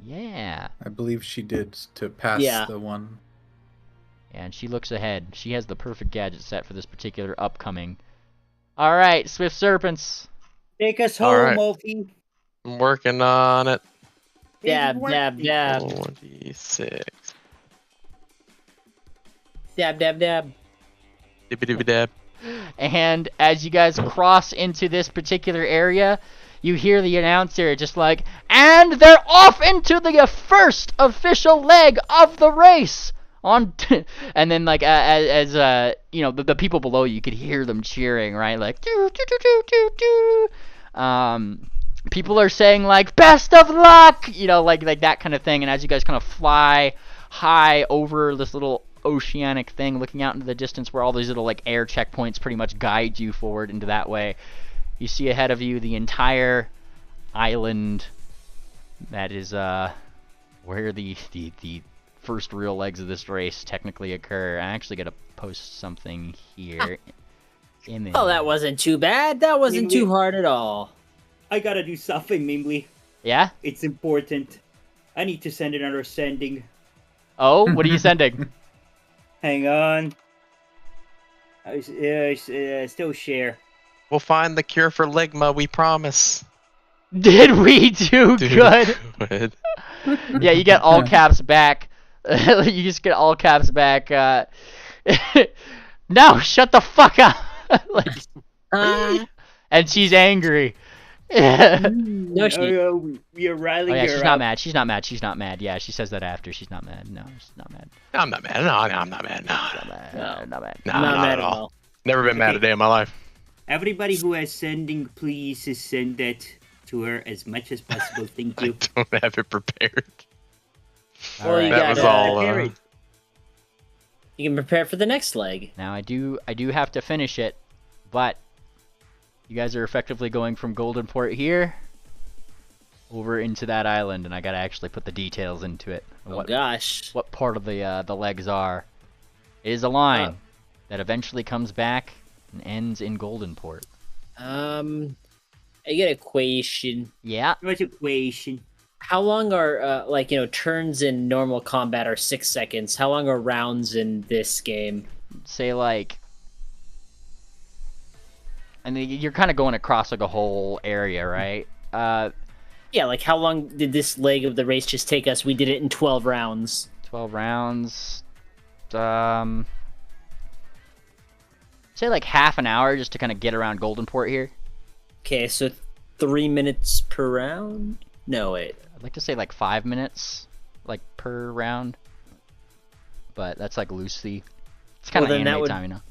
Yeah. I believe she did to pass the one. And she looks ahead. She has the perfect gadget set for this particular upcoming. Alright, Swift Serpents. Take us home, Alright. Mulkey. I'm working on it. Dab, dab, dab. 26. Dab, dab, dab. Dibby-dibby-dab. And as you guys cross into this particular area, you hear the announcer just like, and they're off into the first official leg of the race. And then like as you know, the people below you could hear them cheering, right? Like do do do do do do. People are saying like best of luck, you know, like that kind of thing. And as you guys kind of fly high over this little oceanic thing, looking out into the distance where all these little like air checkpoints pretty much guide you forward into that way, you see ahead of you the entire island that is where the first real legs of this race technically occur. I actually gotta post something here. Oh, that wasn't too bad. That wasn't too hard at all. I gotta do something, Mimley. Yeah? It's important. I need to send another sending. Oh, what are you sending? Hang on. Still share. We'll find the cure for Ligma, we promise. Did we do good? Good. Yeah, you get all caps back. You just get all caps back. No, shut the fuck up. Like, and she's angry. No, We are rallying Oh yeah, her she's up. not mad. She's not mad. She's not mad. Yeah, she says that after. She's not mad. No, she's not mad. I'm not mad. No, I'm not mad. No, Not mad. Not mad. no, not not mad at at all. all. Never been mad a day in my life. Everybody who has sending, please send that to her as much as possible. Thank I you. don't have it prepared. Well, you That was gotta all. prepare it. You can prepare for the next leg. Now I do have to finish it, but you guys are effectively going from Golden Port here over into that island, and I gotta actually put the details into it. Oh gosh. What part of the legs are? It is a line that eventually comes back and ends in Golden Port. I get a question. Yeah. What's equation? How long are turns in normal combat are 6 seconds? How long are rounds in this game? Say like, and then you're kind of going across like a whole area, right? Yeah, like how long did this leg of the race just take us? We did it in 12 rounds. 12 rounds. Say like half an hour just to kind of get around Golden Port here. Okay, so 3 minutes per round? No, wait. I'd like to say like 5 minutes, like per round. But that's like loosely. It's kind of Well, then that anime would- time, you know.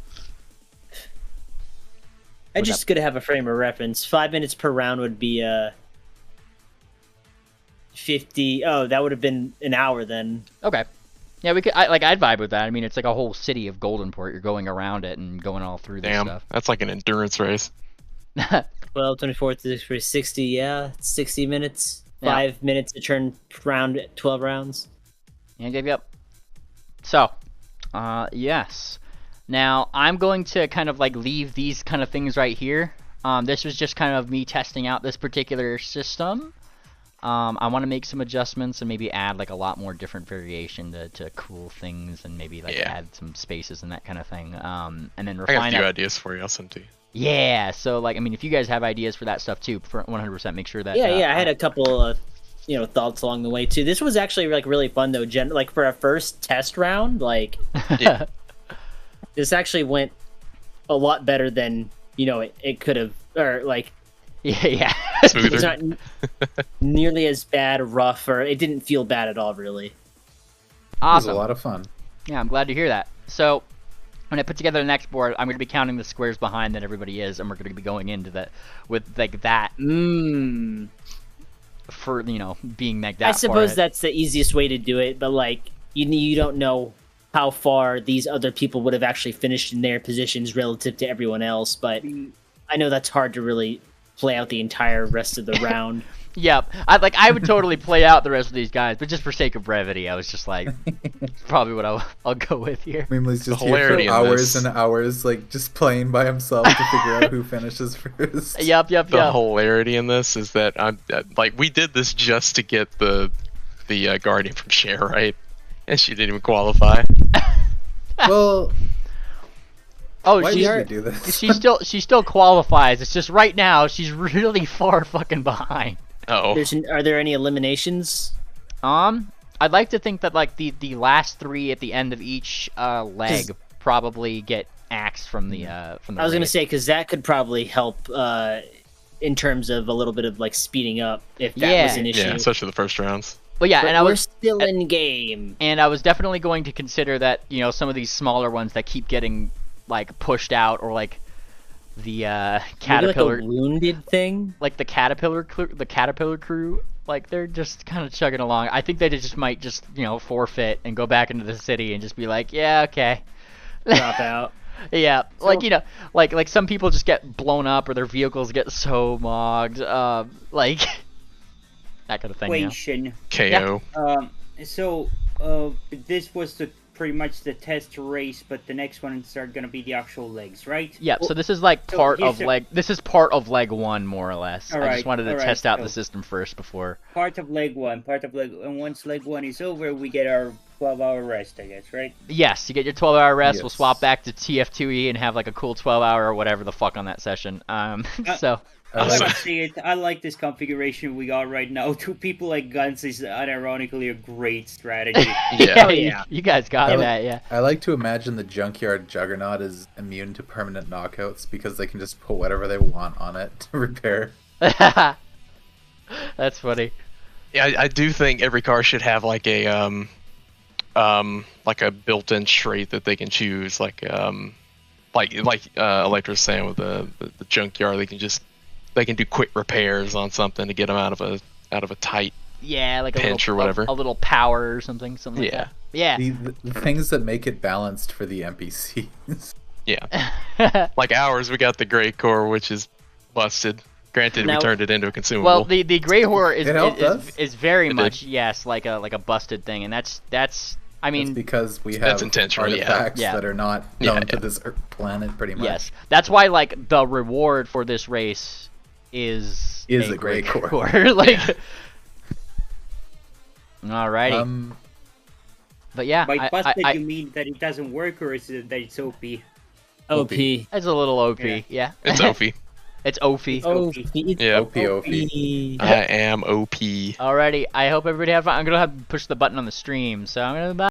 I just gotta have a frame of reference. 5 minutes per round would be 50. Oh, that would have been an hour then. Okay. Yeah, we could. I'd vibe with that. I mean, it's like a whole city of Golden Port. You're going around it and going all through this Damn, stuff. that's like an endurance race. 12, 24, 33, 60. Yeah, 60 minutes. Yeah. 5 minutes to turn round 12 rounds. Yep. So, yes. Now, I'm going to kind of like leave these kind of things right here. This was just kind of me testing out this particular system. I want to make some adjustments and maybe add like a lot more different variation to cool things and maybe like add some spaces and that kind of thing. And then I got refine a few that. ideas for you. I'll send to you. Yeah, so like I mean, if you guys have ideas for that stuff too, 100% make sure that. Yeah, I had a couple of thoughts along the way too. This was actually like really fun though. Like for a first test round, like Yeah. this actually went a lot better than it could have, or like yeah. it's Smoother. not nearly as bad, rough, or it didn't feel bad at all, really. It was Awesome. a lot of fun. Yeah, I'm glad to hear that. So, when I put together the next board, I'm going to be counting the squares behind that everybody is, and we're going to be going into that with like that for being like that. I suppose far that's the easiest way to do it, but like you don't know how far these other people would have actually finished in their positions relative to everyone else, but I know that's hard to really play out the entire rest of the round. Yep. I would totally play out the rest of these guys, but just for sake of brevity, I was just like, probably what I'll go with here. Mimley's just The here hilarity for in hours this. and hours, like just playing by himself to figure out who finishes first. Yep. The hilarity in this is that we did this just to get the Guardian from Cher, right? And she didn't even qualify. Well, Oh, why she did we do this? she still qualifies. It's just right now she's really far fucking behind. Oh, Are there any eliminations? I'd like to think that like the last 3 at the end of each leg probably get axed from the I was gonna race. say because that could probably help in terms of a little bit of like speeding up if that Yeah. was an issue. yeah, especially the first rounds. But yeah, But and I we're was still in game. and I was definitely going to consider that, you know, some of these smaller ones that keep getting like pushed out, or like the caterpillar, Maybe like a wounded thing. like the caterpillar crew, like they're just kind of chugging along. I think they just might just, you know, forfeit and go back into the city and just be like, yeah, okay. Drop out. Yeah, like, you know, like some people just get blown up or their vehicles get so mogged, like that kind of thing. You know? Question. KO. So this was pretty much the test race, but the next ones are gonna be the actual legs, right? Yeah, so this is like So part here's of leg. This is part of leg 1, more or less. I just Alright, wanted to alright, test out so- the system first before. Part of leg 1, and once leg 1 is over, we get our 12-hour rest, I guess, right? Yes, you get your 12-hour rest. We'll Yes. swap back to TF2E and have like a cool 12-hour or whatever the fuck on that session. So I so- gotta say it. I like this configuration we got right now. 2 people like guns is unironically a great strategy. Yeah. you guys got I that, yeah. I like to imagine the junkyard juggernaut is immune to permanent knockouts because they can just put whatever they want on it to repair. That's funny. Yeah, I do think every car should have like a built-in trait that they can choose, like Electra's saying with the junkyard, they can do quick repairs on something to get them out of a tight. Yeah, like a Pinch little, or whatever. a little power or something like Yeah. that. Yeah. The things that make it balanced for the NPCs. Yeah, like ours, we got the gray core, which is busted. Granted, Now- we turned it into a consumable. Well, the gray horror It helped us. is very It much yes, like a busted thing, and that's I mean It's because we That's have intentional, yeah. artifacts Yeah. that are not Yeah, known yeah. to this planet, pretty much. yes, that's why like the reward for this race is Is a gray core. like. Alrighty, but yeah, By busted, I you mean that it doesn't work, or is it that it's OP? OP. it's a little OP. Yeah. Yeah, it's Opie. it's OP. OP. Yeah, OP. I am OP. Alrighty, I hope everybody have fun. I'm gonna have to push the button on the stream, so I'm gonna.